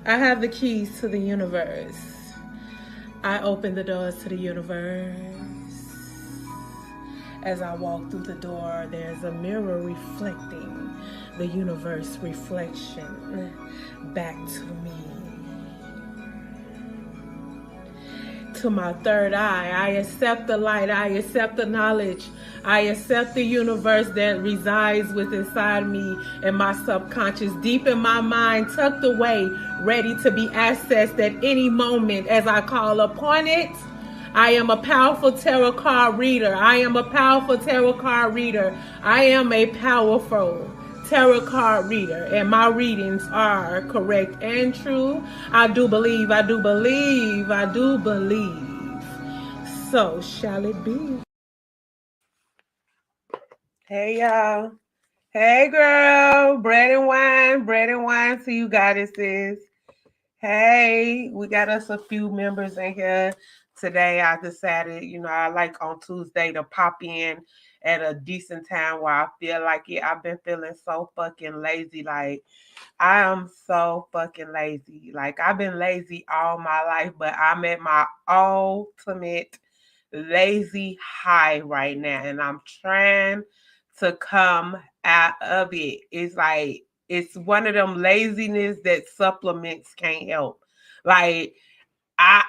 I have the keys to the universe. I open the doors to the universe. As I walk through the door, there's a mirror reflecting the universe reflection back to me. To my third eye, I accept the light, I accept the knowledge, I accept the universe that resides within inside me and my subconscious, deep in my mind, tucked away, ready to be accessed at any moment as I call upon it. I am a powerful tarot card reader. I am a powerful tarot card reader. I am a powerful tarot card reader, and my readings are correct and true. I do believe, I do believe, I do believe. So shall it be. Hey, y'all. Hey, girl. Bread and wine to you goddesses. Hey, we got us a few members in here today. I decided, I like on Tuesday to pop in at a decent time where I feel like it. I've been feeling so fucking lazy. Like, I am so fucking lazy. Like, I've been lazy all my life, but I'm at my ultimate lazy high right now, and I'm trying to come out of it. It's like, it's one of them laziness that supplements can't help. Like, I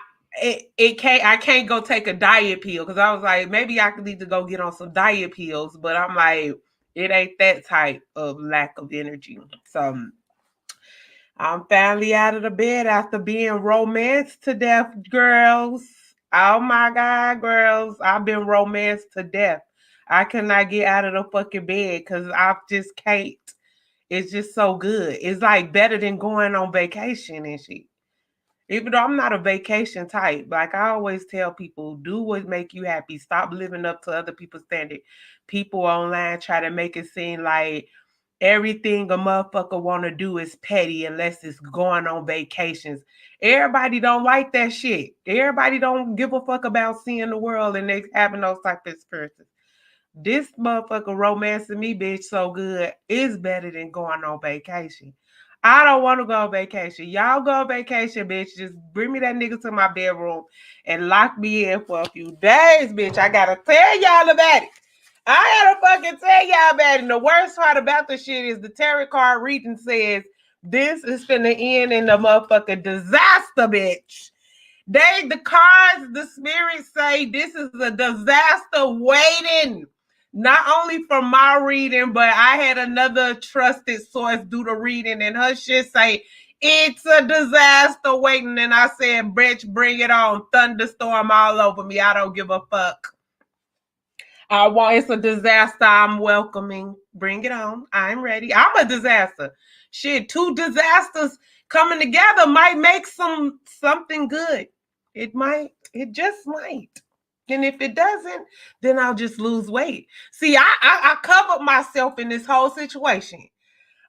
can't go take a diet pill because I was like, maybe I could need to go get on some diet pills, but I'm like, it ain't that type of lack of energy. So I'm finally out of the bed after being romanced to death, girls. Oh my God, girls. I've been romanced to death. I cannot get out of the fucking bed because I just can't. It's just so good. It's like better than going on vacation and shit. Even though I'm not a vacation type, like I always tell people, do what make you happy. Stop living up to other people's standard. People online try to make it seem like everything a motherfucker want to do is petty unless it's going on vacations. Everybody don't like that shit. Everybody don't give a fuck about seeing the world and they having those type of experiences. This motherfucker romancing me, bitch, so good. It's better than going on vacation. I don't want to go on vacation. Y'all go on vacation, bitch. Just bring me that nigga to my bedroom and lock me in for a few days, bitch. I gotta tell y'all about it. I gotta fucking tell y'all about it. And the worst part about the shit is the tarot card reading says this is finna end in a motherfucking disaster, bitch. The cards, the spirits say this is a disaster waiting. Not only from my reading, but I had another trusted source do the reading, and her shit say it's a disaster waiting. And I said, bitch, bring it on. Thunderstorm all over me. I don't give a fuck. It's a disaster I'm welcoming. Bring it on. I'm ready. I'm a disaster. Shit, two disasters coming together might make something good. It might. It just might. And if it doesn't, then I'll just lose weight. See, I covered myself in this whole situation.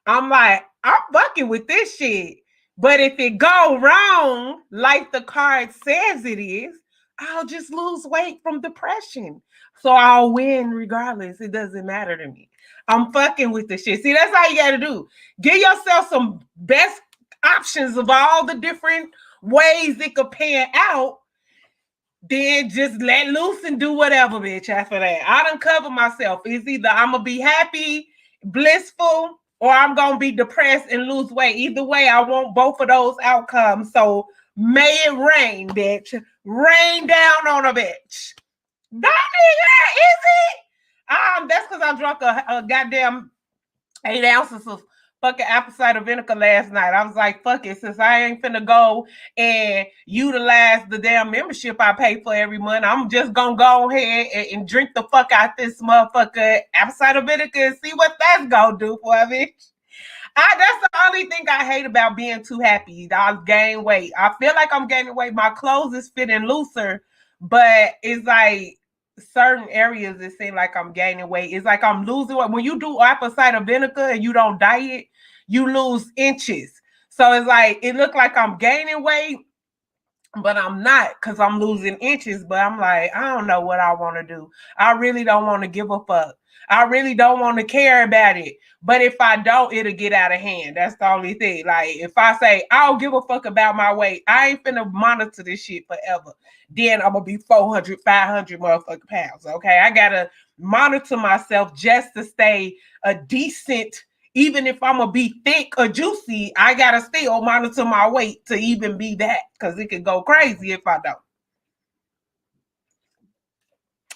I'm like, I'm fucking with this shit. But if it go wrong, like the card says it is, I'll just lose weight from depression. So I'll win regardless. It doesn't matter to me. I'm fucking with the shit. See, that's how you gotta do. Give yourself some best options of all the different ways it could pan out. Then just let loose and do whatever, bitch, after that. I done cover myself. It's either I'm going to be happy, blissful, or I'm going to be depressed and lose weight. Either way, I want both of those outcomes. So may it rain, bitch. Rain down on a bitch. That nigga, is it? That's because I drunk a goddamn 8 ounces of fucking apple cider vinegar last night. I was like, fuck it, since I ain't finna go and utilize the damn membership I pay for every month, I'm just gonna go ahead and drink the fuck out this motherfucker apple cider vinegar and see what that's gonna do for me. That's the only thing I hate about being too happy. I'll gain weight. I feel like I'm gaining weight. My clothes is fitting looser, but it's like certain areas it seems like I'm gaining weight. It's like I'm losing weight. When you do apple cider vinegar and you don't diet, you lose inches. So it's like it looked like I'm gaining weight, but I'm not because I'm losing inches. But I'm like, I don't know what I want to do. I really don't want to give a fuck. I really don't want to care about it. But if I don't, it'll get out of hand. That's the only thing. Like, if I say, I don't give a fuck about my weight, I ain't finna monitor this shit forever. Then I'm going to be 400, 500 motherfucking pounds. Okay. I got to monitor myself just to stay a decent, even if I'm gonna be thick or juicy, I gotta still monitor my weight to even be that, because it could go crazy if I don't.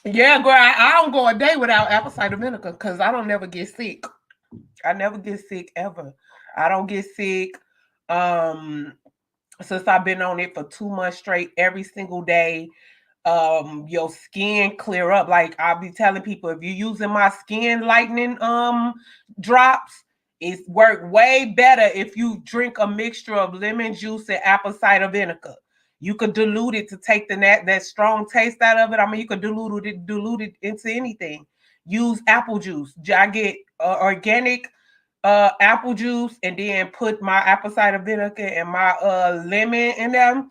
Yeah, girl, I don't go a day without apple cider vinegar because I don't never get sick. I never get sick ever. I don't get sick. Um, since I've been on it for 2 months straight, every single day. Your skin clear up. Like I'll be telling people, if you're using my skin lightening drops, it's work way better if you drink a mixture of lemon juice and apple cider vinegar. You could dilute it to take that strong taste out of it. I mean, you could dilute it into anything. Use apple juice. I get organic apple juice and then put my apple cider vinegar and my lemon in them.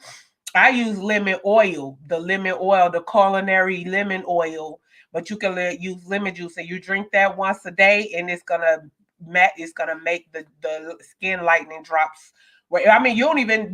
I use lemon oil, the culinary lemon oil, but you can use lemon juice, and you drink that once a day, and it's gonna make the skin lightening drops. Well, I mean,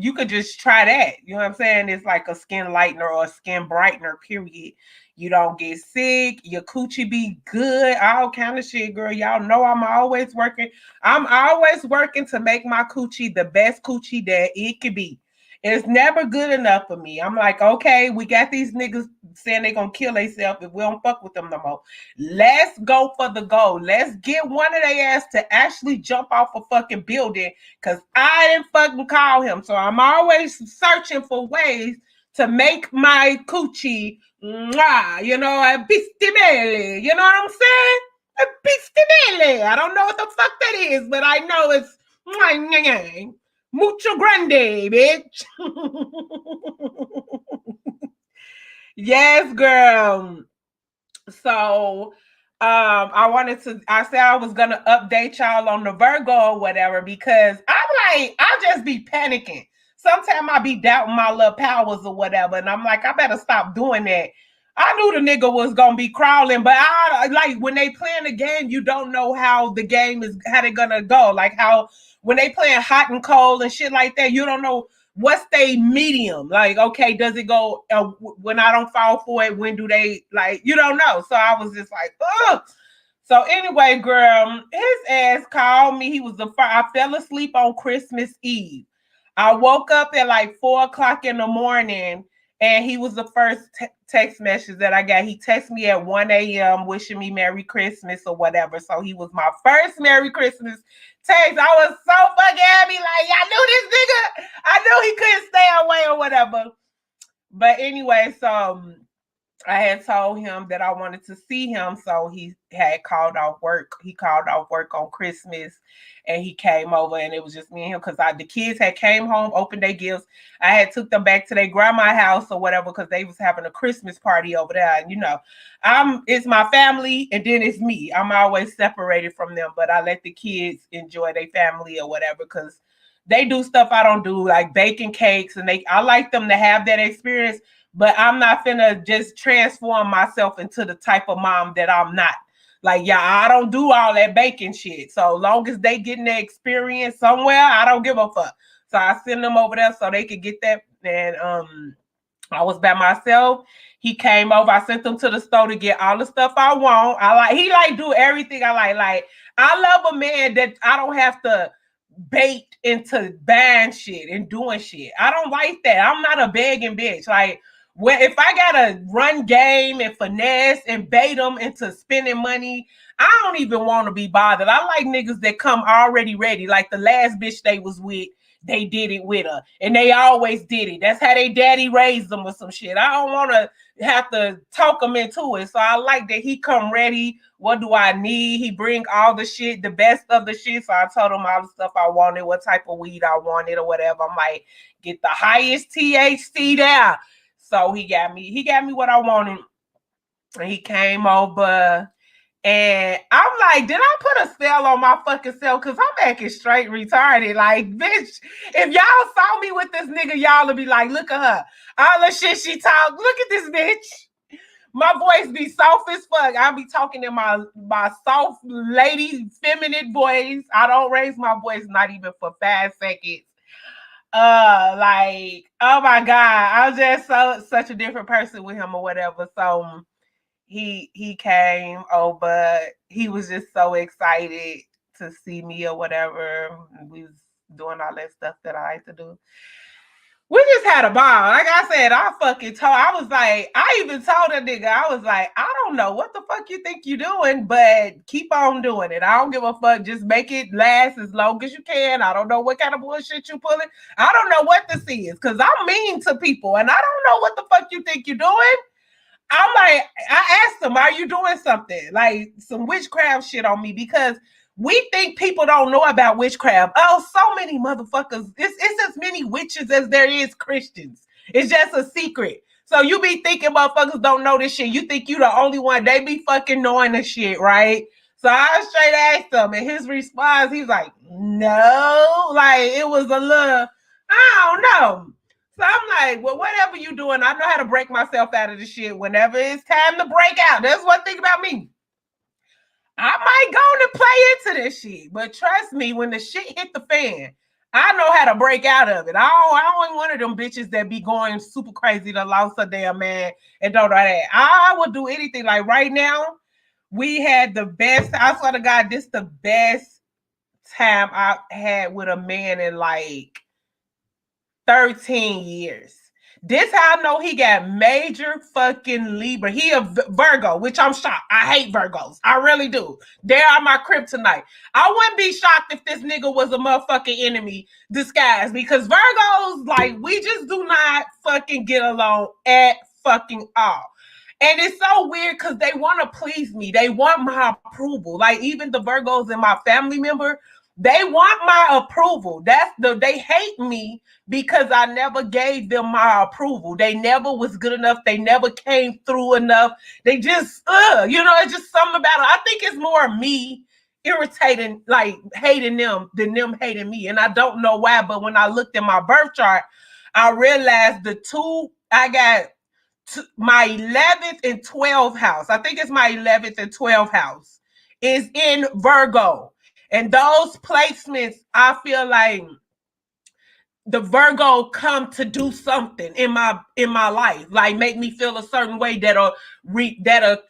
you could just try that. You know what I'm saying? It's like a skin lightener or a skin brightener. Period. You don't get sick. Your coochie be good. All kind of shit, girl. Y'all know I'm always working. I'm always working to make my coochie the best coochie that it could be. It's never good enough for me. I'm like, okay, we got these niggas saying they gonna kill themselves if we don't fuck with them no more. Let's go for the goal. Let's get one of their ass to actually jump off a fucking building, because I didn't fucking call him. So I'm always searching for ways to make my coochie, you know, a pistimele. You know what I'm saying? A pistimele. I don't know what the fuck that is, but I know it's mucho grande, bitch. Yes, girl. So I said I was gonna update y'all on the Virgo or whatever, because I'm like, I'll just be panicking. Sometimes I be doubting my little powers or whatever, and I'm like, I better stop doing that. I knew the nigga was gonna be crawling, but I like when they playing the game, you don't know how the game is, how they gonna go. Like how when they playing hot and cold and shit like that, you don't know what's they medium. Like, okay, does it go when I don't fall for it? When do they, like, you don't know? So I was just like, ugh. So anyway, girl, his ass called me. He was the first. I fell asleep on Christmas Eve. I woke up at like 4 o'clock in the morning, and he was the first text message that I got. He texted me at 1 a.m. wishing me Merry Christmas or whatever. So he was my first Merry Christmas text. I was so fucking happy. Like, I knew this nigga. I knew he couldn't stay away or whatever. But anyway, so I had told him that I wanted to see him, so he had called off work. He called off work on Christmas, and he came over, and it was just me and him, because the kids had came home, opened their gifts. I had took them back to their grandma's house or whatever, because they was having a Christmas party over there. And it's my family, and then it's me. I'm always separated from them, but I let the kids enjoy their family or whatever, because they do stuff I don't do, like baking cakes, and I like them to have that experience. But I'm not finna just transform myself into the type of mom that I'm not. Like, yeah, I don't do all that baking shit. So long as they getting the experience somewhere, I don't give a fuck. So I send them over there so they could get that. And I was by myself. He came over. I sent him to the store to get all the stuff I want. He do everything I like. Like, I love a man that I don't have to bait into buying shit and doing shit. I don't like that. I'm not a begging bitch. Like, if I gotta run game and finesse and bait them into spending money, I don't even want to be bothered. I like niggas that come already ready. Like the last bitch they was with, they did it with her, and they always did it. That's how they daddy raised them or some shit. I don't want to have to talk them into it. So I like that he come ready. What do I need? He bring all the shit, the best of the shit. So I told him all the stuff I wanted, what type of weed I wanted or whatever. I'm like, get the highest THC there. So he got me what I wanted. And he came over, And I'm like, did I put a spell on my fucking self? Because I'm acting straight retarded. Like, bitch, if y'all saw me with this nigga, y'all would be like, look at her. All the shit she talk. Look at this bitch. My voice be soft as fuck. I be talking in my soft lady feminine voice. I don't raise my voice not even for 5 seconds. Like, oh my God, I'm just such a different person with him or whatever. So he came over. He was just so excited to see me or whatever. We was doing all that stuff that I like to do. We just had a ball. Like I said, I was like, I even told a nigga, I was like, I don't know what the fuck you think you're doing, but keep on doing it. I don't give a fuck. Just make it last as long as you can. I don't know what kind of bullshit you pulling. I don't know what this is, because I'm mean to people, and I don't know what the fuck you think you're doing. I'm like, I asked him, are you doing something? Like some witchcraft shit on me, because we think people don't know about witchcraft. Oh, so many motherfuckers. It's as many witches as there is Christians. It's just a secret. So you be thinking motherfuckers don't know this shit. You think you the only one. They be fucking knowing the shit, right? So I straight asked him, and his response, he's like, no. Like, it was a little, I don't know. So I'm like, well, whatever you doing, I know how to break myself out of the shit whenever it's time to break out. That's one thing about me. I might go and play into this shit, but trust me, when the shit hit the fan, I know how to break out of it. I ain't one of them bitches that be going super crazy to lost a damn man and don't know that. I would do anything. Like right now, we had the best, I swear to God, this the best time I had with a man in like 13 years. This how I know he got major fucking Libra. He a Virgo, which I'm shocked. I hate Virgos. I really do. They are my kryptonite. I wouldn't be shocked if this nigga was a motherfucking enemy disguised, because Virgos, like, we just do not fucking get along at fucking all. And it's so weird because they want to please me. They want my approval. Like, even the Virgos in my family member, they want my approval. They hate me because I never gave them my approval. They never was good enough. They never came through enough. They just, it's just something about it. I think it's more me irritating, like hating them than them hating me. And I don't know why, but when I looked at my birth chart, I realized the two, I got my 11th and 12th house. I think it's my 11th and 12th house is in Virgo. And those placements, I feel like the Virgo come to do something in my life, like make me feel a certain way that'll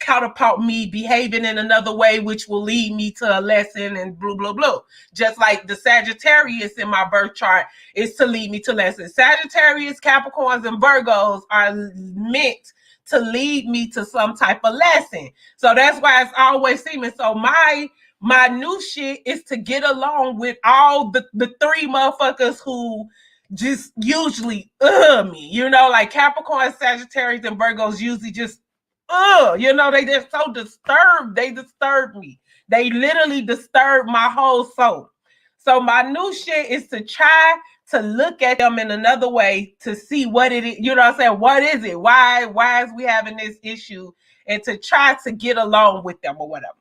catapult me behaving in another way, which will lead me to a lesson and blah blah blah. Just like the Sagittarius in my birth chart is to lead me to lessons. Sagittarius, Capricorns, and Virgos are meant to lead me to some type of lesson. So that's why it's always seeming. So my new shit is to get along with all the three motherfuckers who just usually me, like Capricorn, Sagittarius, and Virgos usually just they just so disturbed. They disturb me. They literally disturb my whole soul. So my new shit is to try to look at them in another way to see what it is. You know what I'm saying? What is it? Why is we having this issue? And to try to get along with them or whatever.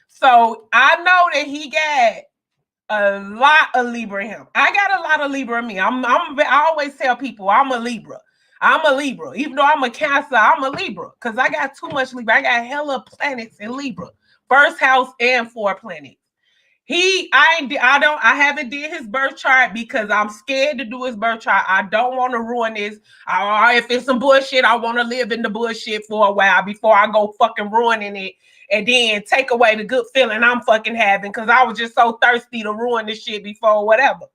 So I know that he got a lot of Libra in him. I got a lot of Libra in me. I always tell people I'm a Libra. I'm a Libra. Even though I'm a Cancer, I'm a Libra because I got too much Libra. I got hella planets in Libra. First house and 4 planets. I haven't did his birth chart because I'm scared to do his birth chart. I don't want to ruin this. If it's some bullshit, I want to live in the bullshit for a while before I go fucking ruining it and then take away the good feeling I'm fucking having because I was just so thirsty to ruin this shit before whatever.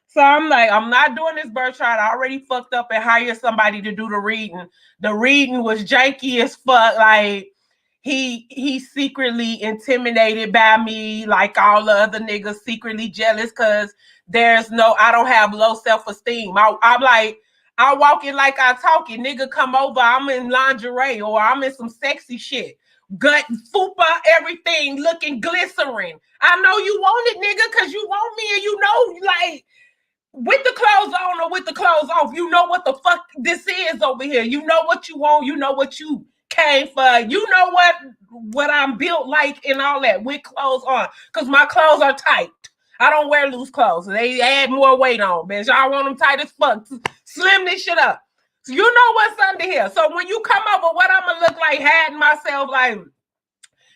So I'm like, I'm not doing this birth chart. I already fucked up and hired somebody to do the reading. The reading was janky as fuck. Like, he secretly intimidated by me, like all the other niggas secretly jealous because I don't have low self-esteem. I'm like, I walk in like I talk it. Nigga come over, I'm in lingerie or I'm in some sexy shit. Gut, fupa, everything looking glycerin. I know you want it, nigga, because you want me and like, with the clothes on or with the clothes off, you know what the fuck this is over here. You know what you want. You know what you came for, you know what I'm built like and all that with clothes on, because my clothes are tight. I don't wear loose clothes. They add more weight on, bitch. Y'all want them tight as fuck. Slim this shit up. So you know what's under here. So when you come up with what I'm gonna look like, hiding myself, like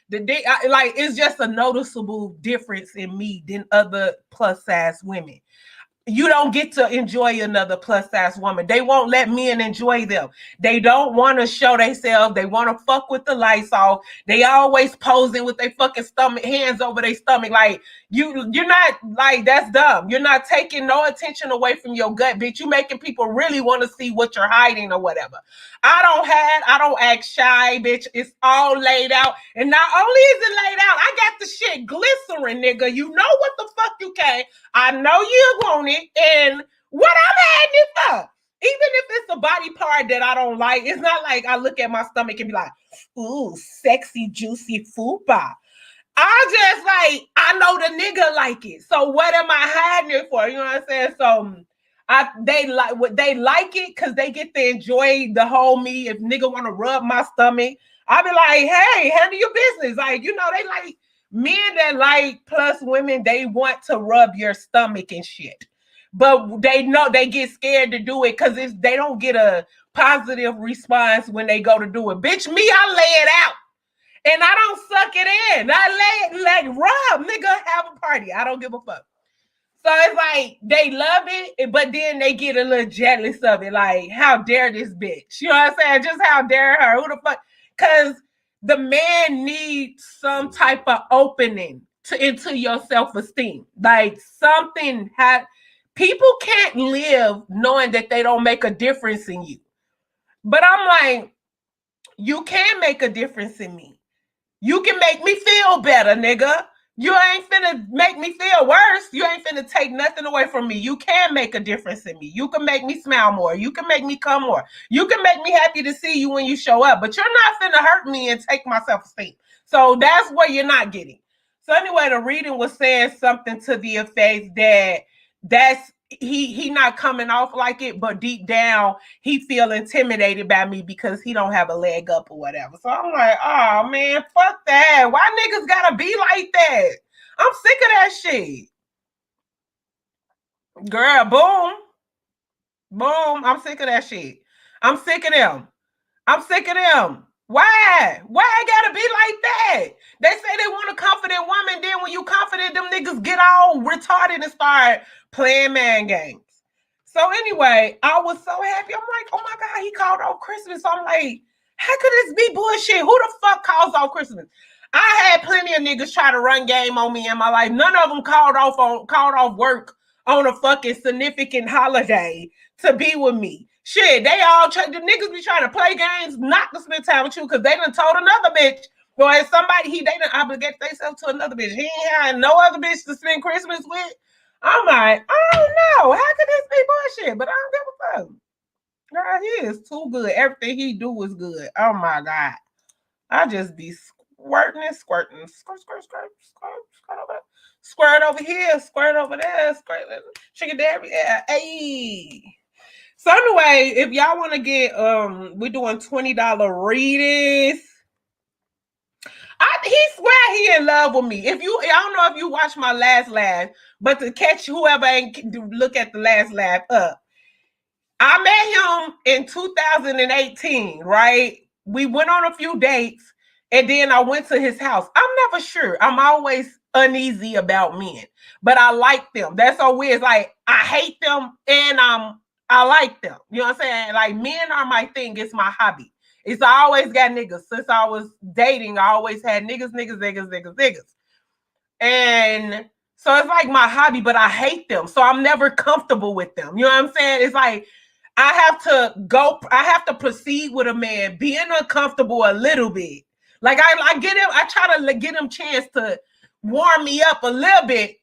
it's just a noticeable difference in me than other plus size women. You don't get to enjoy another plus size woman. They won't let men enjoy them. They don't want to show themselves. They want to fuck with the lights off. They always posing with their fucking stomach, hands over their stomach. Like you're not, like, that's dumb. You're not taking no attention away from your gut, bitch. You making people really want to see what you're hiding or whatever. I don't act shy, bitch. It's all laid out. And not only is it laid out, I got the shit glycerin, nigga. You know what the fuck you can. I know you want it, and what I'm having it for. Even if it's a body part that I don't like, it's not like I look at my stomach and be like, ooh, sexy, juicy fupa. I know the nigga like it. So what am I hiding it for? You know what I'm saying? So they like it because they get to enjoy the whole me. If nigga want to rub my stomach, I be like, hey, handle your business. Like, you know, they like men that like plus women, they want to rub your stomach and shit. But they know they get scared to do it because if they don't get a positive response when they go to do it. Bitch, me, I lay it out. And I don't suck it in. I lay it like rub, nigga, have a party. I don't give a fuck. So it's like they love it, but then they get a little jealous of it. Like, how dare this bitch? You know what I'm saying? Just how dare her? Who the fuck? Because the man needs some type of opening into your self-esteem. Like something people can't live knowing that they don't make a difference in you. But I'm like, you can make a difference in me. You can make me feel better, nigga. You ain't finna make me feel worse. You ain't finna take nothing away from me. You can make a difference in me. You can make me smile more. You can make me come more. You can make me happy to see you when you show up. But you're not finna hurt me and take my self-esteem. So that's what you're not getting. So anyway, the reading was saying something to the effect that's he not coming off like it, but deep down he feel intimidated by me because he don't have a leg up or whatever. So I'm like, oh man, fuck that. Why niggas gotta be like that? I'm sick of that shit. Girl, boom. I'm sick of that shit. I'm sick of them. Why? Why I gotta be like that? They say they want a confident woman. Then when you confident, them niggas get all retarded and start playing man games. So anyway, I was so happy. I'm like, oh my God, he called off Christmas. So I'm like, how could this be bullshit? Who the fuck calls off Christmas? I had plenty of niggas try to run game on me in my life. None of them called off work on a fucking significant holiday to be with me. Shit, they all the niggas be trying to play games, not to spend time with you because they done told another bitch. Boy, somebody they done obligate themselves to another bitch. He ain't had no other bitch to spend Christmas with. I'm like, I don't know. How could this be bullshit? But I don't give a fuck. Girl, he is too good. Everything he do is good. Oh my God. I just be squirting. Squirt over here, squirt over there, squirt chicken dairy. Hey. So anyway, if y'all want to get we're doing $20 readings. He swear he in love with me. I don't know if you watched my last laugh, but to catch whoever ain't look at the last laugh up. I met him in 2018, right? We went on a few dates, and then I went to his house. I'm never sure. I'm always uneasy about men, but I like them. That's so weird. It's like I hate them, and I like them. You know what I'm saying? Like men are my thing. It's my hobby. I always got niggas. Since I was dating, I always had niggas. And so it's like my hobby, but I hate them. So I'm never comfortable with them. You know what I'm saying? It's like I have to proceed with a man being uncomfortable a little bit. Like I try to get him chance to warm me up a little bit.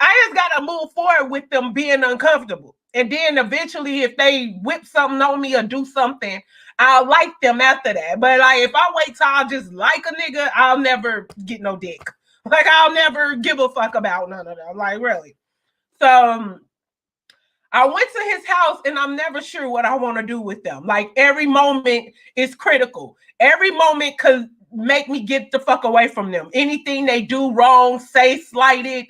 I just gotta move forward with them being uncomfortable. And then eventually if they whip something on me or do something, I'll like them after that. But like if I wait till I just like a nigga, I'll never get no dick. Like I'll never give a fuck about none of them. Like really. So I went to his house and I'm never sure what I want to do with them. Like every moment is critical. Every moment could make me get the fuck away from them. Anything they do wrong, say slighted.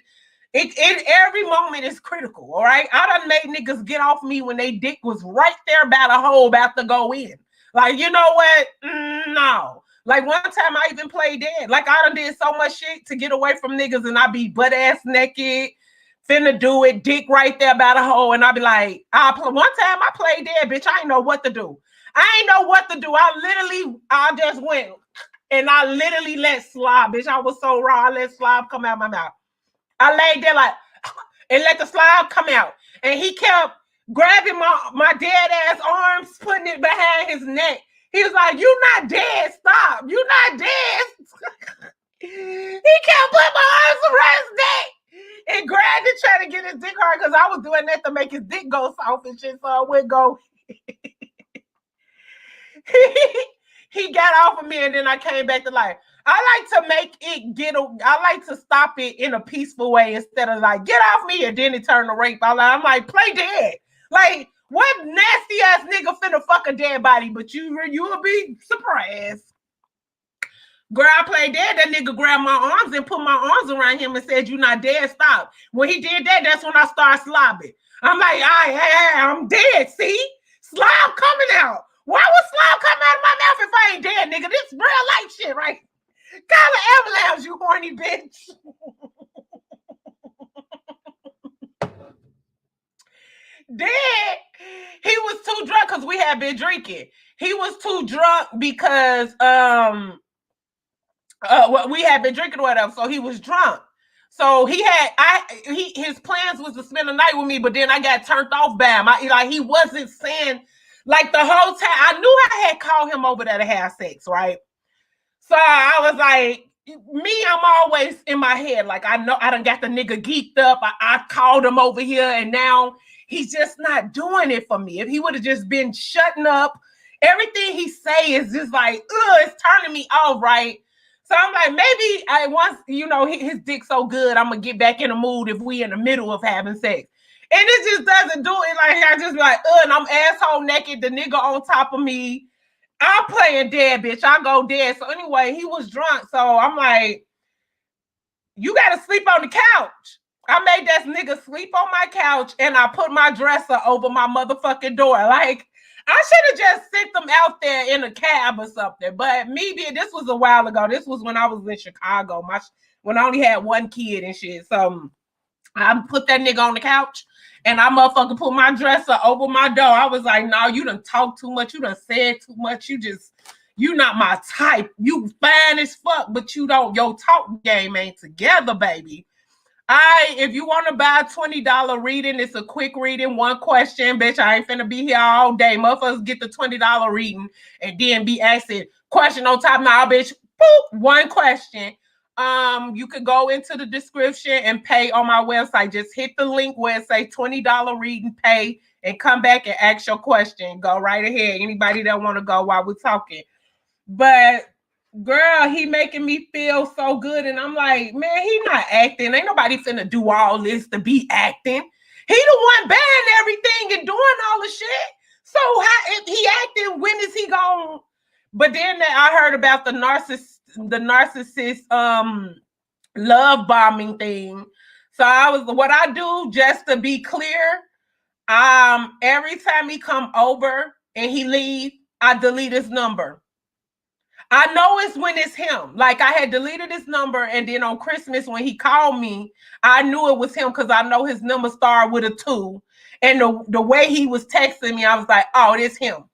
Every moment is critical. All right. I done made niggas get off me when they dick was right there by the hole about to go in. Like, you know what? No. Like one time I even played dead. Like I done did so much shit to get away from niggas and I be butt ass naked. Finna do it, dick right there by the hole, and I'll be like, one time I played dead, bitch. I ain't know what to do. I ain't know what to do. I just went and I literally let slob, bitch. I was so raw. I let slob come out my mouth. I laid there like and let the slob come out, and he kept grabbing my dead ass arms, putting it behind his neck. He was like, "You not dead? Stop! You not dead." He kept putting my arms around his neck. And grabbed it, trying to get his dick hard because I was doing that to make his dick go soft and shit. So I would go. He got off of me and then I came back to life. I like to make it I like to stop it in a peaceful way instead of like, get off me and then it turned to rape. I'm like, play dead. Like, what nasty ass nigga finna fuck a dead body? But you will be surprised. Girl, I played dead. That nigga grabbed my arms and put my arms around him and said, "You not dead, stop." When he did that, that's when I started slobbing. I'm like, I'm dead, see? Slob coming out. Why would slob come out of my mouth if I ain't dead, nigga? This real life shit, right? Call an ambulance, you horny bitch. Then he was too drunk because we had been drinking. He was too drunk because we had been drinking or whatever, so he was drunk. So his plans was to spend the night with me, but then I got turned off by him. He wasn't saying like the whole time. I knew I had called him over there to have sex, right? So I was like, I'm always in my head. Like I know I done got the nigga geeked up. I called him over here, and now he's just not doing it for me. If he would have just been shutting up, everything he say is just like, it's turning me off, right? So I'm like, maybe his dick so good, I'm gonna get back in the mood if we in the middle of having sex. And it just doesn't do it. Like I just be like, and I'm asshole naked, the nigga on top of me. I'm playing dead, bitch. I go dead. So anyway, he was drunk. So I'm like, you gotta sleep on the couch. I made that nigga sleep on my couch and I put my dresser over my motherfucking door. Like, I should have just sent them out there in a cab or something. But maybe this was a while ago. This was when I was in Chicago. When I only had one kid and shit. So I put that nigga on the couch and I motherfucking put my dresser over my door. I was like, no, you done talk too much. You done said too much. You not my type. You fine as fuck, but your talk game ain't together, baby. If you want to buy a $20 reading, it's a quick reading, one question, bitch. I ain't finna be here all day. Motherfuckers get the $20 reading and then be asking question on top now, bitch. Boop, one question. You could go into the description and pay on my website. Just hit the link where it say $20 reading, pay, and come back and ask your question. Go right ahead. Anybody that want to go while we're talking. But girl, he making me feel so good. And I'm like, man, he not acting. Ain't nobody finna do all this to be acting. He the one banning everything and doing all the shit. So if he acting, when is he going? But then I heard about the narcissist love bombing thing. So what I do, just to be clear, every time he come over and he leave, I delete his number. I know it's when it's him. Like I had deleted his number, and then on Christmas when he called me, I knew it was him because I know his number started with a 2. And the way he was texting me, I was like, oh, it's him.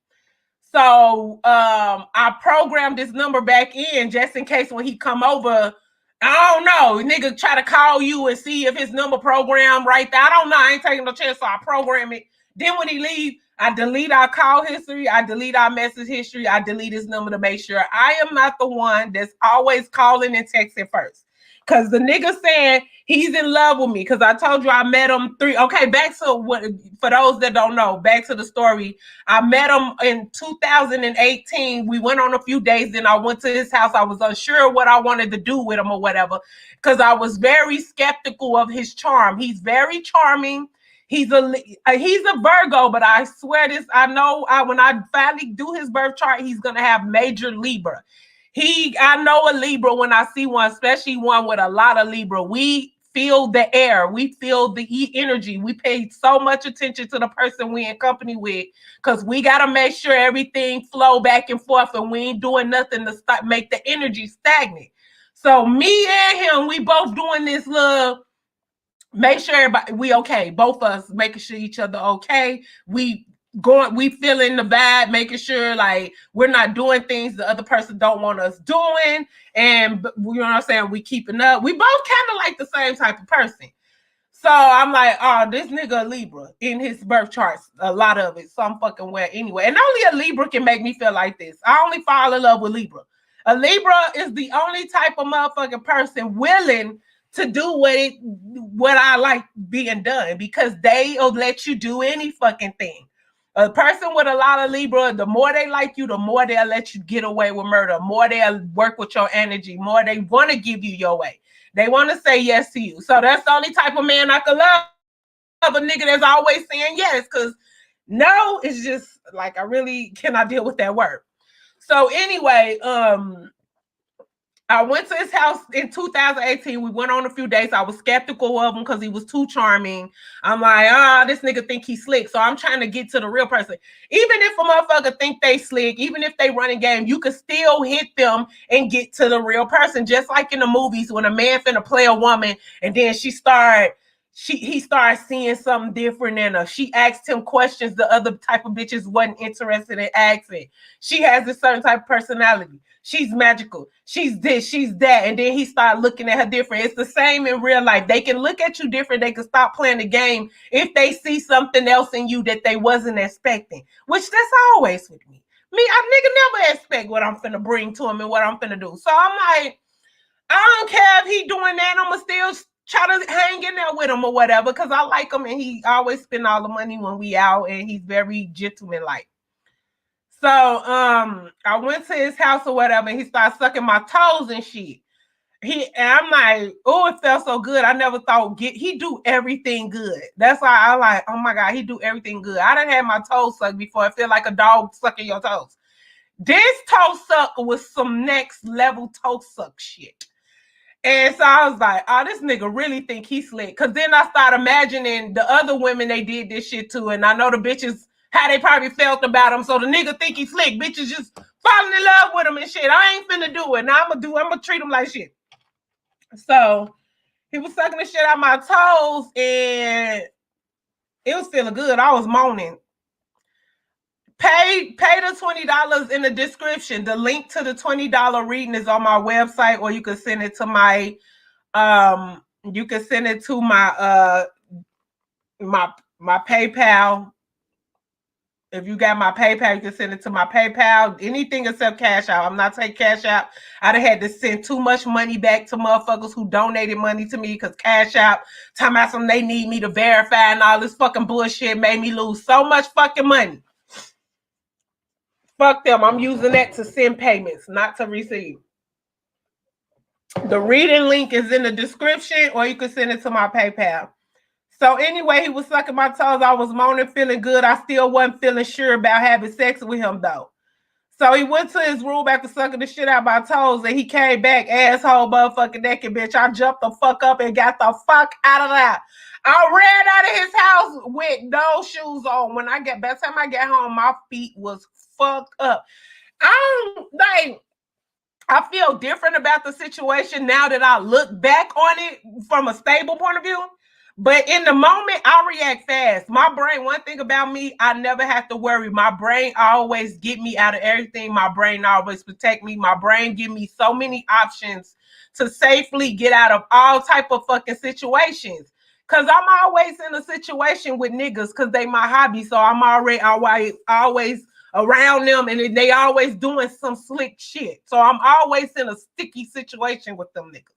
So I programmed this number back in just in case when he come over, I don't know, nigga try to call you and see if his number programmed right there. I don't know. I ain't taking no chance, so I program it. Then when he leave, I delete our call history. I delete our message history. I delete his number to make sure I am not the one that's always calling and texting first. Because the nigga saying he's in love with me. Because I told you I met him back to what, for those that don't know, back to the story. I met him in 2018. We went on a few days. Then I went to his house. I was unsure what I wanted to do with him or whatever. Because I was very skeptical of his charm. He's very charming. He's a Virgo, but I swear this, I know when I finally do his birth chart, he's gonna have major Libra. I know a Libra when I see one, especially one with a lot of Libra. We feel the air, we feel the energy. We pay so much attention to the person we in company with, because we gotta make sure everything flow back and forth, and we ain't doing nothing to make the energy stagnant. So me and him, we both doing this little. Make sure everybody we okay. Both of us making sure each other okay. We feeling the vibe, making sure like we're not doing things the other person don't want us doing, and you know what I'm saying. We keeping up. We both kind of like the same type of person. So I'm like, oh, this nigga a Libra in his birth charts, a lot of it, some fucking way anyway. And only a Libra can make me feel like this. I only fall in love with Libra. A Libra is the only type of motherfucking person willing to do what I like being done, because they'll let you do any fucking thing. A person with a lot of Libra, the more they like you, the more they'll let you get away with murder, more they'll work with your energy, more they want to give you your way. They want to say yes to you. So that's the only type of man I could love, a nigga that's always saying yes, because no, it's just like I really cannot deal with that word. So anyway, I went to his house in 2018. We went on a few days. I was skeptical of him because he was too charming. I'm like, this nigga think he's slick. So I'm trying to get to the real person. Even if a motherfucker think they slick, even if they run a game, you can still hit them and get to the real person. Just like in the movies when a man finna play a woman and then he started seeing something different in her. She asked him questions the other type of bitches wasn't interested in asking. She has a certain type of personality. She's magical. She's this, she's that. And then he started looking at her different. It's the same in real life. They can look at you different. They can stop playing the game if they see something else in you that they wasn't expecting, which that's always with me. I nigga never expect what I'm finna bring to him and what I'm finna do. So I'm like, I don't care if he doing that. I'm going to still try to hang in there with him or whatever, because I like him and he always spend all the money when we out, and he's very gentleman-like. So I went to his house or whatever, and he started sucking my toes and shit. And I'm like, oh, it felt so good. I never thought he do everything good. That's why I like, oh my God, he do everything good. I done had my toes sucked before. I feel like a dog sucking your toes. This toe suck was some next level toe suck shit. And so I was like, oh, this nigga really think he's slick. Because then I started imagining the other women they did this shit to. And I know the bitches, how they probably felt about him. So the nigga think he's slick. Bitches just falling in love with him and shit. I ain't finna do it. Now I'm gonna treat him like shit. So he was sucking the shit out my toes and it was feeling good. I was moaning. Pay the $20 in the description. The link to the $20 reading is on my website, or you can send it to my my PayPal. If you got my PayPal, you can send it to my PayPal. Anything except Cash Out. I'm not taking Cash Out. I'd have had to send too much money back to motherfuckers who donated money to me, because Cash Out, talking about something they need me to verify and all this fucking bullshit, made me lose so much fucking money. Fuck them. I'm using that to send payments, not to receive. The reading link is in the description, or you can send it to my PayPal. So anyway, he was sucking my toes. I was moaning, feeling good. I still wasn't feeling sure about having sex with him, though. So he went to his room after sucking the shit out of my toes, and he came back, asshole, motherfucking naked bitch. I jumped the fuck up and got the fuck out of there. I ran out of his house with no shoes on. By the time I got home, my feet was fucked up. I feel different about the situation now that I look back on it from a stable point of view. But in the moment, I react fast. My brain, one thing about me, I never have to worry. My brain always get me out of everything. My brain always protect me. My brain give me so many options to safely get out of all type of fucking situations. Because I'm always in a situation with niggas because they my hobby. So I'm always around them, and they always doing some slick shit. So I'm always in a sticky situation with them niggas.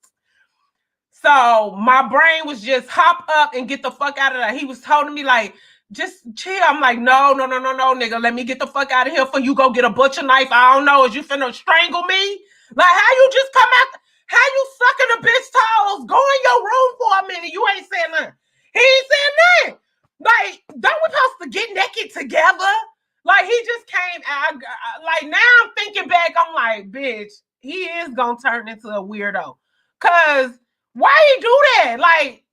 So my brain was just hop up and get the fuck out of there. He was telling me like, just chill. I'm like, no, nigga. Let me get the fuck out of here before you go get a butcher knife. I don't know. Is you finna strangle me? Like, how you just come out? How you sucking a bitch toes? Go in your room for a minute. You ain't saying nothing. He ain't saying nothing. Like, don't we supposed to get naked together? Like, he just came out. Like, now I'm thinking back, I'm like, bitch, he is gonna turn into a weirdo. Cause why he do that? Like,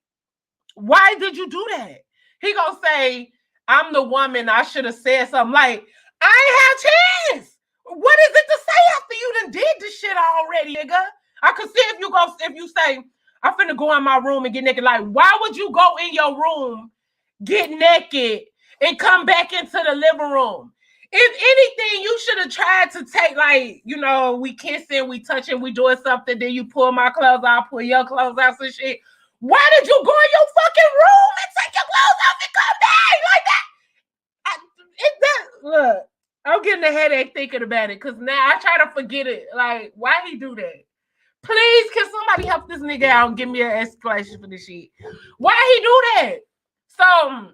why did you do that? He gonna say, I'm the woman, I should have said something. Like, I ain't have chance. What is it to say after you done did this shit already, nigga? I could see if you say, I'm finna go in my room and get naked. Like, why would you go in your room, get naked, and come back into the living room? If anything, you should have tried to take, like, you know, we kissing, we touching, we doing something, then you pull my clothes out, pull your clothes out, some shit. Why did you go in your fucking room and take your clothes off and come back like that? Look, I'm getting a headache thinking about it, because now I try to forget it. Like, why he do that? Please, can somebody help this nigga out and give me an explanation for this shit? Why he do that? So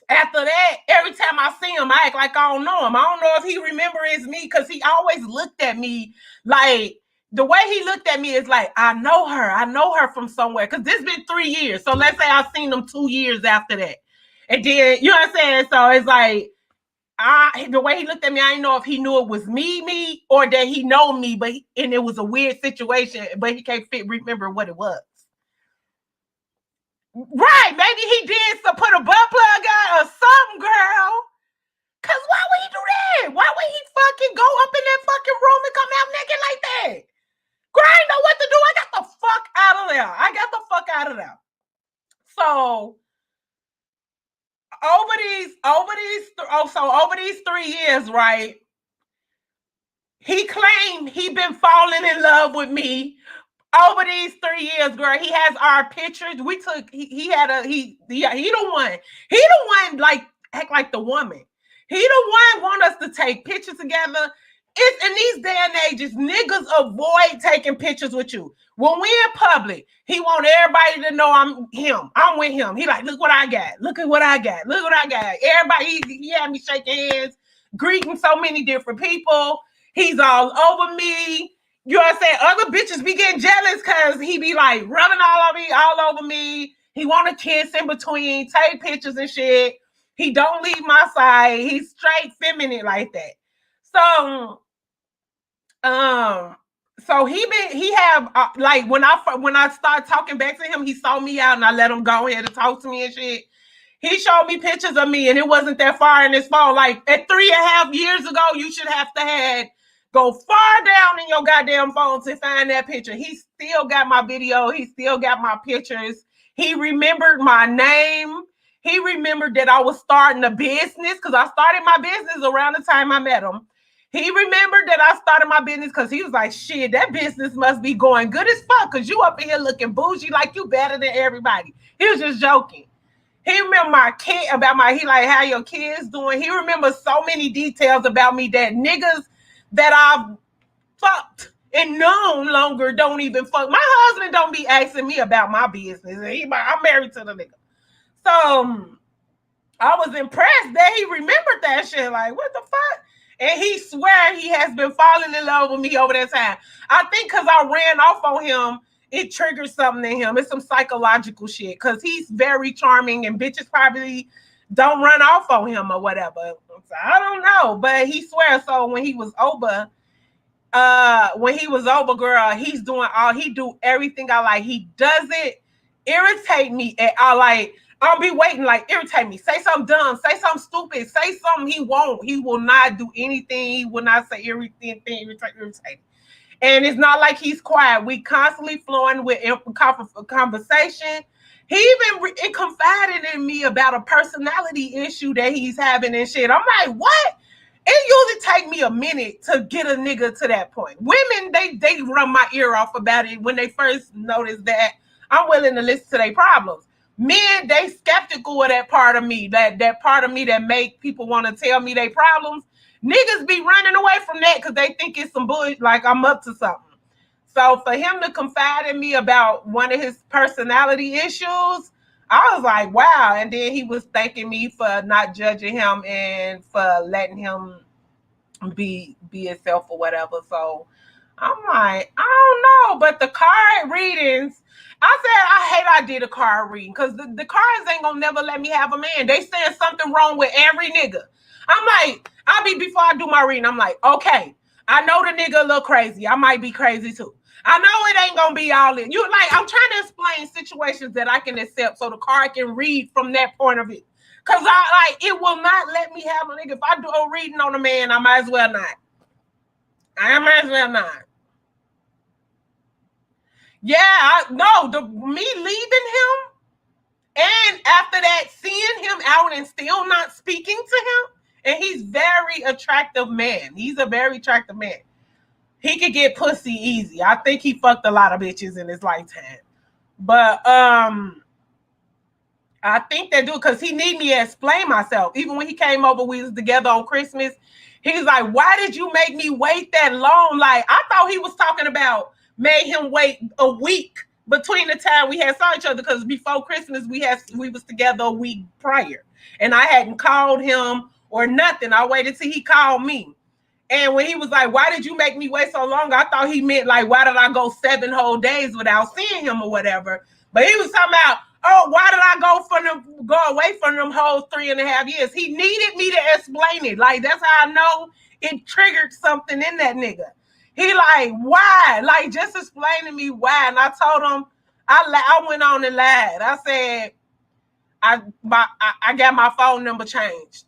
after that, every time I see him, I act like I don't know him. I don't know if he remembers me, because he always looked at me like, the way he looked at me is like, I know her from somewhere. Because this been 3 years. So let's say I seen him 2 years after that. And then, you know what I'm saying? So it's like, the way he looked at me, I didn't know if he knew it was me, or that he know me, and it was a weird situation, but he can't remember what it was. Right, maybe he did put a butt plug on or something, girl. Cause why would he do that? Why would he fucking go up in that fucking room and come out naked like that? Girl, I know what to do. I got the fuck out of there. So over these 3 years, right? He claimed he been falling in love with me over these 3 years, girl. He has our pictures. We took. He the one. He the one, like, act like the woman. He the one want us to take pictures together. It's in these day and ages, niggas avoid taking pictures with you. When we in public, he want everybody to know I'm with him. He like, look what I got. Look at what I got. Look what I got. Everybody, he had me shaking hands, greeting so many different people. He's all over me. You know what I'm saying? Other bitches be getting jealous because he be like running all over me. He want to kiss in between, take pictures and shit. He don't leave my side. He's straight feminine like that. So he have like, when I start talking back to him, he saw me out and I let him go ahead and talk to me and shit. He showed me pictures of me and it wasn't that far in his phone. Like, at 3.5 years ago, you should have to go far down in your goddamn phone to find that picture. He still got my video. He still got my pictures. He remembered my name. He remembered that I was starting a business, because I started my business around the time I met him. He remembered that I started my business because he was like, shit, that business must be going good as fuck, because you up in here looking bougie like you better than everybody. He was just joking. He remember my kid, he like, how your kids doing? He remembers so many details about me that niggas that I've fucked and no longer don't even fuck. My husband don't be asking me about my business. I'm married to the nigga. So I was impressed that he remembered that shit. Like, what the fuck? And he swear he has been falling in love with me over that time. I think because I ran off on him, it triggered something in him. It's some psychological shit, because he's very charming and bitches probably don't run off on him or whatever. So I don't know, but he swears. So when he was over, girl, he do everything I like. He doesn't irritate me at all. Like, I'll be waiting, like, irritate me. Say something dumb. Say something stupid. Say something he won't. He will not do anything. He will not say everything irritate. And it's not like he's quiet. We constantly flowing with conversation. He even confided in me about a personality issue that he's having and shit. I'm like, what? It usually take me a minute to get a nigga to that point. Women, they run my ear off about it when they first notice that I'm willing to listen to their problems. Men, they skeptical of that part of me, that part of me that make people want to tell me their problems. Niggas be running away from that because they think it's some bullshit, like I'm up to something. So for him to confide in me about one of his personality issues, I was like, wow. And then he was thanking me for not judging him and for letting him be himself or whatever. So I'm like, I don't know, but the card readings, I said I hate I did a card reading because the cards ain't gonna never let me have a man. They saying something wrong with every nigga. I'm like, before I do my reading, I'm like, okay, I know the nigga a little crazy. I might be crazy too. I know it ain't gonna be all in. You like, I'm trying to explain situations that I can accept so the card can read from that point of view. Cause I like it will not let me have a nigga. If I do a reading on a man, I might as well not. I might as well not. Yeah, me leaving him, and after that, seeing him out and still not speaking to him, and he's very attractive man. He's a very attractive man. He could get pussy easy. I think he fucked a lot of bitches in his lifetime. But I think they do because he need me to explain myself. Even when he came over, we was together on Christmas. He's like, "Why did you make me wait that long?" Like I thought he was talking about made him wait a week between the time we had saw each other because before Christmas we was together a week prior, and I hadn't called him or nothing. I waited till he called me. And when he was like, "Why did you make me wait so long?" I thought he meant like, "Why did I go 7 whole days without seeing him or whatever?" But he was talking about, "Oh, why did I go away from them whole 3.5 years?" He needed me to explain it. Like that's how I know it triggered something in that nigga. He like, why? Like just explain to me why. And I told him, I went on and lied. I said, I got my phone number changed.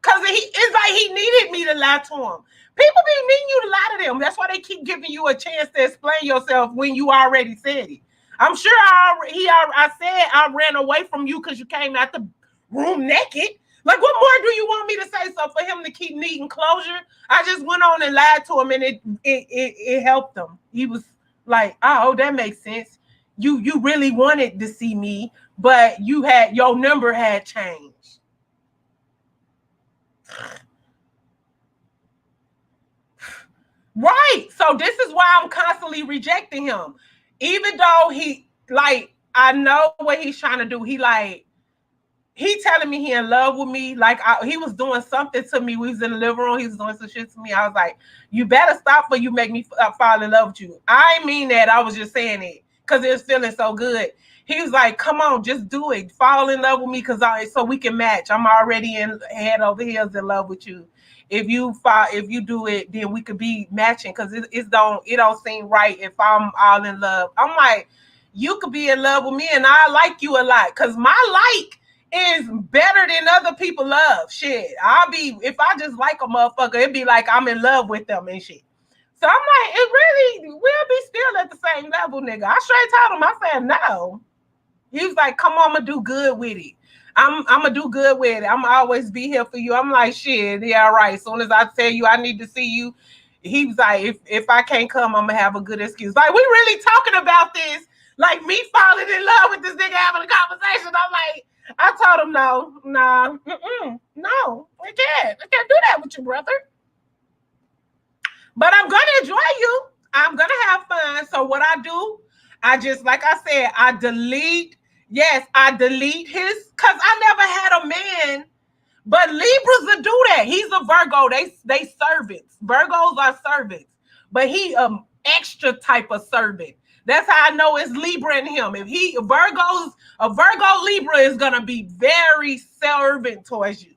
Cause it's like he needed me to lie to him. People be needing you to lie to them. That's why they keep giving you a chance to explain yourself when you already said it. I'm sure I said I ran away from you because you came out the room naked. Like, what more do you want me to say? So for him to keep needing closure, I just went on and lied to him, and it helped him. He was like, "Oh, that makes sense. You really wanted to see me, but your number had changed." Right. So this is why I'm constantly rejecting him. Even though I know what he's trying to do. He telling me he in love with me. Like he was doing something to me. We was in the living room. He was doing some shit to me. I was like, "You better stop, or you make me fall in love with you." I mean that. I was just saying it because it was feeling so good. He was like, "Come on, just do it. Fall in love with me, so we can match. I'm already in head over heels in love with you. If you do it, then we could be matching because it don't seem right if I'm all in love." I'm like, "You could be in love with me, and I like you a lot because my like is better than other people love. Shit, if I just like a motherfucker, it'd be like I'm in love with them and shit." So I'm like, it really will be still at the same level, nigga. I straight told him, I said no. He was like, "Come on, I'm gonna do good with it. I'm gonna do good with it. I'm gonna always be here for you." I'm like, "Shit, yeah, right. As soon as I tell you I need to see you," he was like, if I can't come, I'm gonna have a good excuse. Like, we really talking about this, like me falling in love with this nigga having a conversation. I'm like, I told him no, nah, no, I can't do that with you, brother. But I'm gonna enjoy you. I'm gonna have fun. So what I do, I just like I said, I delete. Yes, I delete his because I never had a man. But Libras will do that. He's a Virgo. They servants. Virgos are servants. But he extra type of servant. That's how I know it's Libra in him. If a Virgo Libra is gonna be very servant towards you.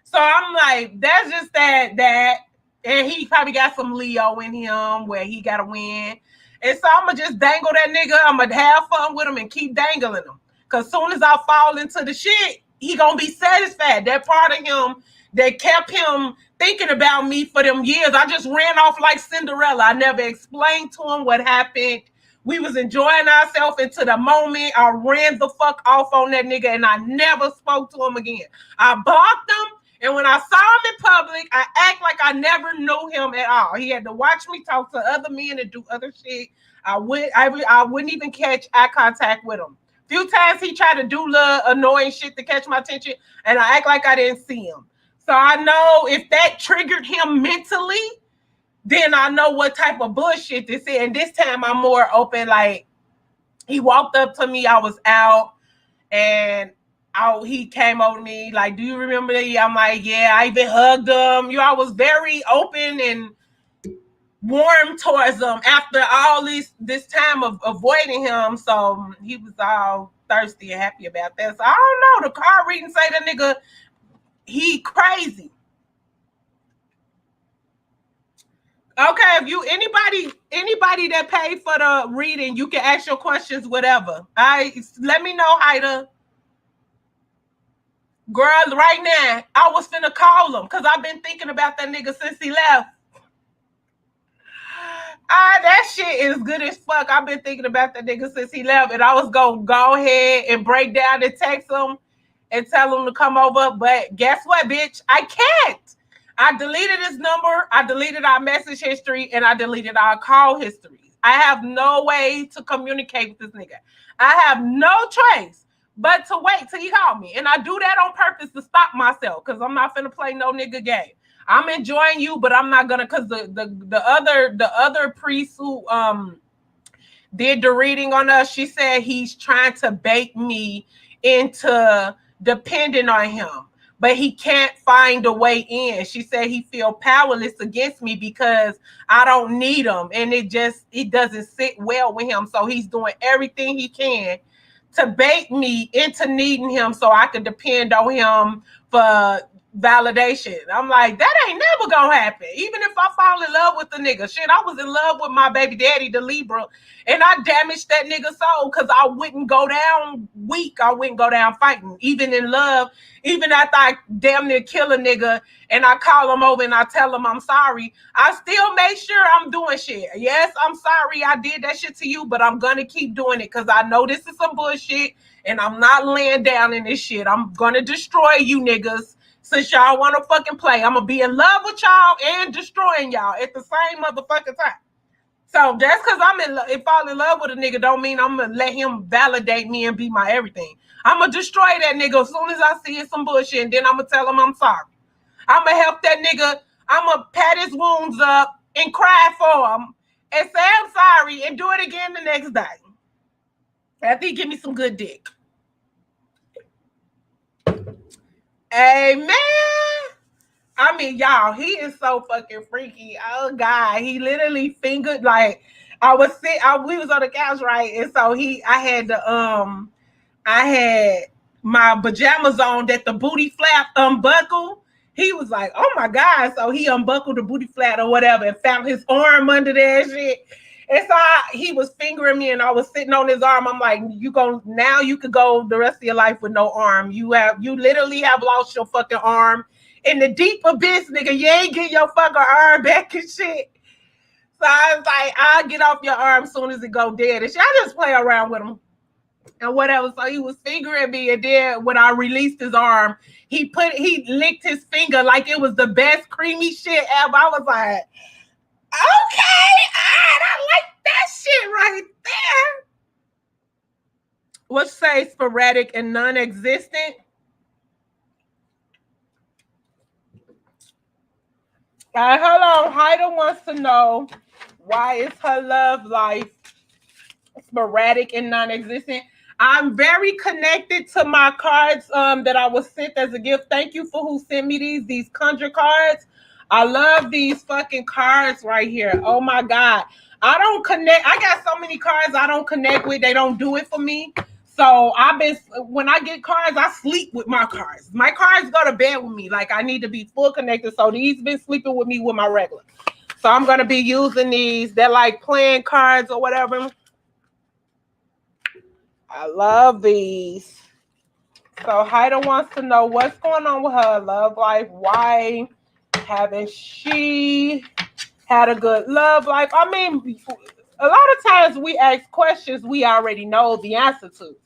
So I'm like, that's just that. And he probably got some Leo in him where he gotta win. And so I'm gonna just dangle that nigga. I'm gonna have fun with him and keep dangling him. Cause soon as I fall into the shit, he gonna be satisfied. That part of him that kept him thinking about me for them years. I just ran off like Cinderella. I never explained to him what happened. We was enjoying ourselves into the moment. I ran the fuck off on that nigga and I never spoke to him again. I blocked him. And when I saw him in public, I act like I never knew him at all. He had to watch me talk to other men and do other shit. I wouldn't even catch eye contact with him. Few times he tried to do little annoying shit to catch my attention, and I act like I didn't see him. So I know if that triggered him mentally, then I know what type of bullshit this is. And this time I'm more open. Like, he walked up to me, I was out, and he came over to me, like, "Do you remember that?" I'm like, "Yeah." I even hugged him. I was very open and warm towards him after all this time of avoiding him. So he was all thirsty and happy about that. So I don't know. The card reading say the nigga, he crazy. Okay, if you anybody that paid for the reading, you can ask your questions, whatever. Let me know, Haida. Girl, right now, I was finna call him because I've been thinking about that nigga since he left. That shit is good as fuck. I've been thinking about that nigga since he left, and I was gonna go ahead and break down and text him and tell him to come over. But guess what, bitch? I can't. I deleted his number, I deleted our message history, and I deleted our call history. I have no way to communicate with this nigga. I have no choice but to wait till he call me. And I do that on purpose to stop myself because I'm not finna play no nigga game. I'm enjoying you, but I'm not gonna, because the other priest who did the reading on us, she said he's trying to bait me into depending on him, but he can't find a way in. She said he feel powerless against me because I don't need him, and it doesn't sit well with him. So he's doing everything he can to bait me into needing him so I can depend on him for validation. I'm like, that ain't never gonna happen. Even if I fall in love with the nigga, shit, I was in love with my baby daddy, the Libra, and I damaged that nigga soul because I wouldn't go down weak. I wouldn't go down fighting, even in love. Even after I damn near kill a nigga and I call him over and I tell him I'm sorry, I still make sure I'm doing shit. Yes, I'm sorry I did that shit to you, but I'm gonna keep doing it because I know this is some bullshit and I'm not laying down in this shit. I'm gonna destroy you niggas. Since y'all want to fucking play, I'm gonna be in love with y'all and destroying y'all at the same motherfucking time. So just because I'm fall in love with a nigga don't mean I'm gonna let him validate me and be my everything. I'm gonna destroy that nigga as soon as I see some bullshit, and then I'm gonna tell him I'm sorry. I'm gonna help that nigga. I'm gonna pat his wounds up and cry for him and say I'm sorry and do it again the next day after he give me some good dick. Amen. I mean, y'all, he is so fucking freaky. Oh God, he literally fingered, like, we was on the couch, right? And so I had my pajamas on that the booty flap unbuckled. He was like, oh my God. So he unbuckled the booty flap or whatever and found his arm under that shit. And so he was fingering me and I was sitting on his arm. I'm like, now you could go the rest of your life with no arm. You literally have lost your fucking arm in the deep abyss, nigga. You ain't get your fucking arm back and shit. So I was like, I'll get off your arm as soon as it go dead. And shit, I just play around with him and whatever. So he was fingering me, and then when I released his arm, he licked his finger like it was the best creamy shit ever. I was like, okay, I like that shit right there. What say sporadic and non-existent? Hold on. Haida wants to know why is her love life sporadic and non-existent. I'm very connected to my cards that I was sent as a gift. Thank you for who sent me these Conjure cards. I love these fucking cards right here. Oh my God. I don't connect. I got so many cards I don't connect with. They don't do it for me. So when I get cards, I sleep with my cards. My cards go to bed with me. Like I need to be full connected. So these been sleeping with me with my regular. So I'm going to be using these. They're like playing cards or whatever. I love these. So Haida wants to know what's going on with her love life. Why haven't she had a good love life? I mean, a lot of times we ask questions we already know the answer to.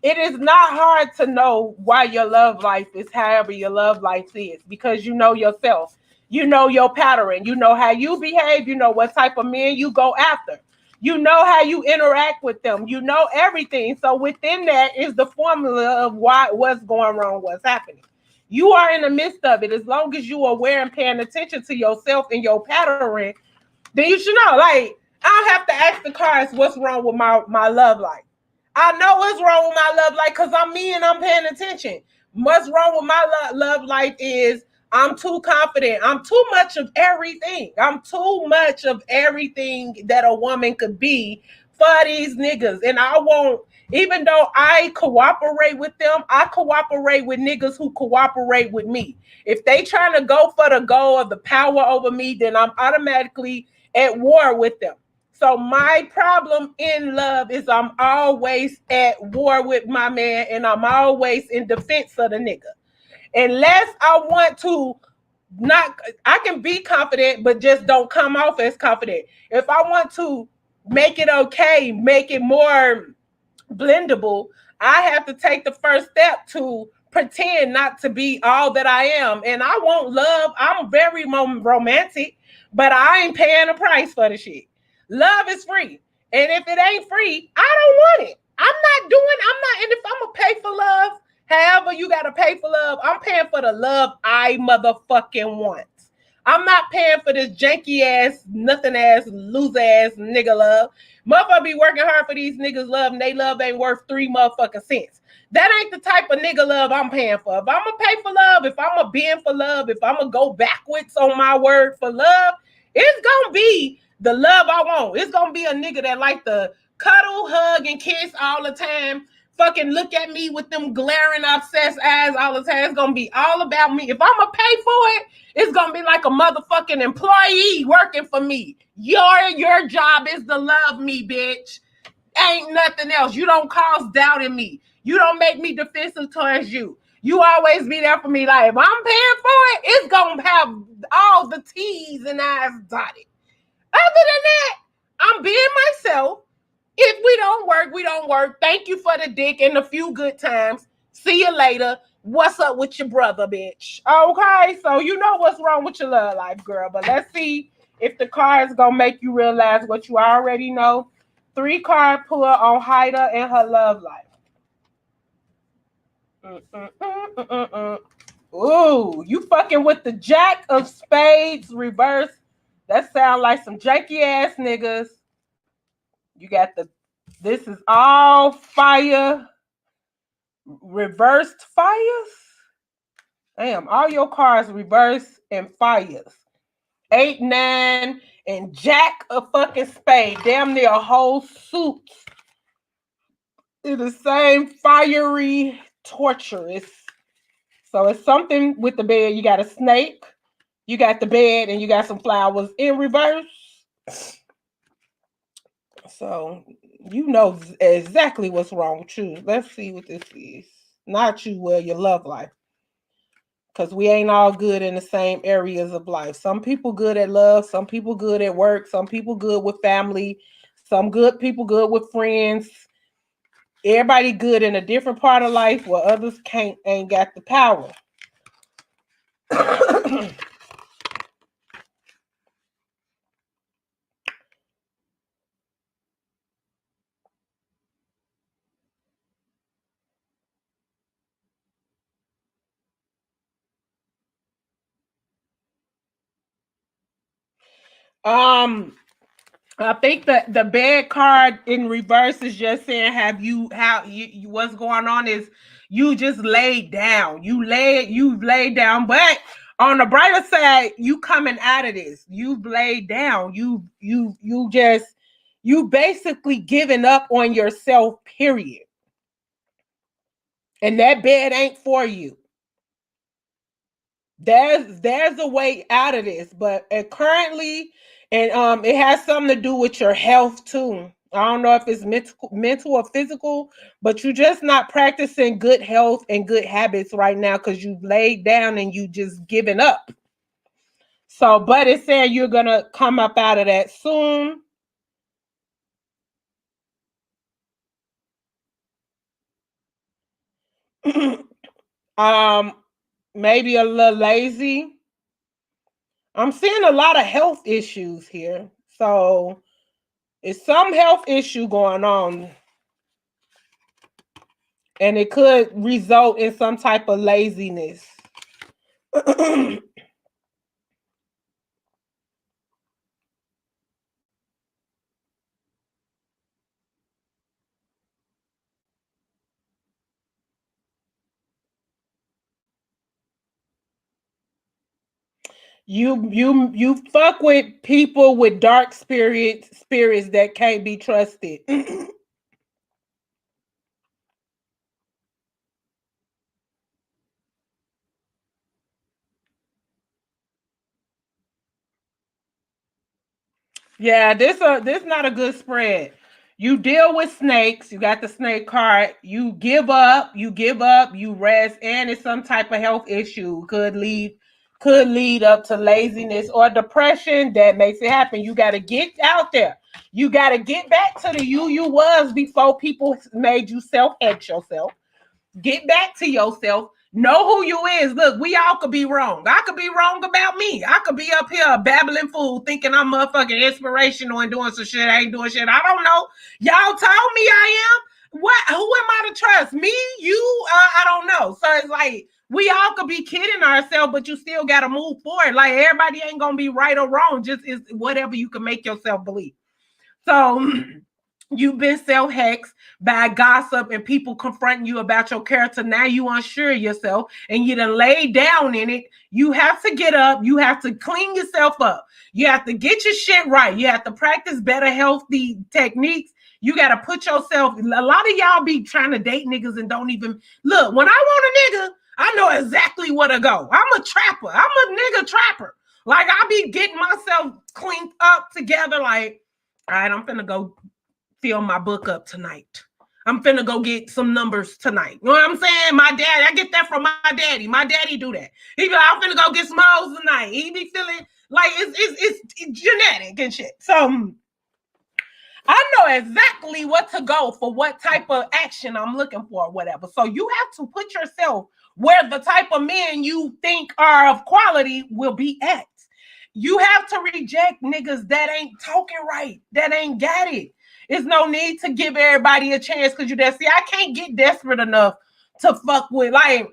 It is not hard to know why your love life is however your love life is, because you know yourself. You know your pattern. You know how you behave. You know what type of men you go after. You know how you interact with them. You know everything. So within that is the formula of what's going wrong, what's happening. You are in the midst of it. As long as you are aware and paying attention to yourself and your pattern, then you should know. Like, I don't have to ask the cards what's wrong with my love life. I know what's wrong with my love life because I'm me and I'm paying attention. What's wrong with my love life is I'm too confident. I'm too much of everything. I'm too much of everything that a woman could be for these niggas. And I won't, even though I cooperate with them, I cooperate with niggas who cooperate with me. If they trying to go for the goal of the power over me, then I'm automatically at war with them. So my problem in love is I'm always at war with my man and I'm always in defense of the nigga. Unless I want to not, I can be confident, but just don't come off as confident. If I want to make it okay, make it more blendable, I have to take the first step to pretend not to be all that I am. And I want love. I'm very romantic, but I ain't paying a price for the shit. Love is free. And if it ain't free, I don't want it. I'm not, and if I'm gonna pay for love, however you gotta pay for love, I'm paying for the love I motherfucking want. I'm not paying for this janky ass, nothing ass, loser ass nigga love. Motherfucker be working hard for these niggas love and they love ain't worth 3 cents. That ain't the type of nigga love I'm paying for. If I'm gonna pay for love, if I'm gonna bend for love, if I'm gonna go backwards on my word for love, it's gonna be the love I want. It's gonna be a nigga that like to cuddle, hug, and kiss all the time. Fucking look at me with them glaring, obsessed eyes all the time. It's gonna be all about me. If I'm gonna pay for it, it's gonna be like a motherfucking employee working for me. Your job is to love me, bitch. Ain't nothing else. You don't cause doubt in me. You don't make me defensive towards you. You always be there for me. Like if I'm paying for it, it's gonna have all the T's and I's dotted. Other than that, I'm being myself. If we don't work, we don't work. Thank you for the dick and a few good times. See you later. What's up with your brother, bitch? Okay, so you know what's wrong with your love life, girl. But let's see if the cards gonna make you realize what you already know. 3-card pull on Haida and her love life. Ooh, you fucking with the Jack of Spades reverse. That sound like some janky ass niggas. You got this is all fire, reversed fires. Damn, all your cards reverse and fires. 8, 9, and Jack of fucking spade. Damn near a whole suit. It's the same fiery, torturous. So it's something with the bed. You got a snake, you got the bed, and you got some flowers in reverse. So you know exactly what's wrong with you. Let's see what this is. Not you, well, your love life. Because we ain't all good in the same areas of life. Some people good at love, some people good at work, some people good with family, some good people good with friends. Everybody good in a different part of life where others ain't got the power. I think that the bad card in reverse is just saying how you what's going on is you just laid down. You've laid down, but on the brighter side, you coming out of this. You've laid down. You basically giving up on yourself, period. And that bed ain't for you. There's a way out of this, but currently, and it has something to do with your health too. I don't know if it's mental or physical, but you're just not practicing good health and good habits right now because you've laid down and you just given up. So, but it's saying you're gonna come up out of that soon. um, maybe a little lazy. I'm seeing a lot of health issues here, so it's some health issue going on. And it could result in some type of laziness. You fuck with people with dark spirits that can't be trusted. Yeah, this not a good spread. You deal with snakes. You got the snake card. You rest, and it's some type of health issue. Could lead up to laziness or depression that makes it happen. You got to get out there. You got to get back to the you was before people made you self-hex yourself. Get back to yourself. Know who you is. Look, we all could be wrong. I could be wrong about me. I could be up here a babbling fool thinking I'm motherfucking inspirational and doing some shit. I ain't doing shit. I don't know. Y'all told me I am. What? Who am I to trust? Me? You? I don't know. So it's like we all could be kidding ourselves, but you still got to move forward. Like everybody ain't gonna be right or wrong. Just is whatever you can make yourself believe. So you've been self-hexed by gossip and people confronting you about your character. Now you unsure yourself and you done laid down in it. You have to get up. You have to clean yourself up. You have to get your shit right. You have to practice better healthy techniques. You got to put yourself. A lot of y'all be trying to date niggas and don't even look. When I want a nigga, I know exactly where to go. I'm a trapper. I'm a nigga trapper. Like I be getting myself cleaned up together. Like, all right, I'm finna go fill my book up tonight. I'm finna go get some numbers tonight. You know what I'm saying? My dad, I get that from my daddy. My daddy do that. He be like, I'm finna go get smalls tonight. He be feeling like it's genetic and shit. So I know exactly what to go for, what type of action I'm looking for, or whatever. So you have to put yourself where the type of men you think are of quality will be at. You have to reject niggas that ain't talking right, that ain't got it. There's no need to give everybody a chance because you there. See, I can't get desperate enough to fuck with. Like,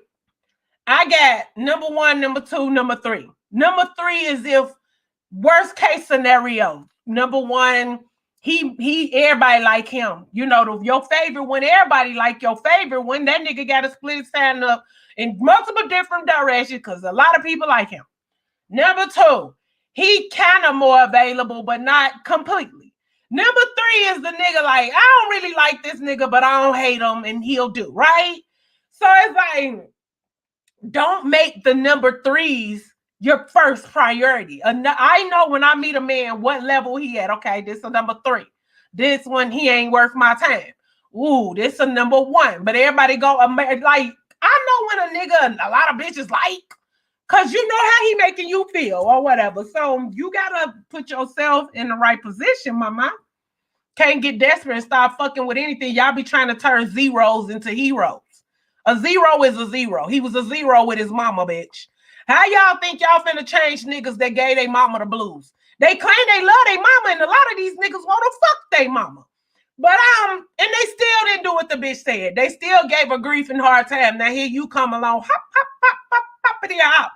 I got number one, number two, number three. Number three is if worst case scenario. Number one, he everybody like him. You know, your favorite one, everybody like your favorite one. That nigga got to split his stand up in multiple different directions because a lot of people like him. Number two, he kind of more available, but not completely. Number three is the nigga like, I don't really like this nigga, but I don't hate him and he'll do, right? So it's like, don't make the number threes your first priority. I know when I meet a man, what level he at. Okay, this is a number three. This one, he ain't worth my time. Ooh, this is a number one. But everybody go, like, I know when a nigga, a lot of bitches like, because you know how he making you feel or whatever. So you got to put yourself in the right position, mama. Can't get desperate and start fucking with anything. Y'all be trying to turn zeros into heroes. A zero is a zero. He was a zero with his mama, bitch. How y'all think y'all finna change niggas that gave their mama the blues? They claim they love their mama, and a lot of these niggas want to fuck their mama. But and they still didn't do what the bitch said. They still gave a grief and hard time. Now here you come along, hop, hop, hop, hop, hoppity hop,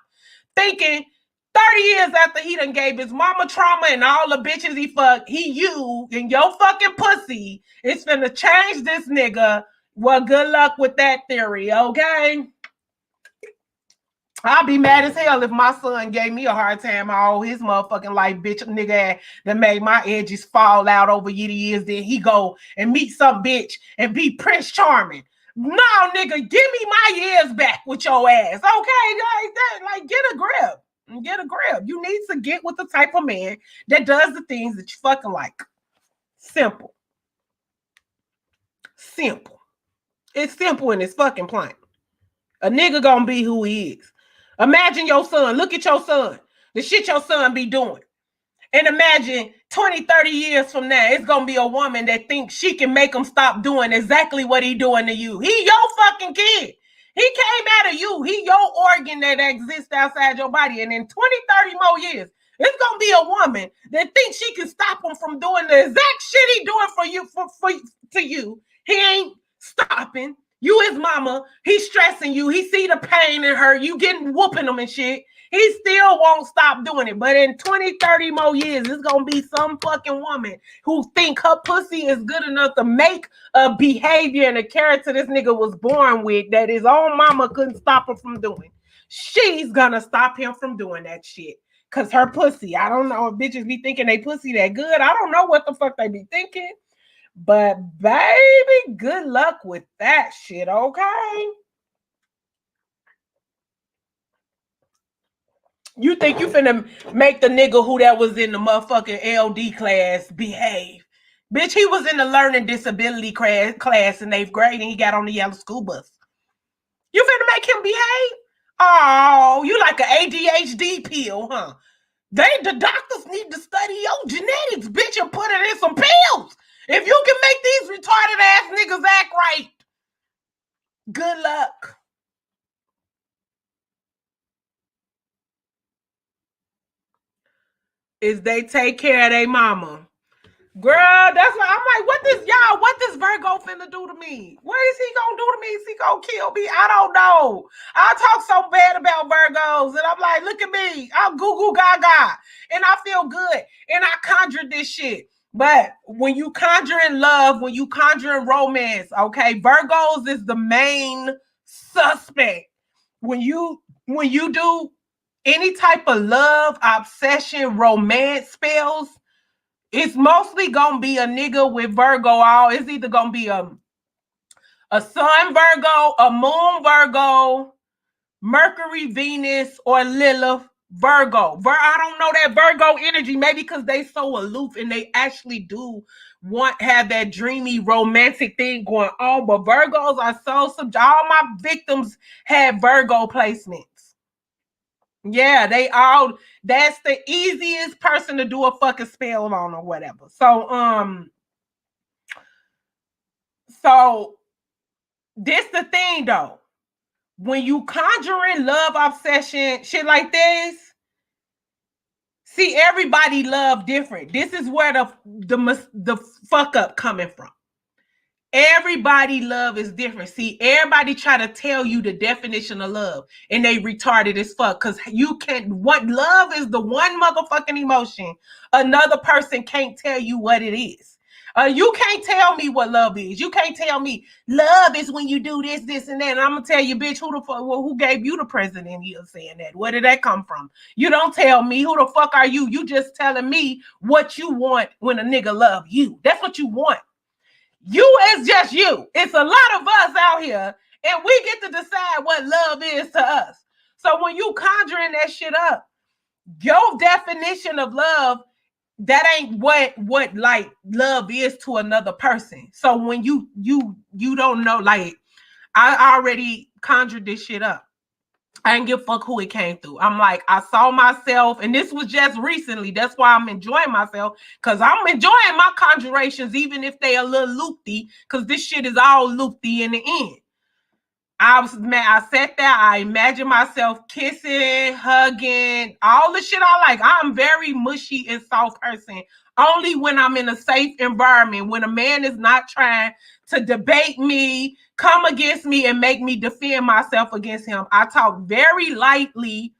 thinking 30 years after he done gave his mama trauma and all the bitches he fucked, you and your fucking pussy is finna change this nigga. Well, good luck with that theory, okay? I'll be mad as hell if my son gave me a hard time all his motherfucking life, bitch nigga that made my edges fall out over years. Then he go and meet some bitch and be Prince Charming. No, nigga, give me my years back with your ass, okay? Like that, like get a grip. Get a grip. You need to get with the type of man that does the things that you fucking like. Simple. Simple. It's simple and it's fucking plain. A nigga gonna be who he is. Imagine your son. Look at your son. The shit your son be doing. And imagine 20, 30 years from now, it's going to be a woman that thinks she can make him stop doing exactly what he doing to you. He your fucking kid. He came out of you. He your organ that exists outside your body. And in 20, 30 more years, it's going to be a woman that thinks she can stop him from doing the exact shit he doing for you, to you. He ain't stopping. You his mama, he's stressing you. He see the pain in her. You getting whooping him and shit. He still won't stop doing it. But in 20, 30 more years, it's going to be some fucking woman who think her pussy is good enough to make a behavior and a character this nigga was born with that his own mama couldn't stop him from doing. She's going to stop him from doing that shit. Cause her pussy, I don't know if bitches be thinking they pussy that good. I don't know what the fuck they be thinking. But baby, good luck with that shit, okay? You think you finna make the nigga who that was in the motherfucking LD class behave? Bitch, he was in the learning disability class in 8th grade and he got on the yellow school bus. You finna make him behave? Oh, you like an ADHD pill, huh? The doctors need to study your genetics, bitch, and put it in some pills. If you can make these retarded ass niggas act right, good luck. Is they take care of their mama. Girl, that's why I'm like, what this Virgo finna do to me? What is he gonna do to me? Is he gonna kill me? I don't know. I talk so bad about Virgos, and I'm like, look at me. I'm goo goo gaga, and I feel good, and I conjure this shit. But when you conjure in love, when you conjure in romance, okay, Virgos is the main suspect. When you do any type of love, obsession, romance spells, it's mostly gonna be a nigga with Virgo. It's either gonna be a sun Virgo, a moon Virgo, Mercury, Venus, or Lilith Virgo. I don't know that Virgo energy, maybe because they so aloof and they actually do have that dreamy romantic thing going on. But Virgos are so all my victims had Virgo placements. Yeah, that's the easiest person to do a fucking spell on or whatever. So this the thing though. When you conjuring love obsession, shit like this, see, everybody love different. This is where the fuck up coming from. Everybody love is different. See, everybody try to tell you the definition of love and they retarded as fuck because you can't. What love is, the one motherfucking emotion another person can't tell you what it is. You can't tell me what love is. You can't tell me love is when you do this, this, and that. And I'm gonna tell you, bitch, who gave you the president here saying that? Where did that come from? You don't tell me. Who the fuck are you? You just telling me what you want when a nigga love you. That's what you want. You is just you. It's a lot of us out here, and we get to decide what love is to us. So when you conjuring that shit up, your definition of love, that ain't what like love is to another person. So when you don't know, like, I already conjured this shit up. I didn't give a fuck who it came through. I'm like, I saw myself, and this was just recently. That's why I'm enjoying myself, because I'm enjoying my conjurations, even if they a little loopy, because this shit is all loopy in the end. I sat there, I imagined myself kissing, hugging, all the shit I like. I'm very mushy and soft person. Only when I'm in a safe environment, when a man is not trying to debate me, come against me, and make me defend myself against him. I talk very lightly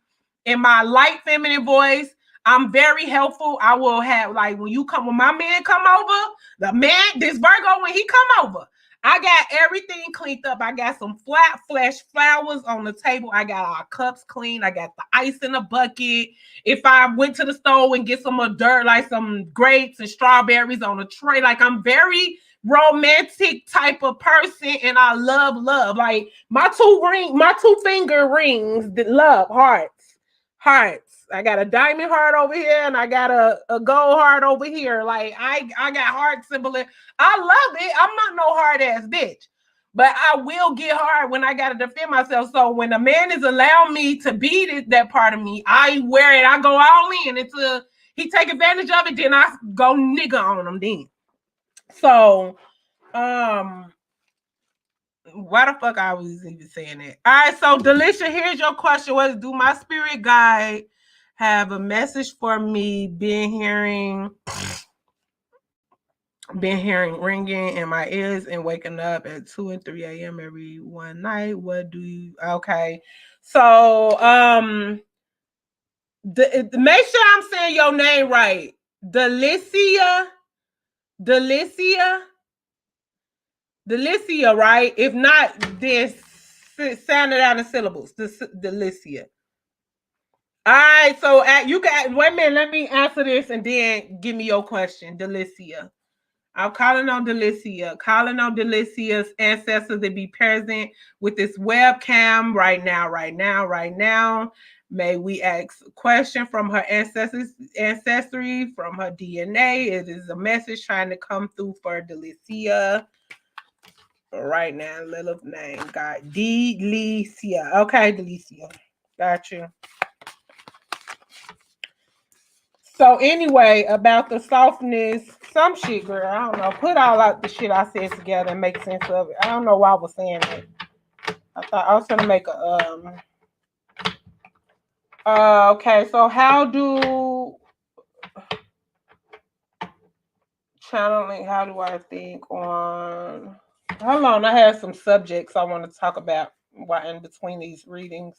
in my light feminine voice. I'm very helpful. I will have, like, when my man come over, this Virgo, when he come over, I got everything cleaned up. I got some flat flesh flowers on the table. I got our cups clean. I got the ice in a bucket. If I went to the store and get some dirt, like some grapes and strawberries on a tray, like, I'm very romantic type of person, and I love. Like, my two finger rings, love, hearts. I got a diamond heart over here, and I got a gold heart over here. Like, I got heart symbol. I love it. I'm not no hard ass bitch, but I will get hard when I gotta defend myself. So when a man is allowing me to be that part of me, I wear it. I go all in until he take advantage of it. Then I go nigga on him. Then, so why the fuck I was even saying that? All right, so Delisha, here's your question: do my spirit guide have a message for me? Been hearing ringing in my ears and waking up at 2 and 3 a.m. every one night. What do you? Okay, so make sure I'm saying your name right. Delicia, right? If not, then sound it out in syllables. Delicia. All right, so you got wait a minute. Let me answer this and then give me your question, Delicia. I'm calling on Delicia's ancestors to be present with this webcam right now, right now, right now. May we ask a question from her ancestry, from her DNA. It is a message trying to come through for Delicia right now. Little name, got Delicia. Okay, Delicia, got you. So anyway, about the softness, some shit, girl. I don't know. Put all out the shit I said together and make sense of it. I don't know why I was saying it. I thought I was gonna make a okay, so how do channeling? How do I think on? Hold on, I have some subjects I want to talk about while in between these readings.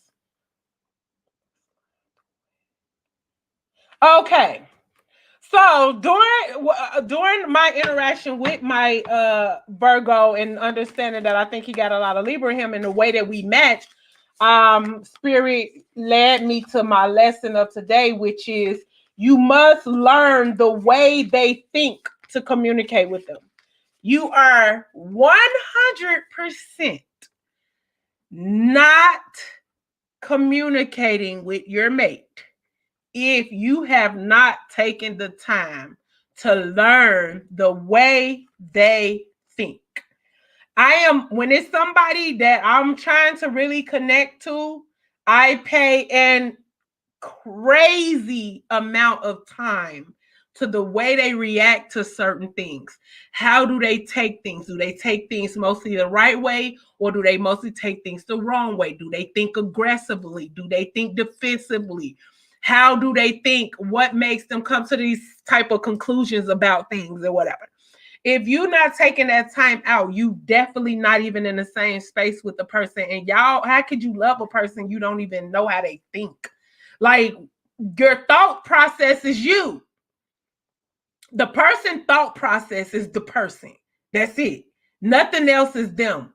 Okay. So during my interaction with my Virgo and understanding that I think he got a lot of Libra in him and the way that we match, Spirit led me to my lesson of today, which is you must learn the way they think to communicate with them. You are 100% not communicating with your mate if you have not taken the time to learn the way they think. When it's somebody that I'm trying to really connect to, I pay an crazy amount of time to the way they react to certain things. How do they take things? Do they take things mostly the right way, or do they mostly take things the wrong way? Do they think aggressively? Do they think defensively? How do they think? What makes them come to these type of conclusions about things or whatever? If you're not taking that time out, you definitely not even in the same space with the person. And y'all, how could you love a person you don't even know how they think? Like, your thought process is you. The person thought process is the person. That's it. Nothing else is them.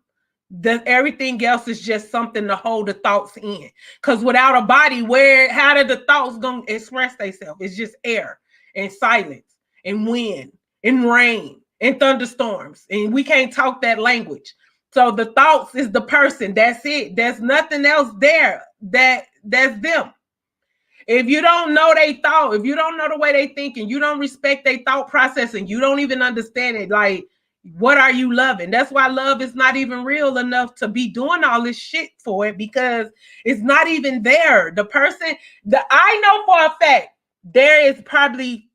Everything else is just something to hold the thoughts in. Because without a body, how did the thoughts gonna express themselves? It's just air and silence and wind and rain and thunderstorms. And we can't talk that language. So the thoughts is the person. That's it. There's nothing else there that's them. If you don't know they thought, if you don't know the way they think, and you don't respect their thought process, and you don't even understand it, like, what are you loving? That's why love is not even real enough to be doing all this shit for it, because it's not even there. The person that I know for a fact, there is probably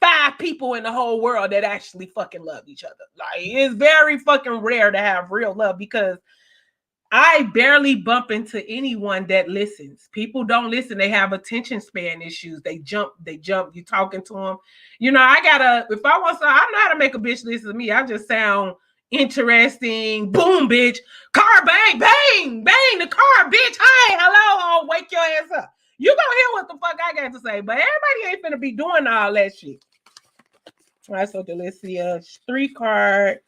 5 people in the whole world that actually fucking love each other. Like, it's very fucking rare to have real love, because I barely bump into anyone that listens. People don't listen. They have attention span issues. They jump. You talking to them. If I want to, I know how to make a bitch listen to me. I just sound interesting. Boom, bitch. Car bang, bang, bang, the car, bitch. Hey, hello, wake your ass up. You gonna hear what the fuck I got to say, but everybody ain't finna be doing all that shit. All right, so Delicia, 3 card.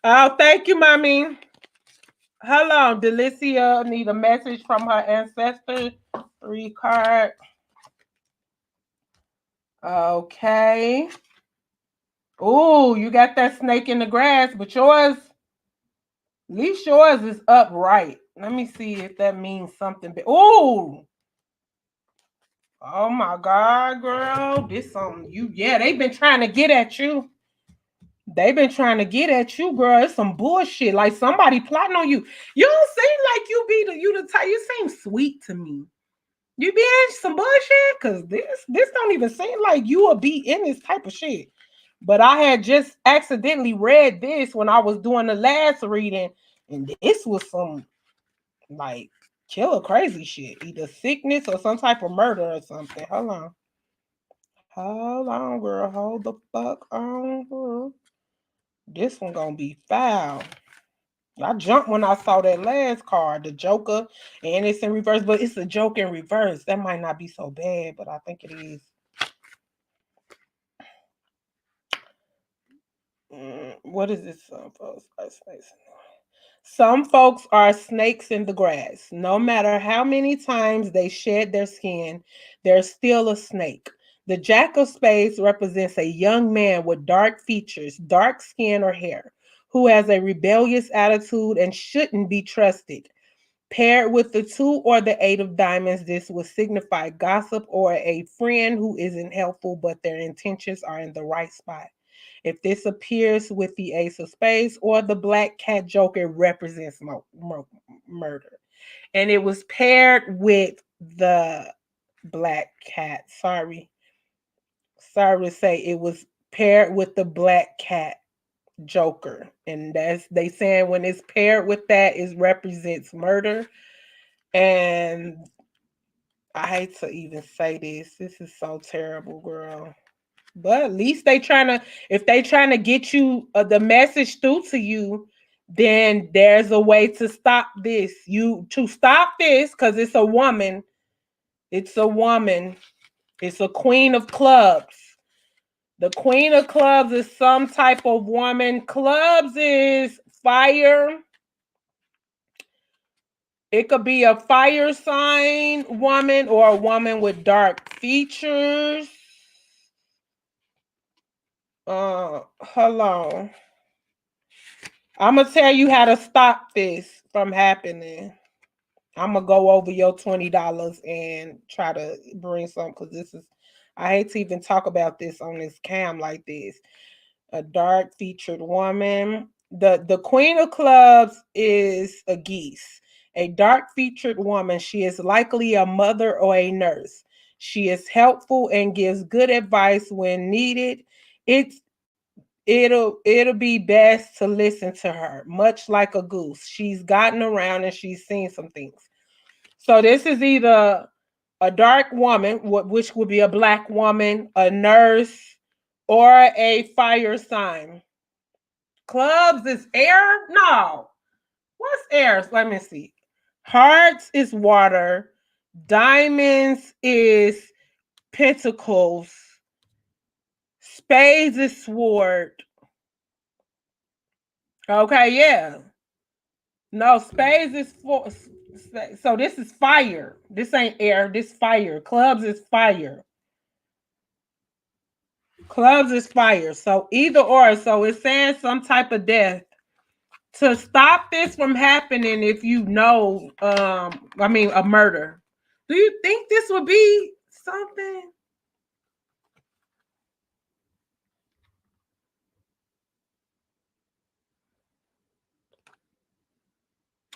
Oh, thank you, mommy. Hello, Delicia. Need a message from her ancestor. 3 card. Okay. Oh, you got that snake in the grass, but yours, at least yours is upright. Let me see if that means something. Oh, oh my God, girl. This something they've been trying to get at you. They've been trying to get at you, girl. It's some bullshit. Like somebody plotting on you. You don't seem like you the type. You seem sweet to me. You be in some bullshit? Because this don't even seem like you will be in this type of shit. But I had just accidentally read this when I was doing the last reading, and this was some like killer crazy shit. Either sickness or some type of murder or something. Hold on. Hold on, girl. Hold the fuck on, girl. This one gonna be foul. I jumped when I saw that last card, the Joker, and it's in reverse, but it's a joke in reverse. That might not be so bad, but I think it is. What is this? Some folks are snakes in the grass. No matter how many times they shed their skin, they're still a snake. The Jack of Spades represents a young man with dark features, dark skin or hair, who has a rebellious attitude and shouldn't be trusted. Paired with the two or the eight of diamonds, this would signify gossip or a friend who isn't helpful, but their intentions are in the right spot. If this appears with the ace of spades or the black cat joker, it represents murder. And it was paired with the black cat. Sorry to say, it was paired with the black cat joker. And that's they saying when it's paired with that, it represents murder. And I hate to even say this. This is so terrible, girl. But at least they trying to, if they trying to get you the message through to you, then there's a way to stop this. You to stop this because it's a woman. It's a woman. It's a queen of clubs. The queen of clubs is some type of woman. Clubs is fire. It could be a fire sign woman or a woman with dark features. Hold on. I'm gonna tell you how to stop this from happening. I'm gonna go over your $20 and try to bring some because this is. I hate to even talk about this on this cam like this. A dark featured woman. The queen of clubs is a geese. A dark featured woman. She is likely a mother or a nurse. She is helpful and gives good advice when needed. It's it'll be best to listen to her, much like a goose. She's gotten around and she's seen some things. So this is either a dark woman, which would be a black woman, a nurse, or a fire sign. Clubs is air? No. What's air? Let me see. Hearts is water. Diamonds is pentacles. Spades is sword. Okay, yeah. No, spades is for. So this is fire. This ain't air. This fire. Clubs is fire. Clubs is fire. So either or. So it's saying some type of death. To stop this from happening, if you know, a murder. Do you think this would be something?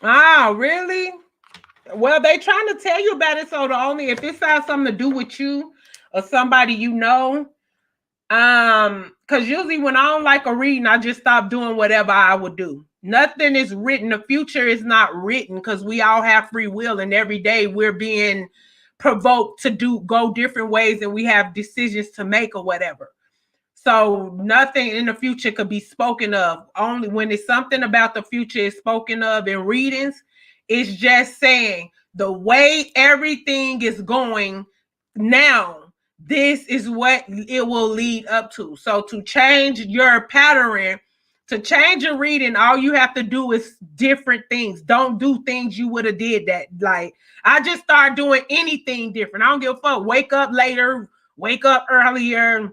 Ah, really? Well, they trying to tell you about it. So the only if this has something to do with you or somebody you know, because usually when I don't like a reading, I just stop doing whatever I would do. Nothing is written. The future is not written because we all have free will, and every day we're being provoked to go different ways, and we have decisions to make or whatever. So nothing in the future could be spoken of. Only when it's something about the future is spoken of in readings, it's just saying the way everything is going now, this is what it will lead up to. So to change your pattern, to change your reading, all you have to do is different things. Don't do things you would have did that. Like I just start doing anything different. I don't give a fuck. Wake up later, wake up earlier,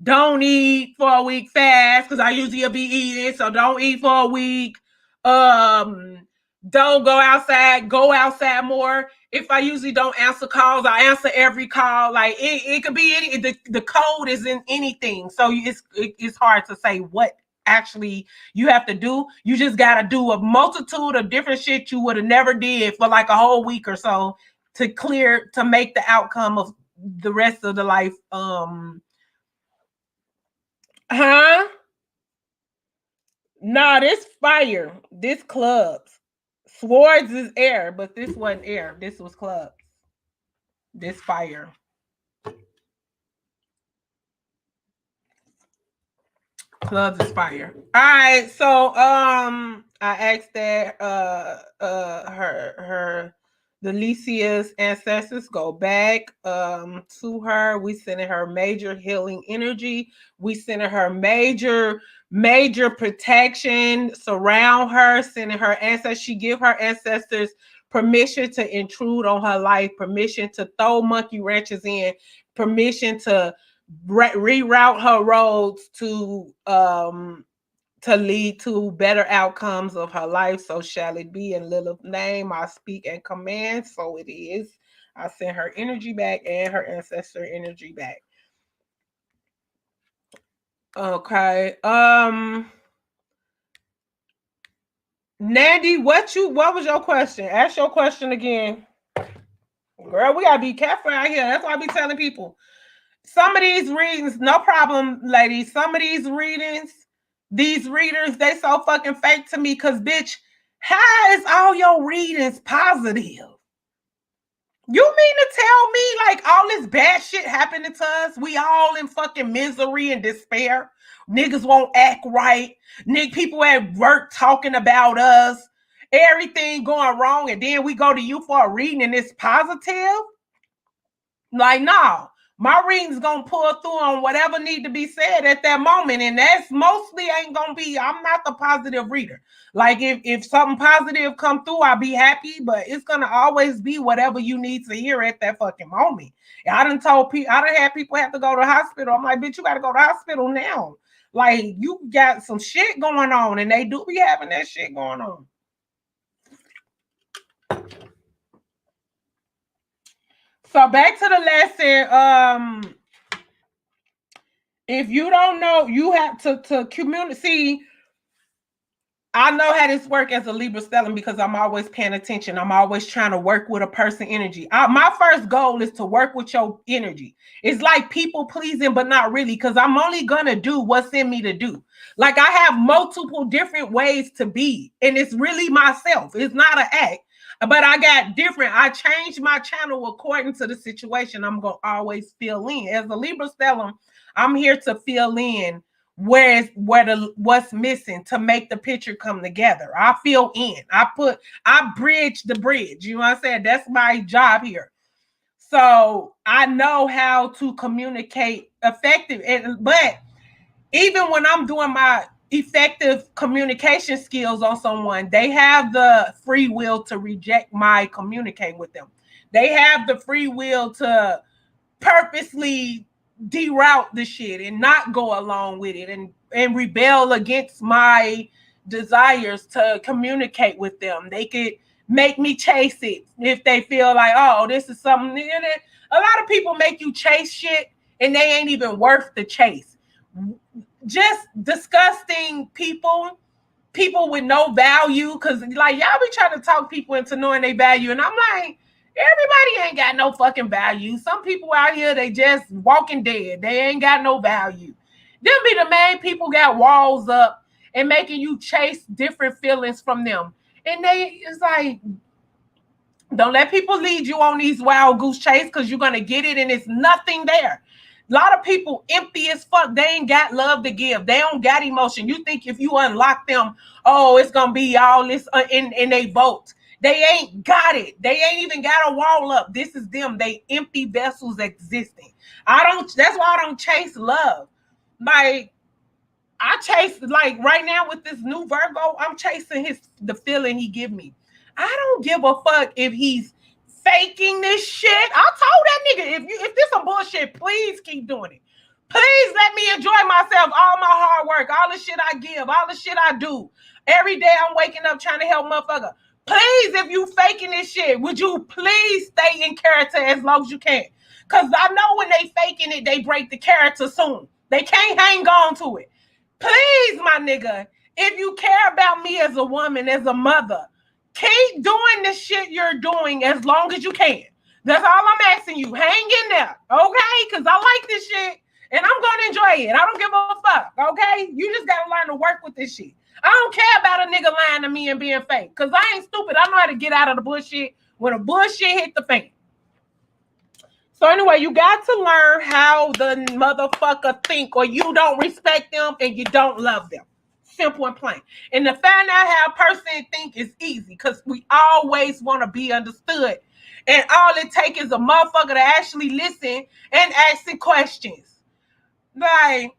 don't eat for a week fast because I usually will be eating, so don't eat for a week. Don't go outside more. If I usually don't answer calls, I answer every call. Like it could be any the code is in anything. So it's hard to say what actually you have to do. You just gotta do a multitude of different shit you would have never did for like a whole week or so to make the outcome of the rest of the life Huh? Nah, this fire. This clubs. Swords is air, but this wasn't air. This was clubs. This fire. Clubs is fire. All right, so I asked that her Delicia's ancestors go back to her. We sending her major healing energy. We sending her major protection. Surround her. Sending her ancestors. She give her ancestors permission to intrude on her life. Permission to throw monkey wrenches in. Permission to reroute her roads to lead to better outcomes of her life. So shall it be. In Lilith's name, I speak and command. So it is. I send her energy back and her ancestor energy back. Okay. Nandy, what was your question? Ask your question again. Girl, we gotta be careful out here. That's why I be telling people. Some of these readings, no problem, ladies. Some of these readings, these readers, they so fucking fake to me. Cause bitch, how is all your readings positive? You mean to tell me like all this bad shit happening to us? We all in fucking misery and despair. Niggas won't act right. People at work talking about us. Everything going wrong, and then we go to you for a reading and it's positive? Like, no. My reading's gonna pull through on whatever need to be said at that moment, and that's mostly ain't gonna be. I'm not the positive reader. Like if something positive come through, I'll be happy, but it's gonna always be whatever you need to hear at that fucking moment. I done told people, I done had people have to go to the hospital. I'm like, bitch, you gotta go to the hospital now. Like you got some shit going on, and they do be having that shit going on. So back to the lesson. If you don't know, you have to communicate. See, I know how this works as a Libra stellium because I'm always paying attention. I'm always trying to work with a person energy. My first goal is to work with your energy. It's like people pleasing, but not really, because I'm only gonna do what's in me to do. Like I have multiple different ways to be, and it's really myself. It's not an act. But I got different. I changed my channel according to the situation. I'm gonna always fill in. As a Libra stellium, I'm here to fill in what's missing to make the picture come together. I fill in. I bridge the bridge. You know what I'm saying? That's my job here. So I know how to communicate effective. But even when I'm doing my effective communication skills on someone, they have the free will to reject my communicating with them. They have the free will to purposely deroute the shit and not go along with it and rebel against my desires to communicate with them. They could make me chase it if they feel like, oh, this is something. A lot of people make you chase shit and they ain't even worth the chase. Just disgusting people with no value, because like y'all be trying to talk people into knowing their value, and I'm like, everybody ain't got no fucking value. Some people out here, they just walking dead. They ain't got no value. Them be the main people got walls up and making you chase different feelings from them. And it's like, don't let people lead you on these wild goose chase, because you're going to get it and it's nothing there. A lot of people empty as fuck. They ain't got love to give. They don't got emotion. You think if you unlock them, oh, it's going to be all this in they vote. They ain't got it. They ain't even got a wall up. This is them. They empty vessels existing. That's why I don't chase love. Like, I chase, like right now with this new Virgo, I'm chasing the feeling he give me. I don't give a fuck if he's faking this shit. I told that nigga, if this some bullshit, please keep doing it. Please let me enjoy myself, all my hard work, all the shit I give, all the shit I do. Every day I'm waking up trying to help motherfucker. Please, if you faking this shit, would you please stay in character as long as you can? Because I know when they faking it, they break the character soon. They can't hang on to it. Please, my nigga, if you care about me as a woman, as a mother, keep doing the shit you're doing as long as you can. That's all I'm asking you. Hang in there, okay? Because I like this shit, and I'm going to enjoy it. I don't give a fuck, okay? You just got to learn to work with this shit. I don't care about a nigga lying to me and being fake, because I ain't stupid. I know how to get out of the bullshit when the bullshit hit the fan. So anyway, you got to learn how the motherfucker think, or you don't respect them and you don't love them. Simple and plain. And to find out how a person think is easy, because we always want to be understood. And all it takes is a motherfucker to actually listen and asking questions. Like,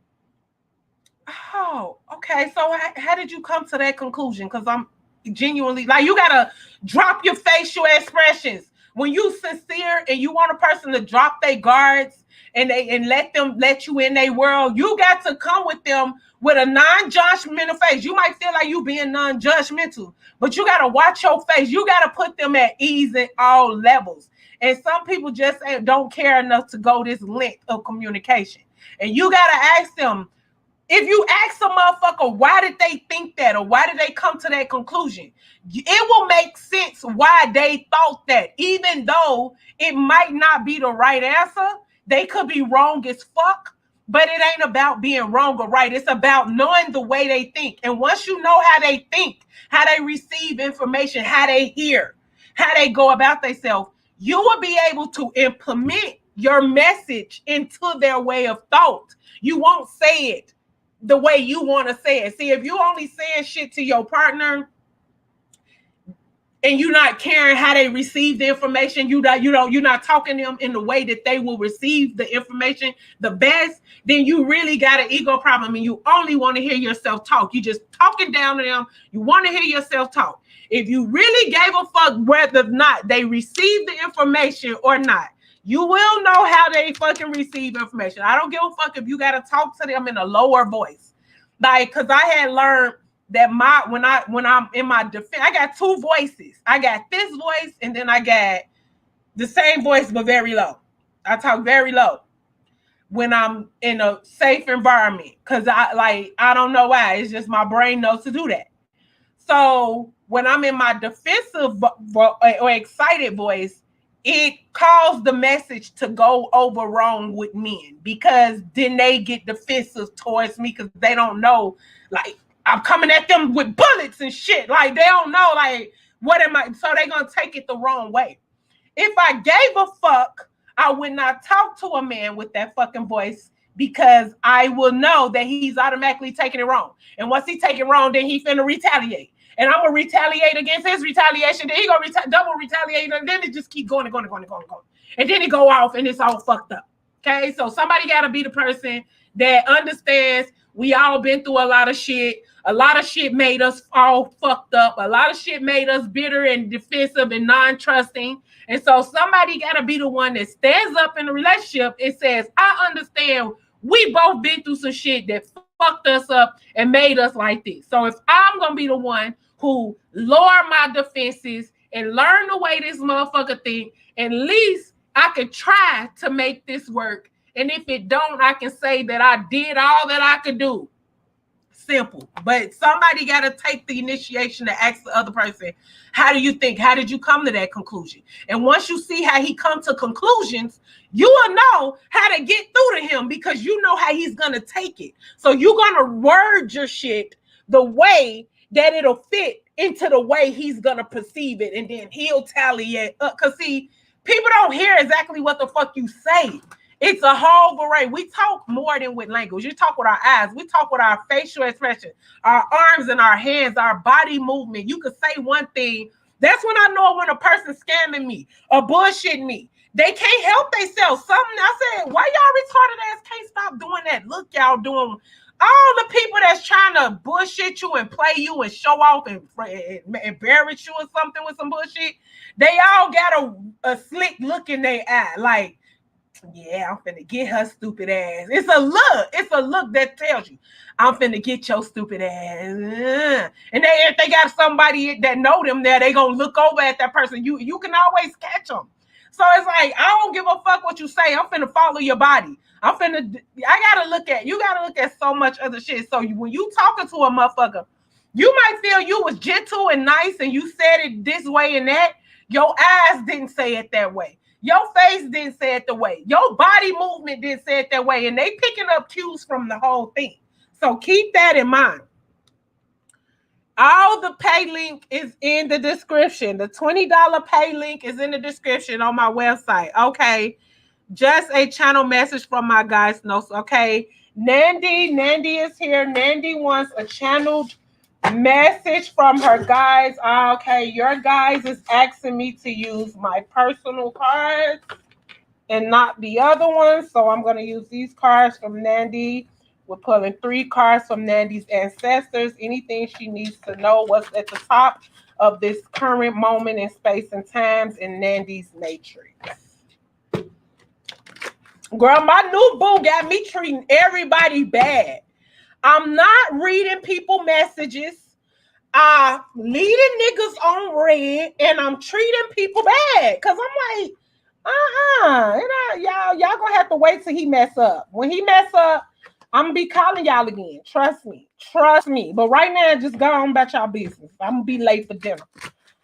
oh, okay. So how did you come to that conclusion? Because I'm genuinely like, you gotta drop your facial expressions when you sincere and you want a person to drop their guards and let you in their world. You got to come with them with a non-judgmental face. You might feel like you being non-judgmental, but you gotta watch your face. You gotta put them at ease at all levels. And some people just don't care enough to go this length of communication. And you gotta ask them. If you ask a motherfucker why did they think that or why did they come to that conclusion, it will make sense why they thought that. Even though it might not be the right answer, they could be wrong as fuck, but it ain't about being wrong or right. It's about knowing the way they think. And once you know how they think, how they receive information, how they hear, how they go about themselves, you will be able to implement your message into their way of thought. You won't say it the way you want to say it. See, if you only saying shit to your partner and you're not caring how they receive the information, you're not talking to them in the way that they will receive the information the best, then you really got an ego problem and you only want to hear yourself talk. You just talking down to them. You want to hear yourself talk. If you really gave a fuck whether or not they receive the information or not, you will know how they fucking receive information. I don't give a fuck if you got to talk to them in a lower voice. Like, because I had learned that when I'm in my defense, I got two voices. I got this voice and then I got the same voice but very low. I talk very low when I'm in a safe environment because I don't know why. It's just my brain knows to do that. So when I'm in my defensive or excited voice, it caused the message to go over wrong with men because then they get defensive towards me because they don't know, like, I'm coming at them with bullets and shit. Like, they don't know, like, what am I? So they're going to take it the wrong way. If I gave a fuck, I would not talk to a man with that fucking voice because I will know that he's automatically taking it wrong. And once he take it wrong, then he finna retaliate. And I'm going to retaliate against his retaliation. Then he going to double retaliate. And then it just keep going and going and going and going and going. And then it go off and it's all fucked up. Okay? So somebody got to be the person that understands we all been through a lot of shit. A lot of shit made us all fucked up. A lot of shit made us bitter and defensive and non-trusting. And so somebody got to be the one that stands up in the relationship and says, I understand we both been through some shit that fucked us up and made us like this. So if I'm going to be the one who lower my defenses and learn the way this motherfucker think, at least I could try to make this work. And if it don't, I can say that I did all that I could do. Simple. But somebody got to take the initiation to ask the other person, how do you think? How did you come to that conclusion? And once you see how he comes to conclusions, you will know how to get through to him because you know how he's going to take it. So you're going to word your shit the way that it'll fit into the way he's going to perceive it. And then he'll tally it up. Because see, people don't hear exactly what the fuck you say. It's a whole variety. We talk more than with language. You talk with our eyes. We talk with our facial expression, our arms and our hands, our body movement. You could say one thing. That's when I know when a person's scamming me or bullshitting me. They can't help themselves. Something I said, why y'all retarded ass can't stop doing that? Look, y'all doing all the people that's trying to bullshit you and play you and show off and embarrass you or something with some bullshit. They all got a slick look in their eye. Like, yeah, I'm finna get her stupid ass. It's a look. It's a look that tells you, I'm finna get your stupid ass. And if they got somebody that know them there, they gonna look over at that person. You can always catch them. So it's like, I don't give a fuck what you say. I'm finna follow your body. I gotta look at so much other shit. So when you talking to a motherfucker, you might feel you was gentle and nice and you said it this way and that. Your eyes didn't say it that way. Your face didn't say it the way. Your body movement didn't say it that way. And they picking up cues from the whole thing. So keep that in mind. All the pay link is in the description. The $20 pay link is in the description on my website. Okay. Just a channel message from my guys' notes. Okay. Nandy is here. Nandy wants a channeled Message from her guys. Okay, your guys is asking me to use my personal cards and not the other ones. So I'm going to use these cards from Nandy. We're pulling 3 cards from Nandy's ancestors. Anything she needs to know what's at the top of this current moment in space and times in Nandy's matrix. Girl, my new boo got me treating everybody bad. I'm not reading people messages. Leading niggas on red, and I'm treating people bad. Cause I'm like, y'all gonna have to wait till he mess up. When he mess up, I'm gonna be calling y'all again. Trust me. But right now, just go on about y'all business. I'm gonna be late for dinner.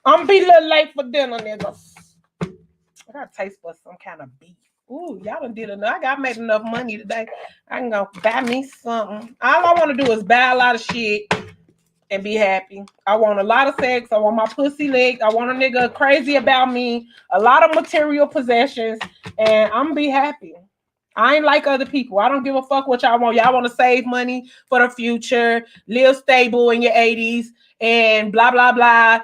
I'm gonna be a little late for dinner, niggas. I got to taste for some kind of beef. Ooh, y'all done did enough. I got made enough money today. I can go buy me something. All I want to do is buy a lot of shit and be happy. I want a lot of sex. I want my pussy licked. I want a nigga crazy about me. A lot of material possessions, and I'm gonna be happy. I ain't like other people. I don't give a fuck what y'all want. Y'all want to save money for the future, live stable in your 80s, and blah blah blah.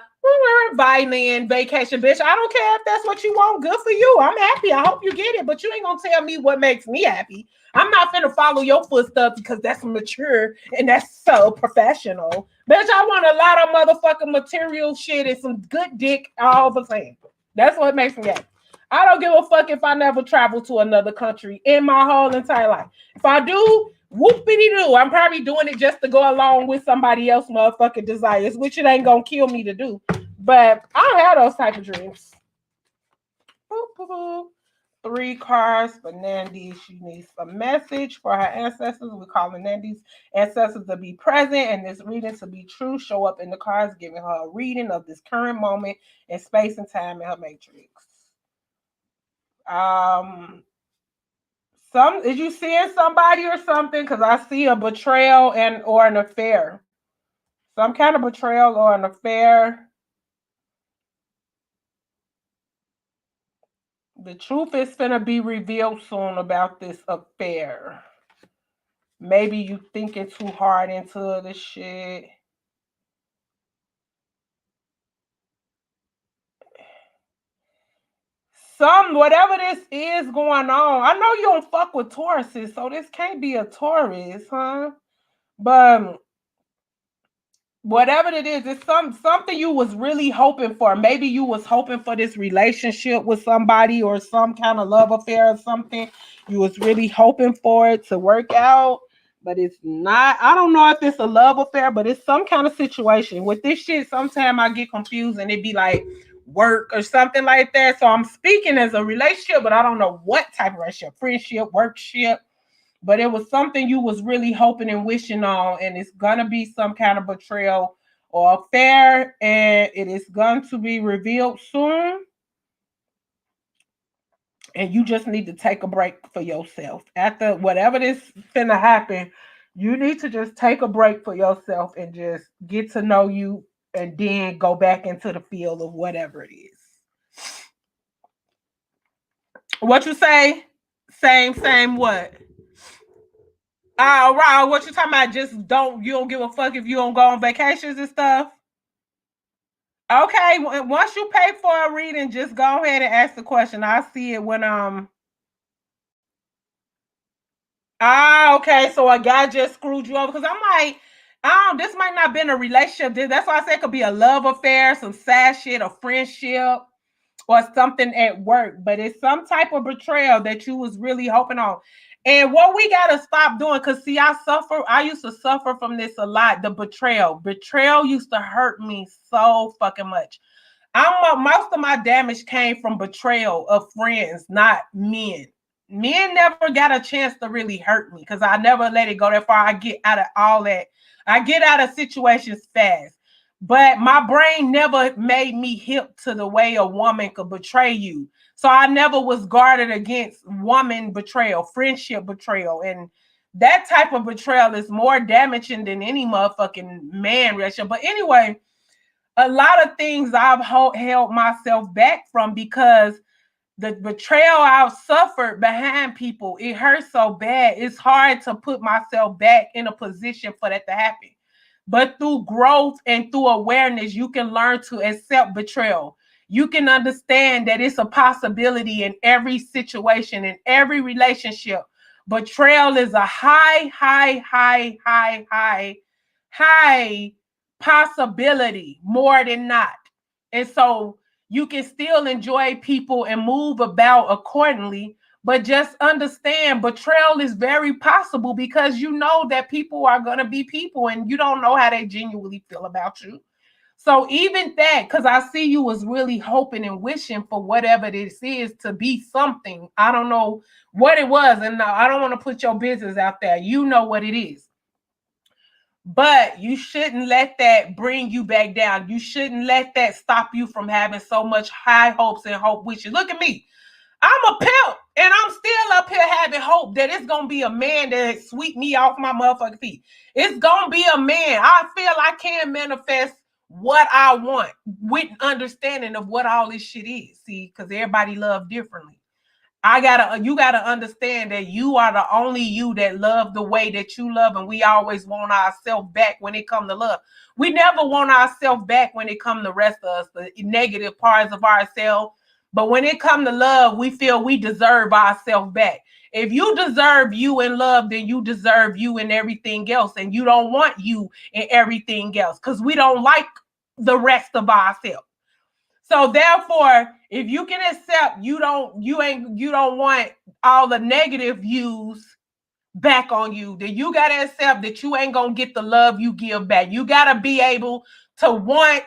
Violin vacation, bitch. I don't care if that's what you want. Good for you. I'm happy. I hope you get it. But you ain't gonna tell me what makes me happy. I'm not finna follow your footsteps because that's mature and that's so professional. Bitch, I want a lot of motherfucking material shit and some good dick all the time. That's what makes me happy. I don't give a fuck if I never travel to another country in my whole entire life. If I do, whoopity-doo. I'm probably doing it just to go along with somebody else's motherfucking desires, which it ain't gonna kill me to do. But I don't have those type of dreams. 3 cards for Nandy. She needs a message for her ancestors. We're calling Nandy's ancestors to be present and this reading to be true. Show up in the cards, giving her a reading of this current moment in space and time in her matrix. Is you seeing somebody or something? Because I see a betrayal or an affair. Some kind of betrayal or an affair. The truth is finna be revealed soon about this affair. Maybe you thinking too hard into this shit. Whatever this is going on. I know you don't fuck with Tauruses, so this can't be a Taurus, huh? But whatever it is, it's something you was really hoping for. Maybe you was hoping for this relationship with somebody or some kind of love affair or something. You was really hoping for it to work out, but it's not. I don't know if it's a love affair, but it's some kind of situation. With this shit, sometimes I get confused and it be like work or something like that. So I'm speaking as a relationship, but I don't know what type of relationship, friendship, workship. But it was something you was really hoping and wishing on, and it's gonna be some kind of betrayal or affair, and it is going to be revealed soon. And you just need to take a break for yourself. After whatever this finna happen, you need to just take a break for yourself and just get to know you and then go back into the field of whatever it is. What you say? Same what? Right. What you talking about? You don't give a fuck if you don't go on vacations and stuff? Okay, once you pay for a reading, just go ahead and ask the question. I see it when okay, so a guy just screwed you over because I'm like, this might not have been a relationship. That's why I said it could be a love affair, some sad shit, a friendship, or something at work. But it's some type of betrayal that you was really hoping on. And what we gotta stop doing, because see, I used to suffer from this a lot. The betrayal used to hurt me so fucking much. Most of my damage came from betrayal of friends, not men. Men never got a chance to really hurt me because I never let it go that far. I get out of all that. I get out of situations fast. But my brain never made me hip to the way a woman could betray you. So I never was guarded against woman betrayal, friendship betrayal. And that type of betrayal is more damaging than any motherfucking man relationship. But anyway, a lot of things I've held myself back from because the betrayal I've suffered behind people, it hurts so bad. It's hard to put myself back in a position for that to happen. But through growth and through awareness, you can learn to accept betrayal. You can understand that it's a possibility in every situation, in every relationship. Betrayal is a high possibility, more than not. And so you can still enjoy people and move about accordingly, but just understand betrayal is very possible because you know that people are going to be people and you don't know how they genuinely feel about you. So even that, because I see you was really hoping and wishing for whatever this is to be something. I don't know what it was, and I don't want to put your business out there. You know what it is. But you shouldn't let that bring you back down. You shouldn't let that stop you from having so much high hopes and hope wishes. Look at me. I'm a pimp, and I'm still up here having hope that it's going to be a man that sweep me off my motherfucking feet. It's going to be a man. I feel I can manifest what I want with understanding of what all this shit is. See, because everybody love differently. You gotta understand that you are the only you that love the way that you love, and we always want ourselves back when it comes to love. We never want ourselves back when it comes to the rest of us, the negative parts of ourselves. But when it comes to love, we feel we deserve ourselves back. If you deserve you in love, then you deserve you in everything else, and you don't want you in everything else because we don't like the rest of ourselves. So therefore, if you can accept you don't want all the negative views back on you, then you gotta accept that you ain't gonna get the love you give back. You gotta be able to want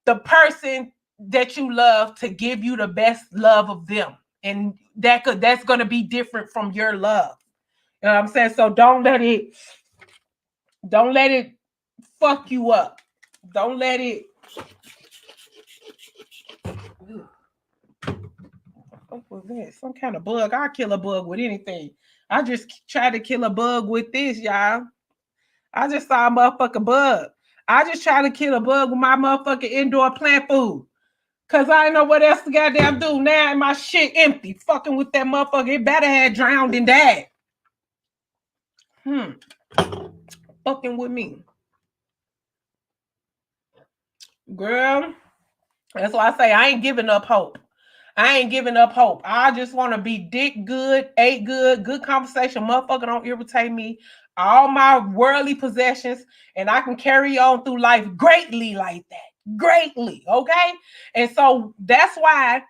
the person that you love to give you the best love of them. And that's gonna be different from your love. You know what I'm saying? So don't let it fuck you up. Don't let it. What was that? Some kind of bug. I'll kill a bug with anything. I just tried to kill a bug with this, y'all. I just saw a motherfucking bug. I just tried to kill a bug with my motherfucking indoor plant food. Cause I didn't know what else to goddamn do. Now my shit empty. Fucking with that motherfucker. It better have drowned and died. Fucking with me. Girl. That's why I say I ain't giving up hope. I ain't giving up hope. I just want to be dick good, ate good, good conversation. Motherfucker don't irritate me. All my worldly possessions, and I can carry on through life greatly like that. Greatly, okay? And so that's why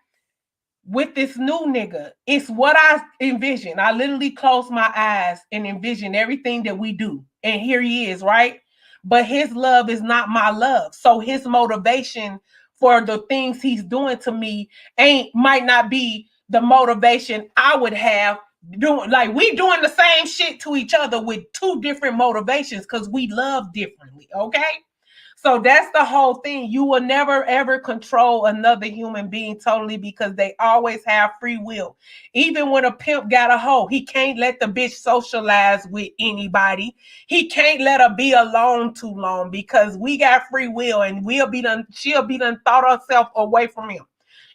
with this new nigga, it's what I envision. I literally close my eyes and envision everything that we do. And here he is, right? But his love is not my love. So his motivation for the things he's doing to me might not be the motivation I would have doing. Like we doing the same shit to each other with two different motivations because we love differently, okay? So that's the whole thing. You will never ever control another human being totally because they always have free will. Even when a pimp got a hoe, he can't let the bitch socialize with anybody. He can't let her be alone too long because we got free will and she'll be done thought herself away from him.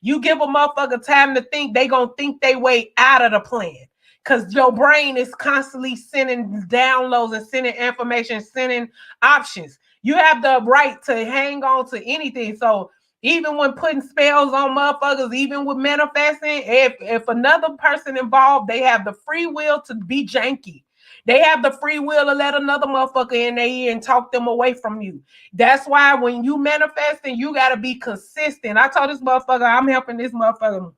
You give a motherfucker time to think, they gonna think they way out of the plan. Because your brain is constantly sending downloads and sending information, sending options. You have the right to hang on to anything. So even when putting spells on motherfuckers, even with manifesting, if another person involved, they have the free will to be janky. They have the free will to let another motherfucker in their ear and talk them away from you. That's why when you manifesting, you got to be consistent. I told this motherfucker, I'm helping this motherfucker.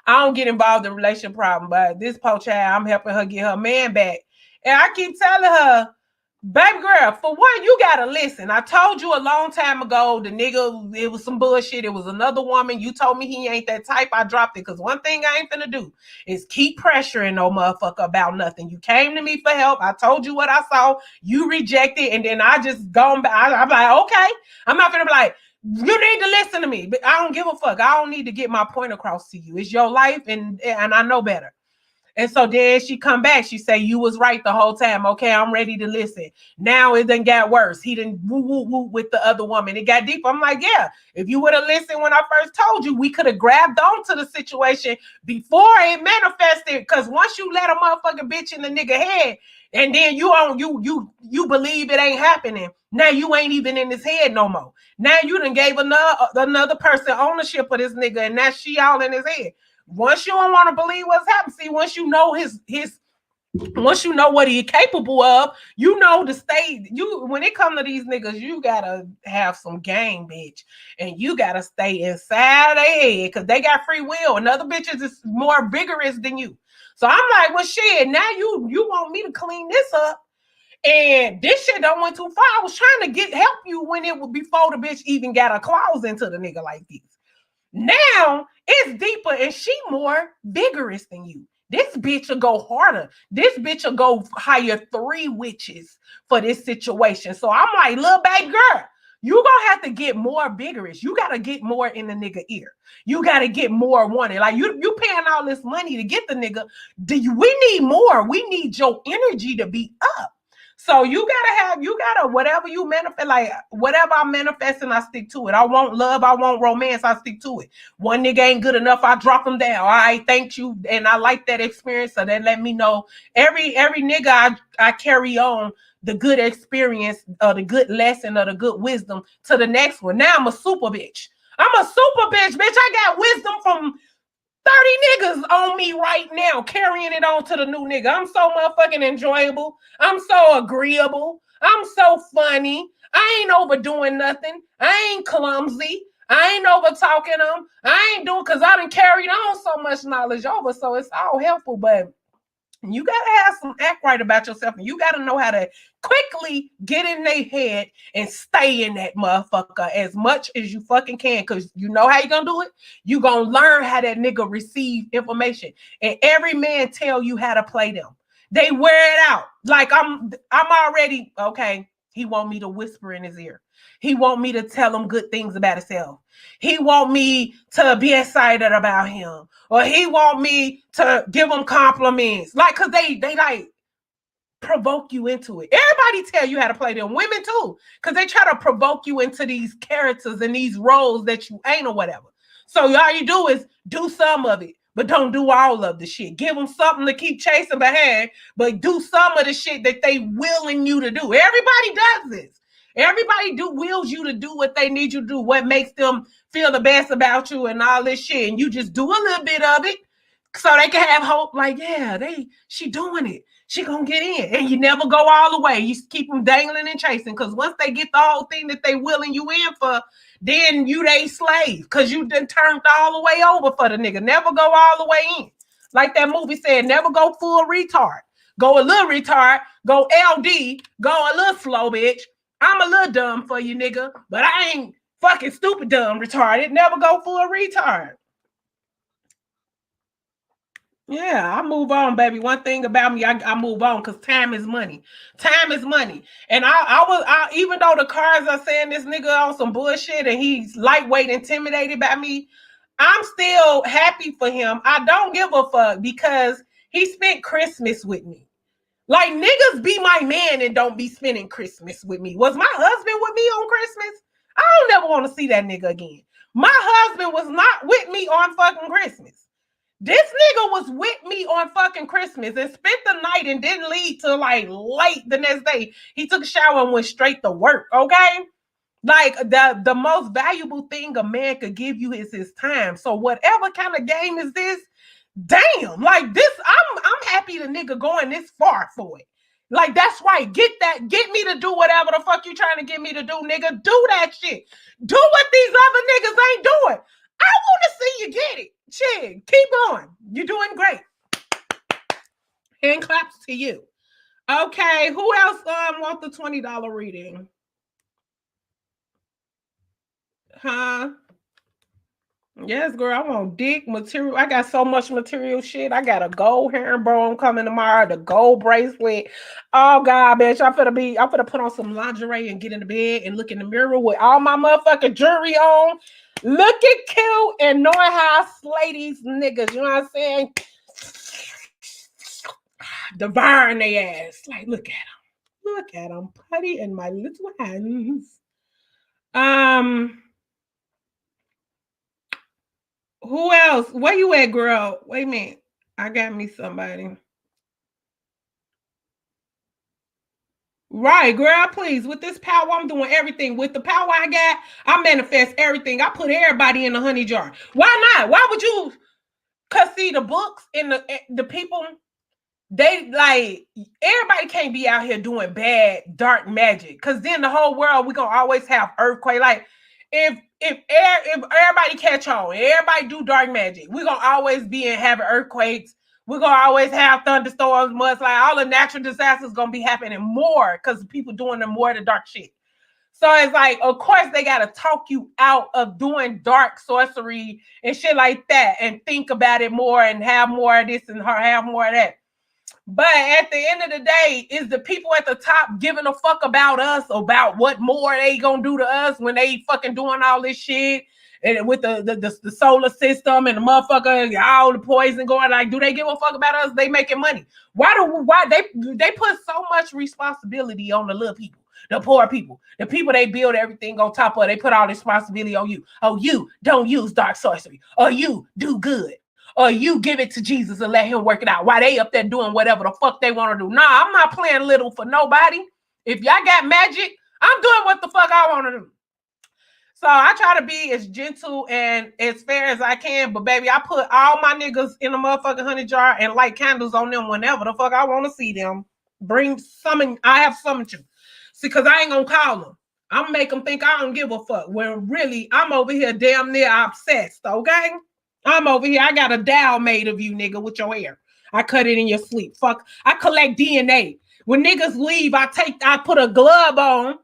I don't get involved in relationship problem, but this poor child, I'm helping her get her man back. And I keep telling her, baby girl, for one, you gotta listen. I told you a long time ago, the nigga, it was some bullshit. It was another woman. You told me he ain't that type. I dropped it because one thing I ain't finna do is keep pressuring no motherfucker about nothing. You came to me for help. I told you what I saw. You rejected, and then I just gone back. I'm like, okay. I'm not finna be like, you need to listen to me, but I don't give a fuck. I don't need to get my point across to you. It's your life, and I know better. And so then she come back. She say, you was right the whole time. Okay, I'm ready to listen. Now it done got worse. He didn't woo woo woo with the other woman. It got deep. I'm like, yeah, if you would have listened when I first told you, we could have grabbed onto the situation before it manifested. Because once you let a motherfucking bitch in the nigga head, and then you believe it ain't happening. Now you ain't even in his head no more. Now you done gave another person ownership of this nigga, and now she all in his head. Once you don't want to believe what's happening, see, once you know his once you know what he's capable of, you know the state. You when it comes to these niggas, you gotta have some game, bitch, and you gotta stay inside their head because they got free will, and other bitches is more vigorous than you. So I'm like, well, shit. Now you want me to clean this up, and this shit don't went too far. I was trying to help you when it was before the bitch even got a claws into the nigga like this. Now it's deeper and she more vigorous than you. This bitch will go harder. This bitch will go hire 3 witches for this situation. So I'm like, little baby girl, you gonna have to get more vigorous. You gotta get more in the nigga ear. You gotta get more wanted. Like you paying all this money to get the nigga. We need more. We need your energy to be up. So you gotta whatever you manifest, like whatever I'm manifesting, I stick to it. I want love, I want romance, I stick to it. One nigga ain't good enough, I drop him down. All right, thank you. And I like that experience. So that let me know every nigga I carry on the good experience or the good lesson or the good wisdom to the next one. Now I'm a super bitch. I'm a super bitch. I got wisdom from 30 niggas on me right now, carrying it on to the new nigga. I'm so motherfucking enjoyable. I'm so agreeable. I'm so funny. I ain't overdoing nothing. I ain't clumsy. I ain't over talking them. I ain't doing because I done carried on so much knowledge over. So it's all helpful, but you gotta have some act right about yourself, and you gotta know how to quickly get in their head and stay in that motherfucker as much as you fucking can, because you know how you gonna do it. You gonna learn how that nigga receive information, and every man tell you how to play them. They wear it out. Like I'm already okay. He want me to whisper in his ear. He want me to tell him good things about himself. He want me to be excited about him, or he want me to give him compliments. Like, cause they like provoke you into it. Everybody tell you how to play them. Women too, cause they try to provoke you into these characters and these roles that you ain't or whatever. So all you do is do some of it, but don't do all of the shit. Give them something to keep chasing behind, but do some of the shit that they willing you to do. Everybody does this. Everybody wills you to do what they need you to do, what makes them feel the best about you and all this shit. And you just do a little bit of it so they can have hope. Like, yeah, she doing it. She gonna get in. And you never go all the way. You keep them dangling and chasing, because once they get the whole thing that they willing you in for, then you they slave, because you done turned all the way over for the nigga. Never go all the way in. Like that movie said, never go full retard. Go a little retard. Go LD. Go a little slow, bitch. I'm a little dumb for you, nigga, but I ain't fucking stupid, dumb, retarded. Never go full retard. Yeah, I move on, baby. One thing about me, I move on because time is money. Time is money. And I even though the cards are saying this nigga on some bullshit and he's lightweight intimidated by me, I'm still happy for him. I don't give a fuck because he spent Christmas with me. Like, niggas be my man and don't be spending Christmas with me. Was my husband with me on Christmas? I don't never want to see that nigga again. My husband was not with me on fucking Christmas. This nigga was with me on fucking Christmas and spent the night and didn't leave till like late the next day. He took a shower and went straight to work, okay? Like, the most valuable thing a man could give you is his time. So whatever kind of game is this, damn, like this, I'm happy the nigga going this far for it. Like, that's right. Get me to do whatever the fuck you trying to get me to do, nigga. Do that shit. Do what these other niggas ain't doing. I want to see you get it. Shit, keep going. You're doing great. Hand claps to you. Okay, who else want the $20 reading? Huh? Yes, girl, I want dick material. I got so much material shit. I got a gold herringbone coming tomorrow, the gold bracelet. Oh God, bitch, I'm finna put on some lingerie and get in the bed and look in the mirror with all my motherfucking jewelry on, looking cute and knowing how I slay these niggas. You know what I'm saying? Devouring their ass. Like, look at them. Look at them. Putty in my little hands. Who else? Where you at, girl? Wait a minute. I got me somebody. Right, girl, please. With this power, I'm doing everything. With the power I got, I manifest everything. I put everybody in a honey jar. Why not? Why would you? Cause see, the books and the people, they like everybody can't be out here doing bad dark magic. Cause then the whole world we gonna always have earthquake. Like if everybody catch on, everybody do dark magic, we gonna always be in having earthquakes. We're gonna always have thunderstorms, mudslides, all the natural disasters gonna be happening more because people doing the more of the dark shit. So it's like, of course, they gotta talk you out of doing dark sorcery and shit like that, and think about it more and have more of this and have more of that. But at the end of the day, is the people at the top giving a fuck about us, about what more they gonna do to us when they fucking doing all this shit and with the solar system and the motherfucker, all the poison going? Like, do they give a fuck about us? They making money. Why they put so much responsibility on the little people, the poor people, the people they build everything on top of? They put all this responsibility on you. Oh, you don't use dark sorcery, or you do good, or you give it to Jesus and let him work it out while they up there doing whatever the fuck they want to do. Nah, I'm not playing little for nobody. If y'all got magic, I'm doing what the fuck I want to do. So I try to be as gentle and as fair as I can, but baby, I put all my niggas in a motherfucking honey jar and light candles on them whenever the fuck I want to see them. I have summoned you. See, because I ain't gonna call them. I'm make them think I don't give a fuck, when really I'm over here damn near obsessed, okay? I'm over here. I got a doll made of you, nigga, with your hair. I cut it in your sleep. Fuck. I collect DNA. When niggas leave, I put a glove on,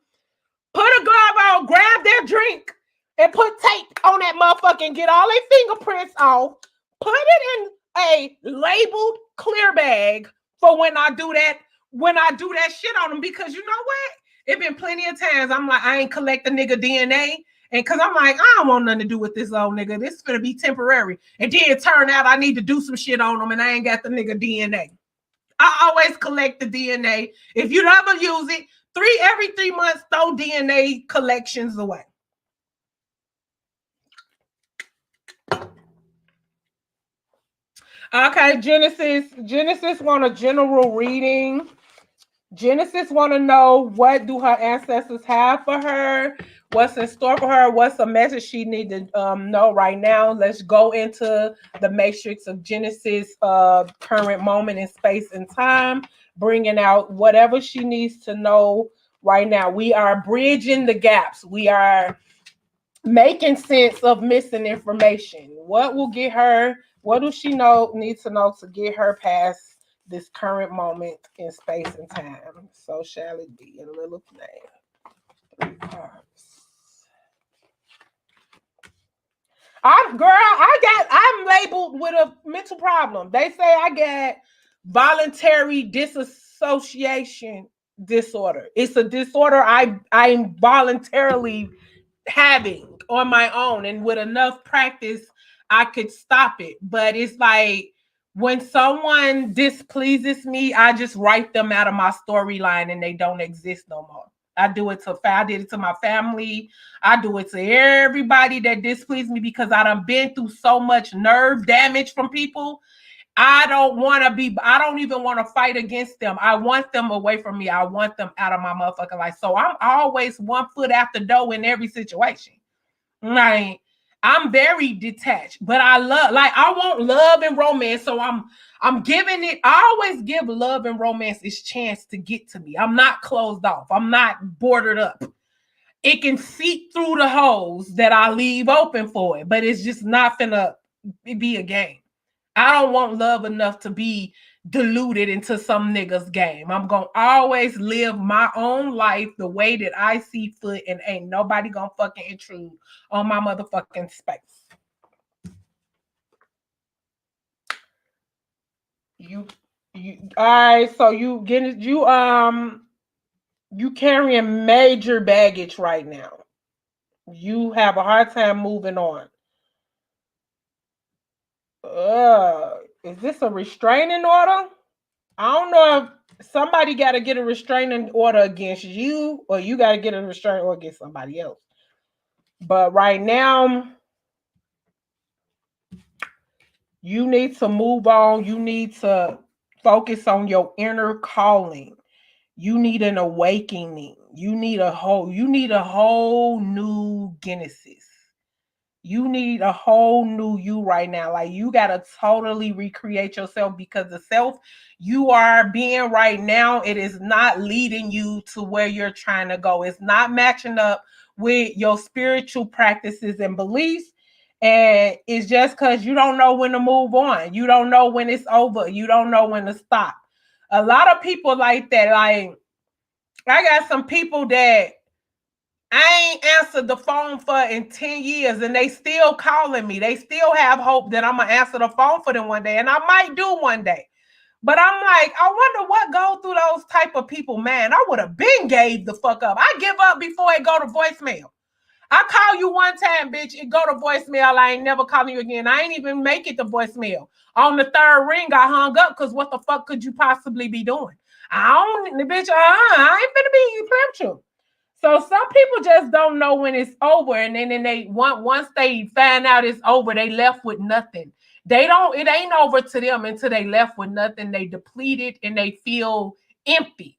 grab their drink, and put tape on that motherfucker and get all their fingerprints off. Put it in a labeled clear bag for when I do that shit on them. Because you know what? It been plenty of times I'm like, I ain't collect the nigga DNA. And because I'm like, I don't want nothing to do with this old nigga. This is going to be temporary. And then it turned out I need to do some shit on them and I ain't got the nigga DNA. I always collect the DNA. If you never use it, every 3 months, throw DNA collections away. Okay, Genesis want a general reading. Genesis want to know, what do her ancestors have for her? What's in store for her? What's the message she need to know right now? Let's go into the matrix of Genesis, current moment in space and time, bringing out whatever she needs to know right now. We are bridging the gaps. We are making sense of missing information. What will get her? What does she needs to know to get her past this current moment in space and time? So shall it be, in a little flame. 3 cards. I'm labeled with a mental problem. They say I got voluntary disassociation disorder. It's a disorder I'm voluntarily having on my own, and with enough practice I could stop it. But it's like, when someone displeases me, I just write them out of my storyline and they don't exist no more. I did it to my family. I do it to everybody that displeased me, because I done been through so much nerve damage from people. I don't even want to fight against them. I want them away from me. I want them out of my motherfucking life. So I'm always 1 foot out the door in every situation. Like, I'm very detached, but I want love and romance. So I'm giving it. I always give love and romance its chance to get to me. I'm not closed off. I'm not boarded up. It can seep through the holes that I leave open for it, but it's just not gonna be a game. I don't want love enough to be diluted into some nigga's game. I'm gonna always live my own life the way that I see fit, and ain't nobody gonna fucking intrude on my motherfucking space. You all right, so you carrying major baggage right now. You have a hard time moving on. Is this a restraining order? I don't know if somebody got to get a restraining order against you or you got to get a restraining order against somebody else. But right now, you need to move on. You need to focus on your inner calling. You need an awakening. You need a whole new Genesis. You need a whole new you right now. Like you got to totally recreate yourself because the self you are being right now, it is not leading you to where you're trying to go. It's not matching up with your spiritual practices and beliefs. And it's just because you don't know when to move on. You don't know when it's over. You don't know when to stop. A lot of people like that. Like I got some people that I ain't answered the phone for in 10 years and they still calling me. They still have hope that I'm going to answer the phone for them one day. And I might do one day. But I'm like, I wonder what goes through those type of people, man. I would have been gave the fuck up. I give up before it go to voicemail. I call you one time, bitch. It go to voicemail. I ain't never calling you again. I ain't even make it to voicemail. On the third ring, I hung up because what the fuck could you possibly be doing? I don't, the bitch, I ain't finna be playing with you. So some people just don't know when it's over, and then they once they find out it's over, they left with nothing. They don't. It ain't over to them until they left with nothing. They depleted and they feel empty.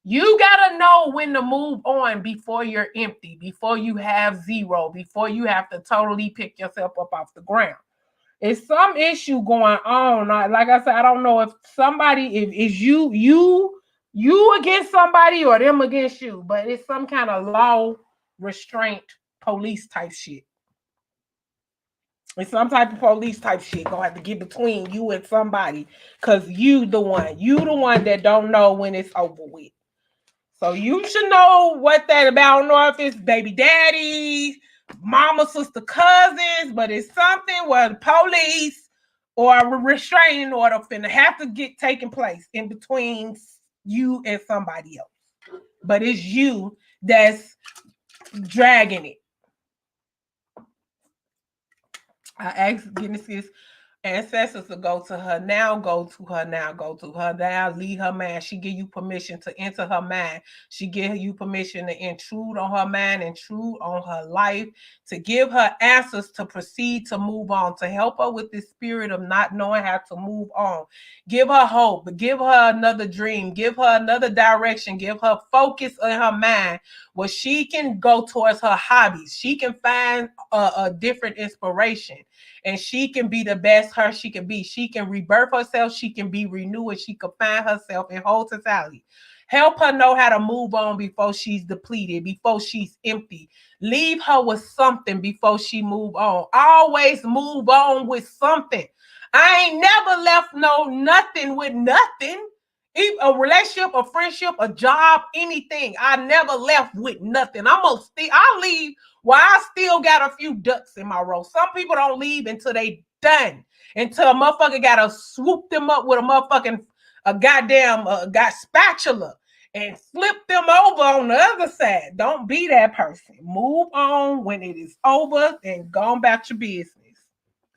You gotta know when to move on before you're empty, before you have zero, before you have to totally pick yourself up off the ground. It's some issue going on. Like I said, I don't know if somebody if is you against somebody or them against you, but it's some kind of law restraint police type shit. It's some type of police type shit gonna have to get between you and somebody because you the one that don't know when it's over with. So you should know what that about. I don't know if it's baby daddy, mama, sister, cousins, but it's something where the police or a restraining order finna have to get taken place in between you and somebody else. But it's you that's dragging it. I asked Genesis ancestors to go to her now, go to her now, go to her now, leave her mind. She give you permission to enter her mind. She give you permission to intrude on her mind, intrude on her life, to give her answers to proceed, to move on, to help her with this spirit of not knowing how to move on. Give her hope, give her another dream, give her another direction, give her focus in her mind where she can go towards her hobbies. She can find a different inspiration. And she can be the best her she can be. She can rebirth herself. She can be renewed. She can find herself in whole totality. Help her know how to move on before she's depleted, before she's empty. Leave her with something before she move on. Always move on with something. I ain't never left nothing with nothing. A relationship, a friendship, a job, anything. I never left with nothing. I'll leave while I still got a few ducks in my row. Some people don't leave until they done. Until a motherfucker gotta swoop them up with a goddamn got spatula and flip them over on the other side. Don't be that person. Move on when it is over and go about your business.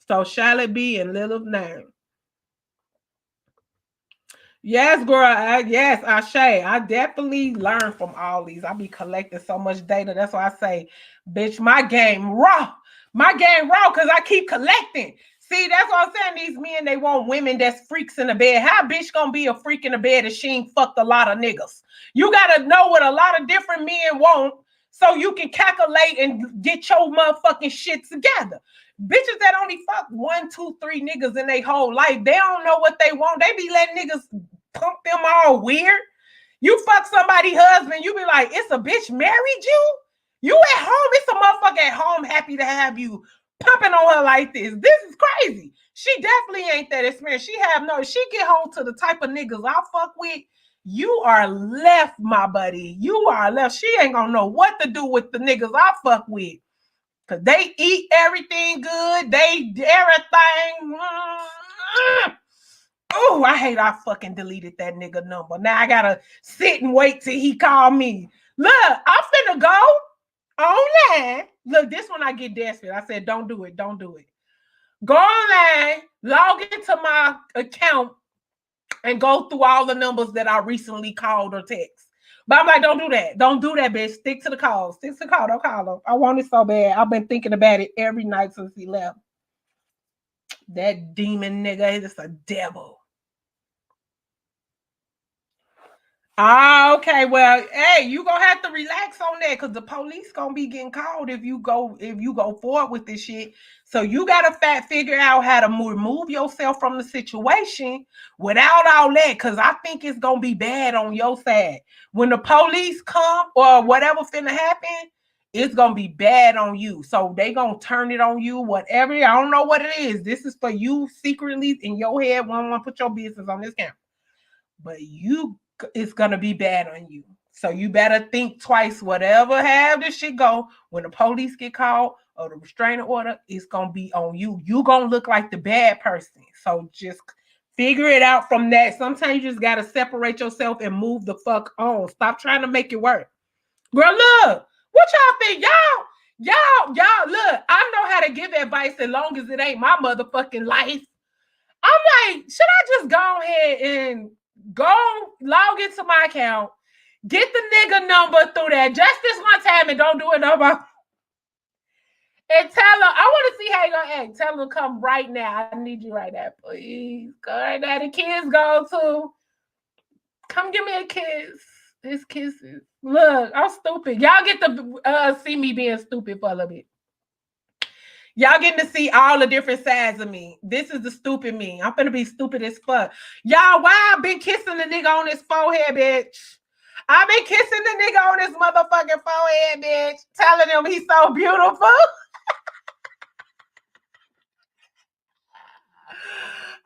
So shall it be in little name. Yes, girl. Yes, Ashe. I definitely learn from all these. I be collecting so much data. That's why I say, bitch, my game raw. My game raw because I keep collecting. See, that's what I'm saying. These men, they want women that's freaks in the bed. How bitch gonna be a freak in the bed if she ain't fucked a lot of niggas? You gotta know what a lot of different men want so you can calculate and get your motherfucking shit together. Bitches that only fuck 1, 2, 3 niggas in their whole life, they don't know what they want. They be letting niggas pump them all weird. You fuck somebody's husband, you be like, it's a bitch married you? You at home, it's a motherfucker at home happy to have you pumping on her like this. This is crazy. She definitely ain't that experienced. She get home to the type of niggas I fuck with. You are left, my buddy. You are left. She ain't gonna know what to do with the niggas I fuck with. Cause they eat everything good. They everything. Oh, I hate I fucking deleted that nigga number. Now I gotta sit and wait till he call me. Look, I'm finna go online. Look, this one I get desperate. I said, don't do it. Don't do it. Go online, log into my account, and go through all the numbers that I recently called or text. But I'm like, don't do that. Don't do that, bitch. Stick to the call. Stick to the call. Don't call him. I want it so bad. I've been thinking about it every night since he left. That demon nigga is a devil. Okay, well, hey, you gonna have to relax on that because the police gonna be getting called if you go forward with this shit. So you gotta figure out how to remove yourself from the situation without all that, because I think it's gonna be bad on your side. When the police come or whatever finna happen, it's gonna be bad on you. So they gonna turn it on you, whatever. I don't know what it is. This is for you secretly in your head. One want to put your business on this camera, but it's gonna be bad on you. So you better think twice. Whatever have this shit go, when the police get called or the restraining order, it's gonna be on you. You gonna look like the bad person. So just figure it out from that. Sometimes you just gotta separate yourself and move the fuck on. Stop trying to make it work. Girl, look, what y'all think? Y'all, look, I know how to give advice as long as it ain't my motherfucking life. I'm like, should I just go ahead and go log into my account, get the nigga number through that just this one time and don't do it no more? And tell him, I want to see how you gonna act. Tell him come right now. I need you right now, please. Go right now. The kids go too. Come give me a kiss. His kisses. Look, I'm stupid. Y'all get to see me being stupid for a little bit. Y'all getting to see all the different sides of me. This is the stupid me. I'm gonna be stupid as fuck. Y'all, why I been kissing the nigga on his forehead, bitch? I've been kissing the nigga on his motherfucking forehead, bitch. Telling him he's so beautiful.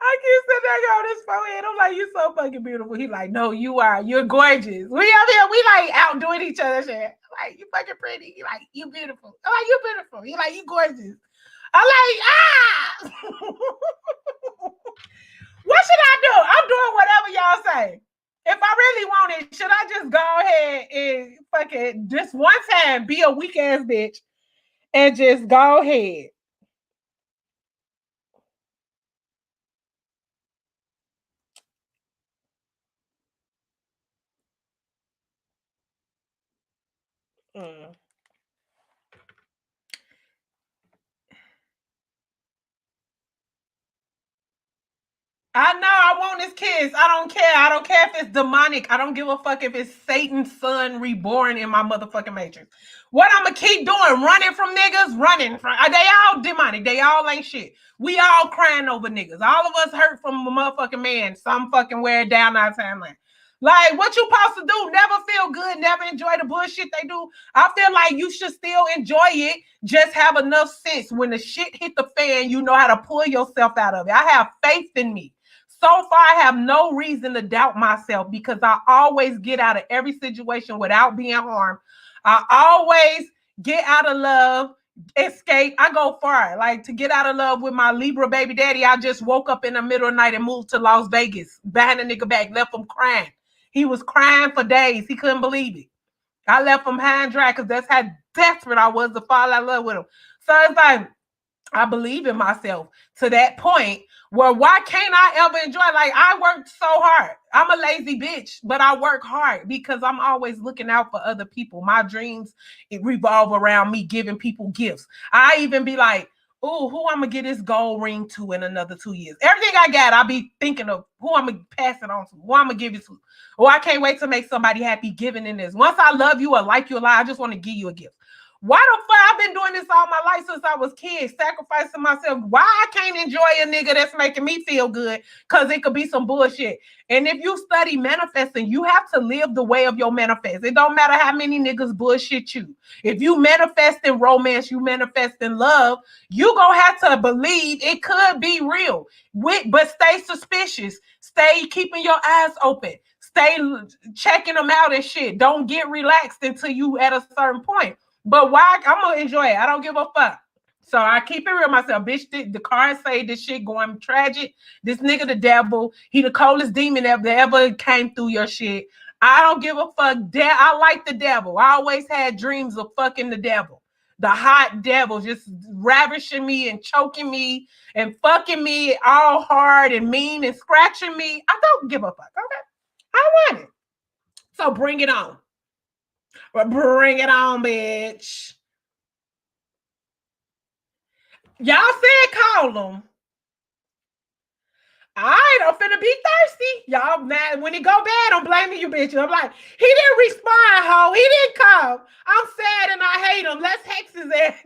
I kiss the nigga on his forehead. I'm like, you so fucking beautiful. He like, no, you are. You're gorgeous. We up here, we like outdoing each other. Shit. Like, you fucking pretty. He like, you beautiful. I'm like, you beautiful. He like, you gorgeous. I'm like, what should I do? I'm doing whatever y'all say. If I really want it, should I just go ahead and fucking just one time be a weak ass bitch and just go ahead? I know I want this kiss. I don't care. I don't care if it's demonic. I don't give a fuck if it's Satan's son reborn in my motherfucking matrix. What I'm gonna keep doing? Running from niggas? Running from? They all demonic. They all ain't shit. We all crying over niggas. All of us hurt from a motherfucking man. Some fucking wear down our timeline. Like, what you supposed to do? Never feel good, never enjoy the bullshit they do. I feel like you should still enjoy it. Just have enough sense. When the shit hit the fan, you know how to pull yourself out of it. I have faith in me. So far, I have no reason to doubt myself because I always get out of every situation without being harmed. I always get out of love, escape. I go far. Like, to get out of love with my Libra baby daddy, I just woke up in the middle of the night and moved to Las Vegas, behind a nigga back, left him crying. He was crying for days. He couldn't believe it. I left him high and dry because that's how desperate I was to fall in love with him. So it's like, I believe in myself to that point where why can't I ever enjoy? Like, I worked so hard. I'm a lazy bitch, but I work hard because I'm always looking out for other people. My dreams revolve around me giving people gifts. I even be like, oh, who I'm gonna get this gold ring to in another 2 years? Everything I got, I'll be thinking of who I'm gonna pass it on to, who I'm gonna give it to. Oh, I can't wait to make somebody happy giving in this. Once I love you or like you a lot, I just want to give you a gift. Why the fuck I've been doing this all my life since I was a kid, sacrificing myself? Why I can't enjoy a nigga that's making me feel good? Because it could be some bullshit. And if you study manifesting, you have to live the way of your manifest. It don't matter how many niggas bullshit you. If you manifest in romance, you manifest in love, you gonna have to believe it could be real. But stay suspicious. Stay keeping your eyes open. Stay checking them out and shit. Don't get relaxed until you at a certain point. But why? I'm gonna enjoy it. I don't give a fuck. So I keep it real myself. Bitch, the cards say this shit going tragic. This nigga the devil. He the coldest demon that ever came through your shit. I don't give a fuck. I like the devil. I always had dreams of fucking the devil. the hot devil, just ravishing me and choking me and fucking me all hard and mean and scratching me. I don't give a fuck. Okay, I want it. So bring it on. Bring it on, bitch. Y'all said call them. All right, I'm finna be thirsty. Y'all, now when it go bad, I'm blaming you, bitches. I'm like, he didn't respond, ho. He didn't come. I'm sad and I hate him. Let's hex his ass.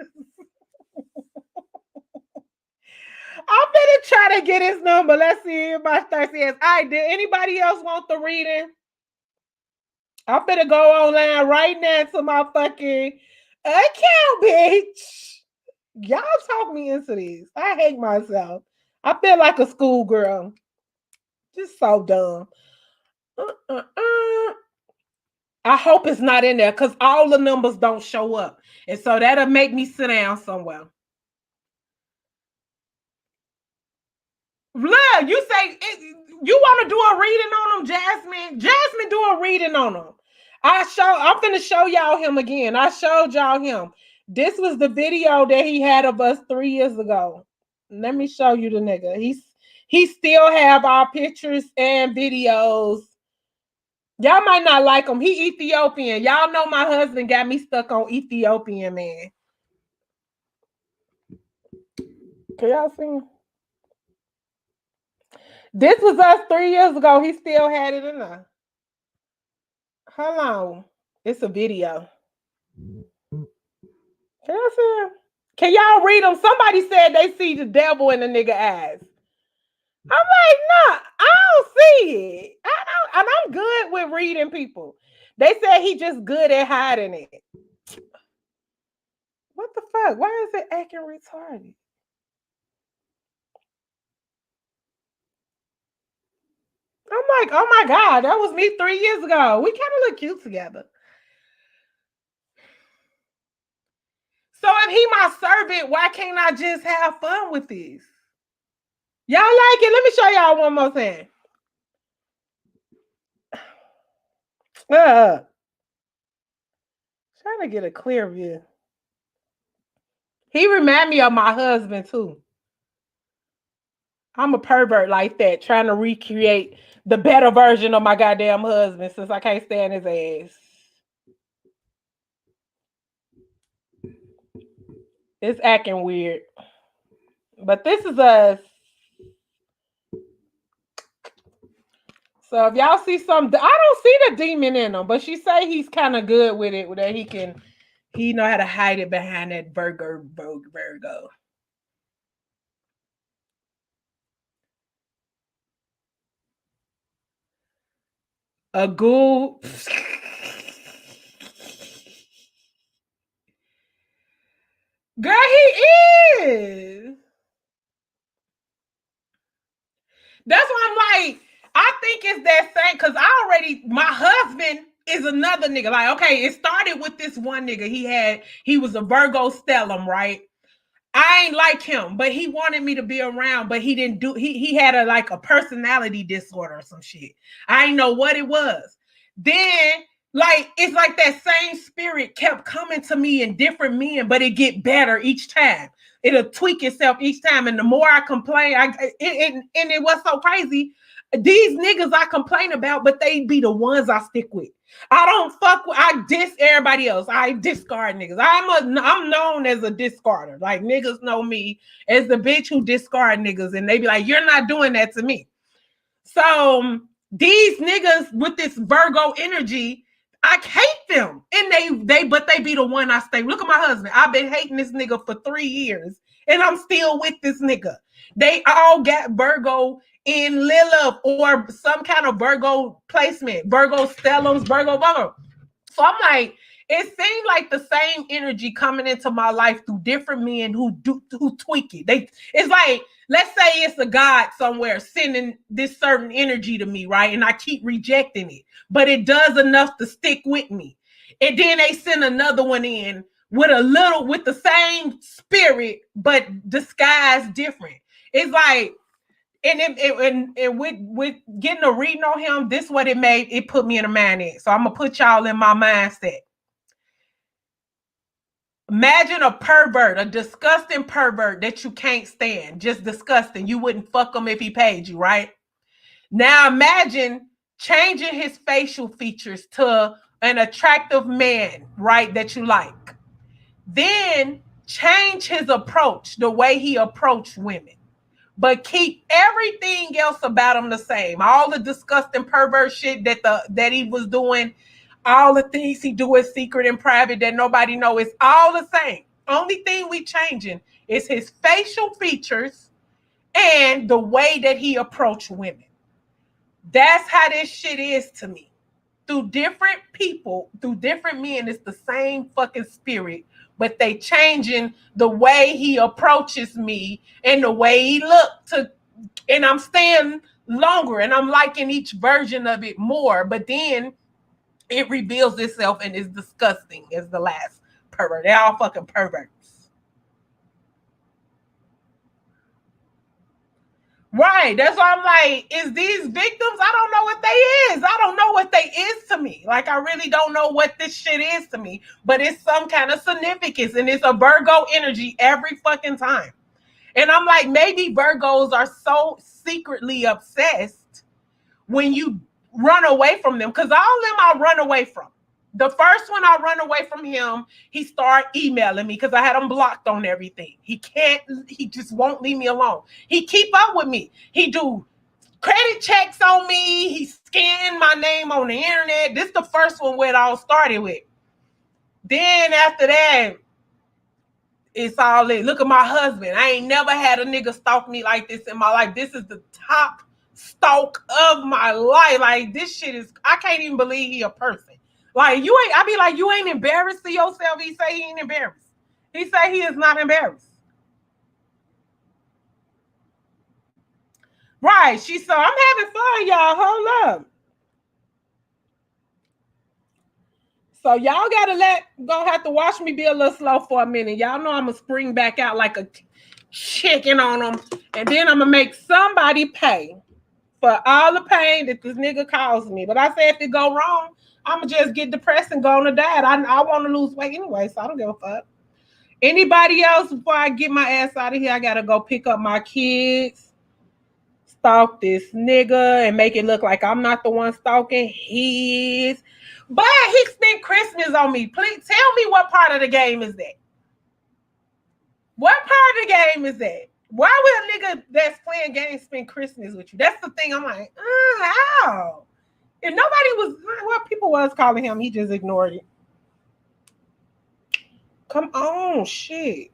I'm finna try to get his number. Let's see if my thirsty ass. All right, did anybody else want the reading? I'm finna go online right now to my fucking account, bitch. Y'all talk me into this. I hate myself. I feel like a schoolgirl. Just so dumb. I hope it's not in there because all the numbers don't show up. And so that'll make me sit down somewhere. Look, you say you want to do a reading on them, Jasmine? Jasmine, do a reading on them. I'm finna show y'all him again. I showed y'all him. This was the video that he had of us 3 years ago. Let me show you the nigga. He still have our pictures and videos. Y'all might not like him. He Ethiopian. Y'all know my husband got me stuck on Ethiopian, man. Can y'all see him? This was us 3 years ago. He still had it in there. Hold on. It's a video. Can y'all see him? Can y'all read them? Somebody said they see the devil in the nigga eyes. I'm like, nah, I don't see it. And I'm good with reading people. They said he just good at hiding it. What the fuck? Why is it acting retarded? I'm like, oh my God, that was me 3 years ago. We kind of look cute together. So if he my servant, why can't I just have fun with this? Y'all like it? Let me show y'all one more thing. Trying to get a clear view. He remind me of my husband too. I'm a pervert like that, trying to recreate the better version of my goddamn husband since I can't stand his ass. It's acting weird. But this is us. So if y'all see something, I don't see the demon in him, but she say he's kind of good with it, that he know how to hide it behind that Virgo. A ghoul. Girl, he is. That's why I'm like, I think it's that same, because my husband is another nigga. Like, okay, it started with this one nigga. He was a Virgo stellum, right? I ain't like him, but he wanted me to be around, but he didn't do, he had a personality disorder or some shit. I didn't know what it was. Then, it's like that same spirit kept coming to me in different men, but it get better each time. It'll tweak itself each time. And the more I complain, and it was so crazy. These niggas I complain about, but they be the ones I stick with. I don't fuck with, I diss everybody else. I discard niggas. I'm known as a discarder. Like, niggas know me as the bitch who discard niggas, and they be like, you're not doing that to me. So these niggas with this Virgo energy, I hate them. And they be the one I stay. Look at my husband. I've been hating this nigga for 3 years, and I'm still with this nigga. They all got Virgo in Lilith or some kind of Virgo placement, Virgo stellums, Virgo. So I'm like, it seemed like the same energy coming into my life through different men who tweak it. It's like, let's say it's a God somewhere sending this certain energy to me, right? And I keep rejecting it, but it does enough to stick with me. And then they send another one in with the same spirit, but disguised different. It's like, and with getting a reading on him, this what it put me in a mindset. So I'm gonna put y'all in my mindset. Imagine a pervert, a disgusting pervert that you can't stand. Just disgusting. You wouldn't fuck him if he paid you, right? Now imagine changing his facial features to an attractive man, right, that you like. Then change his approach, the way he approached women, but keep everything else about him the same. All the disgusting pervert shit that he was doing, all the things he do in secret and private that nobody know, is all the same. Only thing we changing is his facial features and the way that he approached women. That's how this shit is to me. Through different people, through different men, it's the same fucking spirit, but they changing the way he approaches me and the way he look to, and I'm staying longer and I'm liking each version of it more, but then it reveals itself and is disgusting as the last pervert. They're all fucking perverts. Right. That's why I'm like, is these victims? I don't know what they is. I don't know what they is to me. Like, I really don't know what this shit is to me. But it's some kind of significance. And it's a Virgo energy every fucking time. And I'm like, maybe Virgos are so secretly obsessed when you run away from them. Because all of them I run away from. The first one I run away from him, he started emailing me because I had him blocked on everything. He just won't leave me alone. He keep up with me. He do credit checks on me. He scanned my name on the internet. This is the first one where it all started with. Then after that, it's all lit. Look at my husband. I ain't never had a nigga stalk me like this in my life. This is the top stalk of my life. Like, this shit is, I can't even believe he a person. Like, you ain't, I be like, you ain't embarrassed to yourself. He say he ain't embarrassed. He say he is not embarrassed. Right. She said, I'm having fun, y'all. Hold up. So y'all gonna have to watch me be a little slow for a minute. Y'all know I'm gonna spring back out like a chicken on them. And then I'm gonna make somebody pay for all the pain that this nigga caused me. But I say if it go wrong, I'm gonna just get depressed and go on to die. I want to lose weight anyway, so I don't give a fuck. Anybody else before I get my ass out of here? I gotta go pick up my kids, stalk this nigga, and make it look like I'm not the one stalking. He is. But he spent Christmas on me. Please tell me what part of the game is that? What part of the game is that? Why would a nigga that's playing games spend Christmas with you? That's the thing. I'm like, how? If nobody was, well, people was calling him, he just ignored it. Come on, shit.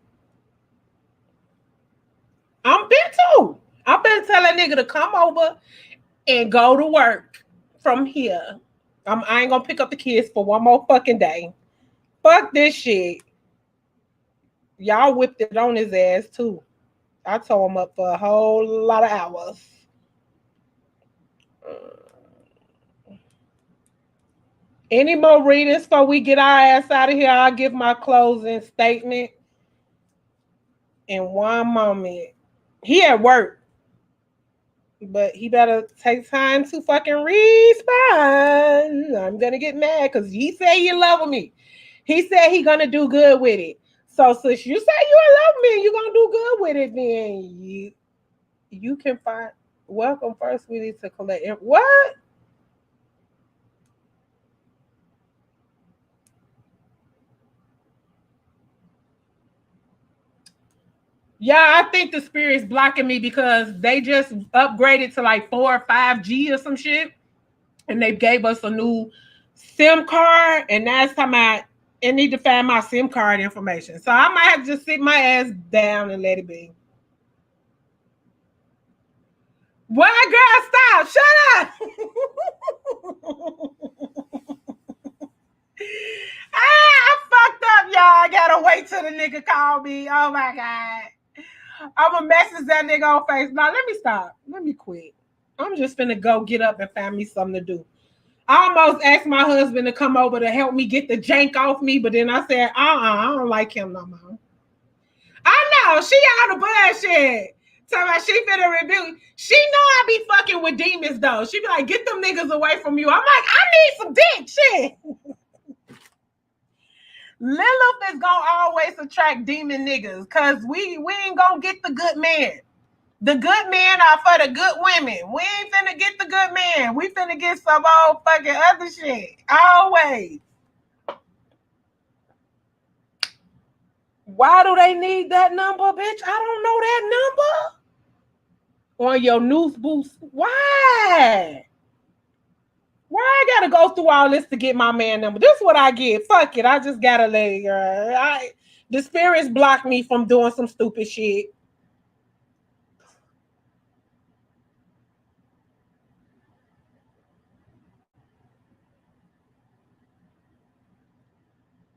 I'm been too. I've been telling nigga to come over and go to work from here. I ain't gonna pick up the kids for one more fucking day. Fuck this shit. Y'all whipped it on his ass too. I tore him up for a whole lot of hours. Any more readings before we get our ass out of here? I'll give my closing statement in one moment. He at work, but he better take time to fucking respond. I'm gonna get mad because he said he love me. He said he gonna do good with it. So since you say you love me and you gonna do good with it, then you can find. Welcome first. We need to collect it. What? Yeah, I think the spirit's blocking me because they just upgraded to like 4 or 5G or some shit. And they gave us a new SIM card. And that's time I need to find my SIM card information. So I might have to just sit my ass down and let it be. What, girl? Stop. Shut up. I fucked up, y'all. I gotta wait till the nigga call me. Oh my God. I'm gonna message that nigga on Facebook. Now let me stop. Let me quit. I'm just finna go get up and find me something to do. I almost asked my husband to come over to help me get the jank off me, but then I said, I don't like him no more. I know she out of bullshit. Talking about she finna rebuke. She know I be fucking with demons though. She be like, get them niggas away from you. I'm like, I need some dick, shit. Lilith is gonna always attract demon niggas because we ain't gonna get the good men. The good men are for the good women. We ain't finna get the good men. We finna get some old fucking other shit. Always. Why do they need that number, bitch? I don't know that number. On your news boost. Why? Why I gotta go through all this to get my man number? This is what I get. Fuck it. I just gotta lay. The spirits block me from doing some stupid shit.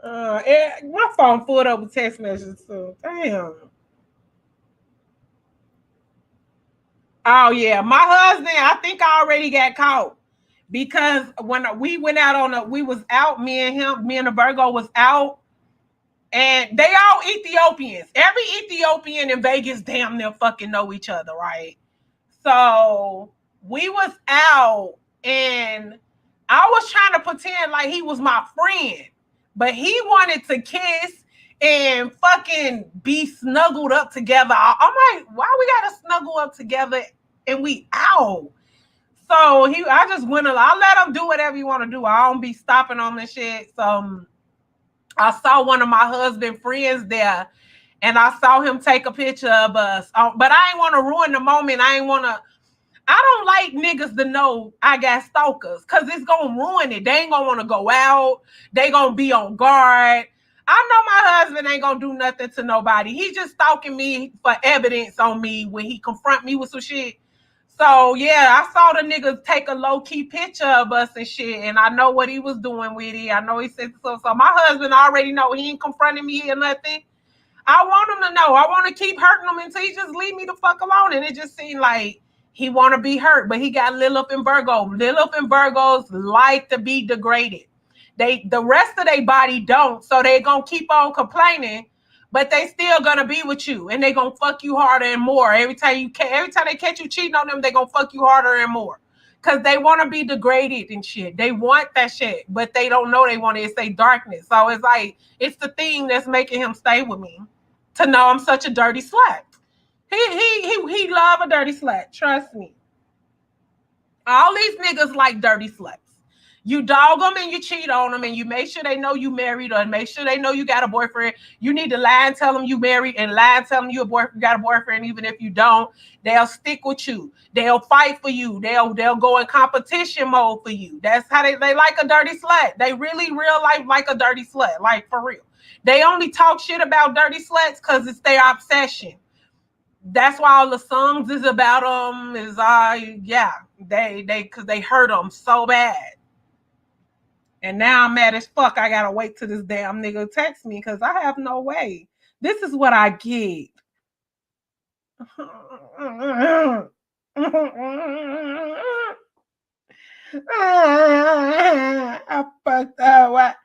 My phone full up with text messages too. Damn. Oh yeah, my husband. I think I already got caught because when we went out we was out. Me and the Virgo was out, and they all Ethiopians. Every Ethiopian in Vegas damn near fucking know each other, right? So we was out, and I was trying to pretend like he was my friend, but he wanted to kiss and fucking be snuggled up together. I'm like, why we gotta snuggle up together and we out? So I just went along. I let him do whatever you want to do. I don't be stopping on this shit. So I saw one of my husband's friends there, and I saw him take a picture of us. But I ain't want to ruin the moment. I don't like niggas to know I got stalkers because it's going to ruin it. They ain't going to want to go out. They going to be on guard. I know my husband ain't going to do nothing to nobody. He just stalking me for evidence on me when he confront me with some shit. So, yeah, I saw the niggas take a low-key picture of us and shit, and I know what he was doing with it. I know he said so. So my husband already know he ain't confronting me or nothing. I want him to know. I want to keep hurting him until he just leave me the fuck alone. And it just seemed like he want to be hurt, but he got Lilith and Virgo. Lilith and Virgos like to be degraded. The rest of their body don't, so they gonna keep on complaining, but they still gonna be with you, and they gonna fuck you harder and more. Every time they catch you cheating on them, they gonna fuck you harder and more. Cause they want to be degraded and shit. They want that shit, but they don't know they want it. It's their darkness. So it's like it's the thing that's making him stay with me. To know I'm such a dirty slut. He love a dirty slut. Trust me. All these niggas like dirty sluts. You dog them and you cheat on them and you make sure they know you married or make sure they know you got a boyfriend. You need to lie and tell them you married and lie and tell them you got a boyfriend. Even if you don't, they'll stick with you. They'll fight for you. They'll go in competition mode for you. That's how they like a dirty slut. They really real life like a dirty slut. Like for real. They only talk shit about dirty sluts because it's their obsession. That's why all the songs is about them. Because they hurt them so bad. And now I'm mad as fuck. I gotta wait till this damn nigga text me because I have no way. This is what I get. I fucked up.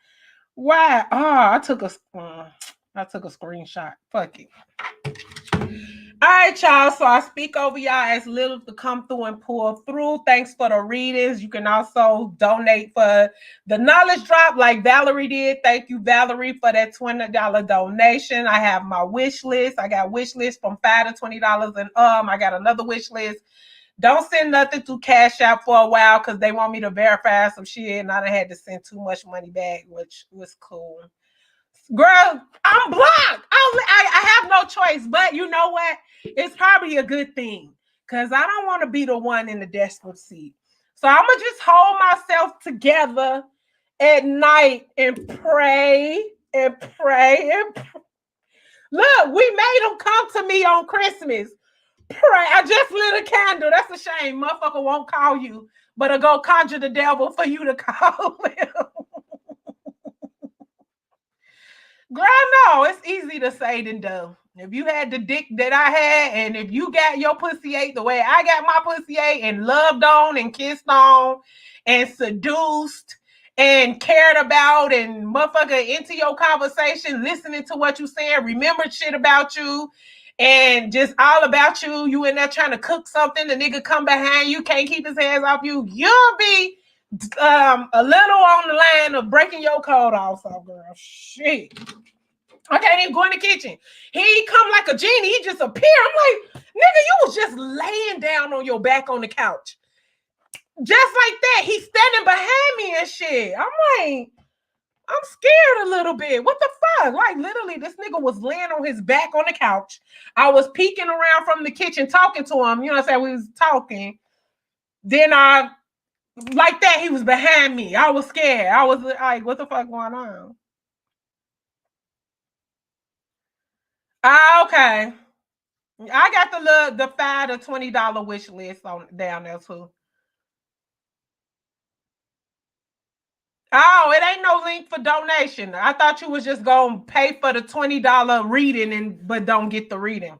Why? Oh, I took a screenshot. Fuck it. All right, y'all. So I speak over y'all as Lilith to come through and pull through. Thanks for the readings. You can also donate for the knowledge drop like Valerie did. Thank you, Valerie, for that $20 donation. I have my wish list. I got wish list from $5 to $20 and I got another wish list. Don't send nothing to Cash App for a while because they want me to verify some shit and I done had to send too much money back, which was cool. Girl, I'm blocked. I have no choice, but you know what? It's probably a good thing because I don't want to be the one in the desperate seat. So I'm going to just hold myself together at night and pray and pray and pray. Look, we made them come to me on Christmas. Pray. I just lit a candle. That's a shame. Motherfucker won't call you, but I'll go conjure the devil for you to call him. Girl, no, it's easy to say than do. If you had the dick that I had, and if you got your pussy ate the way I got my pussy ate and loved on and kissed on and seduced and cared about and motherfucker into your conversation, listening to what you saying, remembered shit about you and just all about you, you in there trying to cook something, the nigga come behind you, can't keep his hands off you, you'll be a little on the line of breaking your code also, girl. Shit. I can't even go in the kitchen. He come like a genie. He just appear. I'm like, nigga, you was just laying down on your back on the couch. Just like that. He's standing behind me and shit. I'm like, I'm scared a little bit. What the fuck? Like, literally, this nigga was laying on his back on the couch. I was peeking around from the kitchen talking to him. You know what I'm saying? We was talking. Then like that, he was behind me. I was scared. I was like, what the fuck going on? Okay. I got the $5 to $20 wish list on down there too. Oh, it ain't no link for donation. I thought you was just gonna pay for the $20 reading but don't get the reading.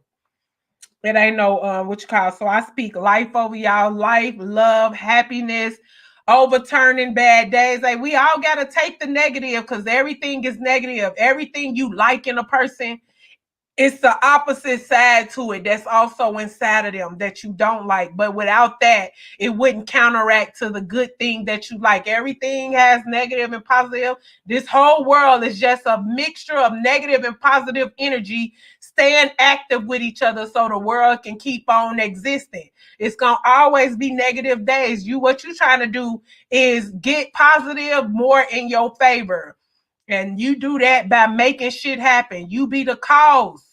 It ain't no what you call. So I speak life over y'all, life, love, happiness, overturning bad days. Like we all gotta take the negative because everything is negative. Everything you like in a person, it's the opposite side to it that's also inside of them that you don't like. But without that, it wouldn't counteract to the good thing that you like. Everything has negative and positive. This whole world is just a mixture of negative and positive energy staying active with each other so the world can keep on existing. It's going to always be negative days. What you're trying to do is get positive more in your favor. And you do that by making shit happen. You be the cause,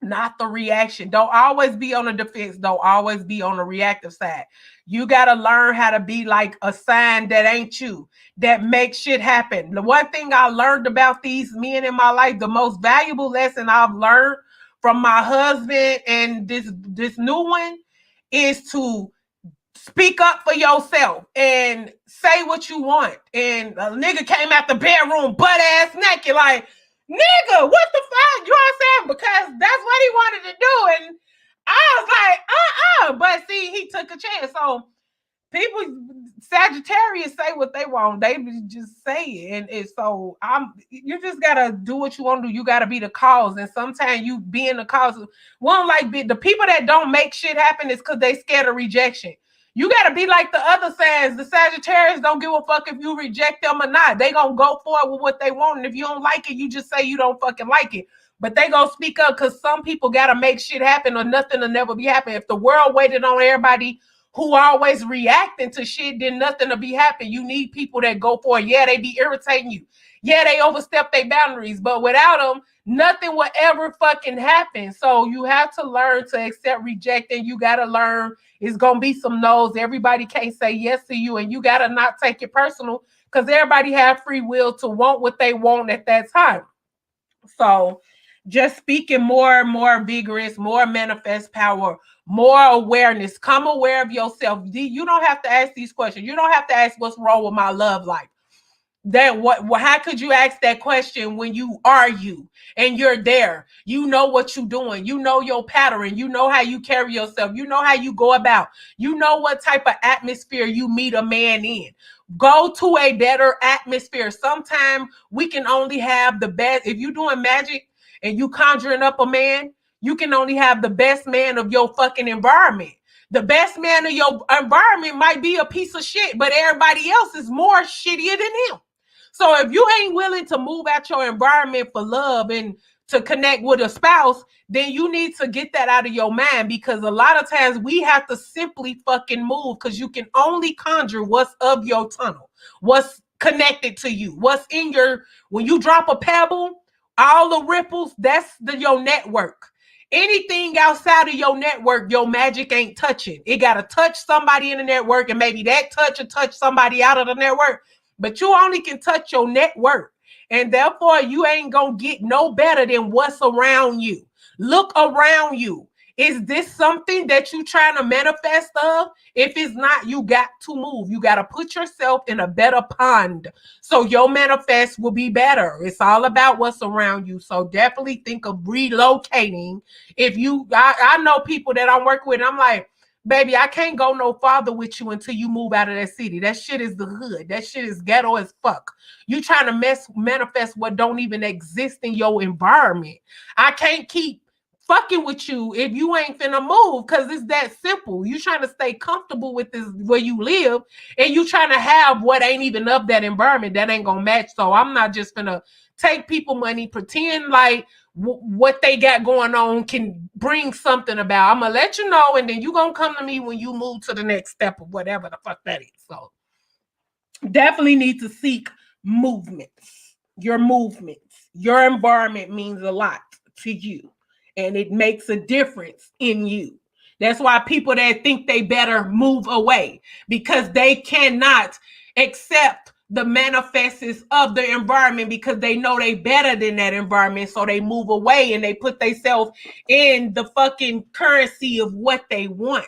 not the reaction. Don't always be on the defense. Don't always be on the reactive side. You got to learn how to be like a sign that ain't you, that makes shit happen. The one thing I learned about these men in my life, the most valuable lesson I've learned from my husband and this new one is to speak up for yourself and say what you want. And a nigga came out the bedroom butt ass naked, like, nigga, what the fuck? You know what I'm saying? Because that's what he wanted to do. And I was like, But see, he took a chance. So people, Sagittarius say what they want. They just say it. And so you just gotta do what you want to do. You gotta be the cause. And sometimes you being the cause. One, like the people that don't make shit happen is because they scared of rejection. You gotta be like the other signs. The Sagittarius don't give a fuck if you reject them or not. They gonna go forward with what they want. And if you don't like it, you just say you don't fucking like it. But they gonna speak up because some people gotta make shit happen or nothing will never be happening. If the world waited on everybody who always reacting to shit, then nothing will be happening. You need people that go for it. Yeah, they be irritating you. Yeah, they overstep their boundaries. But without them, nothing will ever fucking happen. So you have to learn to accept rejecting. You got to learn it's going to be some no's. Everybody can't say yes to you. And you got to not take it personal because everybody have free will to want what they want at that time. So just speaking more and more vigorous, more manifest power, more awareness. Come aware of yourself. You don't have to ask these questions. You don't have to ask what's wrong with my love life. How could you ask that question when you are you and you're there? You know what you're doing. You know your pattern. You know how you carry yourself. You know how you go about. You know what type of atmosphere you meet a man in. Go to a better atmosphere. Sometimes we can only have the best. If you're doing magic and you conjuring up a man, you can only have the best man of your fucking environment. The best man of your environment might be a piece of shit, but everybody else is more shittier than him. So if you ain't willing to move out your environment for love and to connect with a spouse, then you need to get that out of your mind because a lot of times we have to simply fucking move because you can only conjure what's of your tunnel, what's connected to you, what's in when you drop a pebble, all the ripples, that's your network. Anything outside of your network, your magic ain't touching. It got to touch somebody in the network and maybe that touch will touch somebody out of the network. But you only can touch your network. And therefore, you ain't going to get no better than what's around you. Look around you. Is this something that you trying to manifest of? If it's not, you got to move. You got to put yourself in a better pond so your manifest will be better. It's all about what's around you. So definitely think of relocating. I know people that I'm working with, I'm like, baby, I can't go no farther with you until you move out of that city. That shit is the hood. That shit is ghetto as fuck. You trying to manifest what don't even exist in your environment. I can't keep fucking with you if you ain't finna move, because it's that simple. You trying to stay comfortable with this where you live, and you trying to have what ain't even of that environment that ain't gonna match. So I'm not just gonna take people money, pretend like what they got going on can bring something about. I'm gonna let you know, and then you gonna come to me when you move to the next step of whatever the fuck that is. So definitely need to seek movements. Your movements, your environment means a lot to you, and it makes a difference in you. That's why people that think they better move away, because they cannot accept the manifests of the environment, because they know they better than that environment. So they move away and they put themselves in the fucking currency of what they want.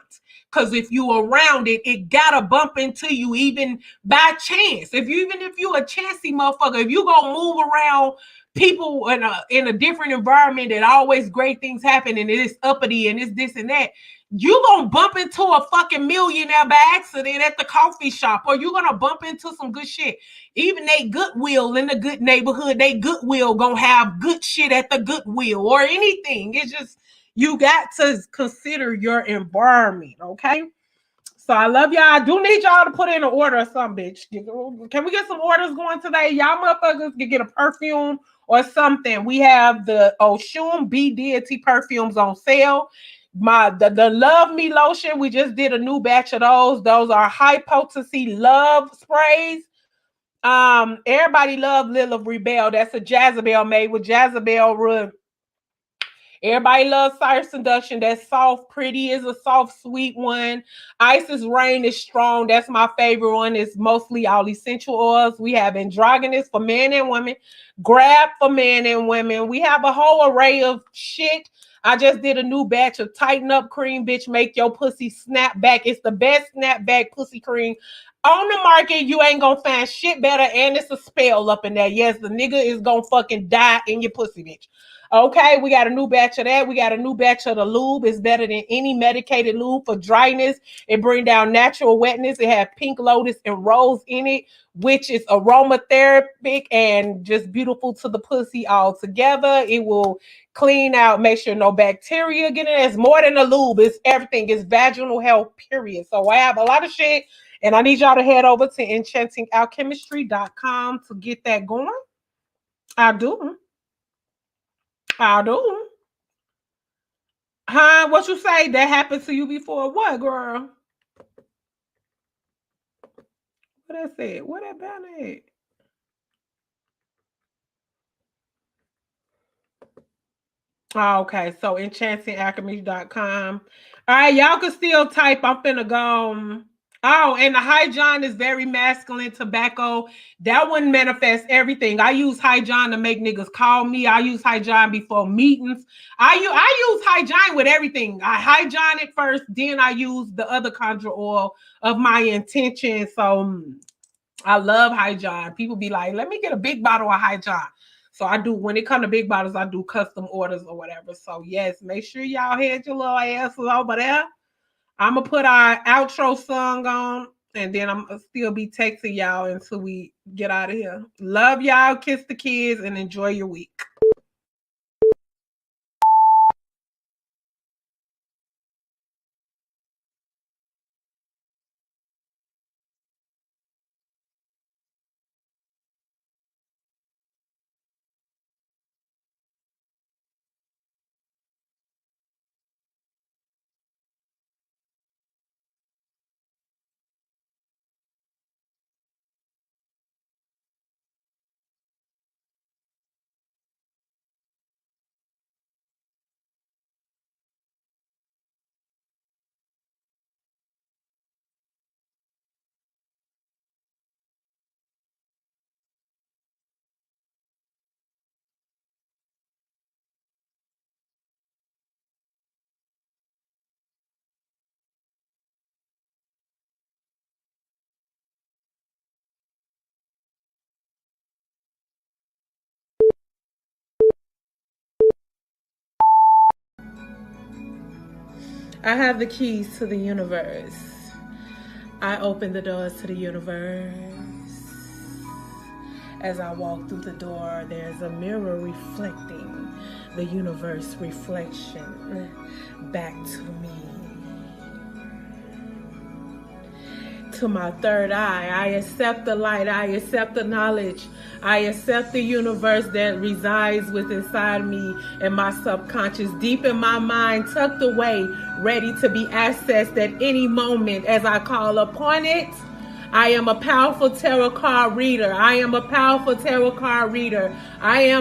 Because if you around it, it gotta bump into you even by chance. Even if you a chancy motherfucker, if you gonna move around people in a different environment that always great things happen and it is uppity and it's this and that, you gonna bump into a fucking millionaire by accident at the coffee shop, or you gonna bump into some good shit. Even they Goodwill in the good neighborhood, they Goodwill gonna have good shit at the Goodwill or anything. It's just, you got to consider your environment, okay? So I love y'all. I do need y'all to put in an order or something, bitch. Can we get some orders going today? Y'all motherfuckers can get a perfume or something. We have the Oshun B Deity perfumes on sale. The Love Me lotion, we just did a new batch of those. Those are high potency love sprays. Everybody love Lilith Rebel. That's a Jezebel made with Jezebel root. Everybody loves Cyrus Seduction. That's soft, pretty is a soft, sweet one. Isis Rain is strong. That's my favorite one. It's mostly all essential oils. We have Androgynous for men and women, Grab for men and women. We have a whole array of shit. I just did a new batch of Tighten Up Cream, bitch. Make your pussy snap back. It's the best snapback pussy cream on the market. You ain't gonna find shit better, and it's a spell up in there. Yes, the nigga is gonna fucking die in your pussy, bitch. Okay, we got a new batch of that. We got a new batch of the lube. It's better than any medicated lube for dryness. It brings down natural wetness. It has pink lotus and rose in it, which is aromatherapeutic and just beautiful to the pussy all together. It will clean out, make sure no bacteria get in. It's more than a lube. It's everything. It's vaginal health, period. So I have a lot of shit, and I need y'all to head over to enchantingalchemistry.com to get that going. I do. Huh? What you say? That happened to you before? What, girl? What I said? What that banner at? Oh, okay. So enchantingalchemy.com. All right, y'all can still type. I'm finna go. Oh, and the High John is very masculine tobacco. That one manifests everything. I use High John to make niggas call me. I use High John before meetings. I use High John with everything. I High John it first, then I use the other Conjure oil of my intention. So I love High John. People be like, let me get a big bottle of High John. So I do, when it comes to big bottles, I do custom orders or whatever. So yes, make sure y'all head your little asses over there. I'm gonna put our outro song on, and then I'm gonna still be texting y'all until we get out of here. Love y'all, kiss the kids, and enjoy your week. I have the keys to the universe. I open the doors to the universe. As I walk through the door, there's a mirror reflecting the universe reflection back to me. To my third eye, I accept the light, I accept the knowledge, I accept the universe that resides within inside me and my subconscious, deep in my mind, tucked away, ready to be accessed at any moment as I call upon it. I am a powerful tarot card reader. I am a powerful tarot card reader. I am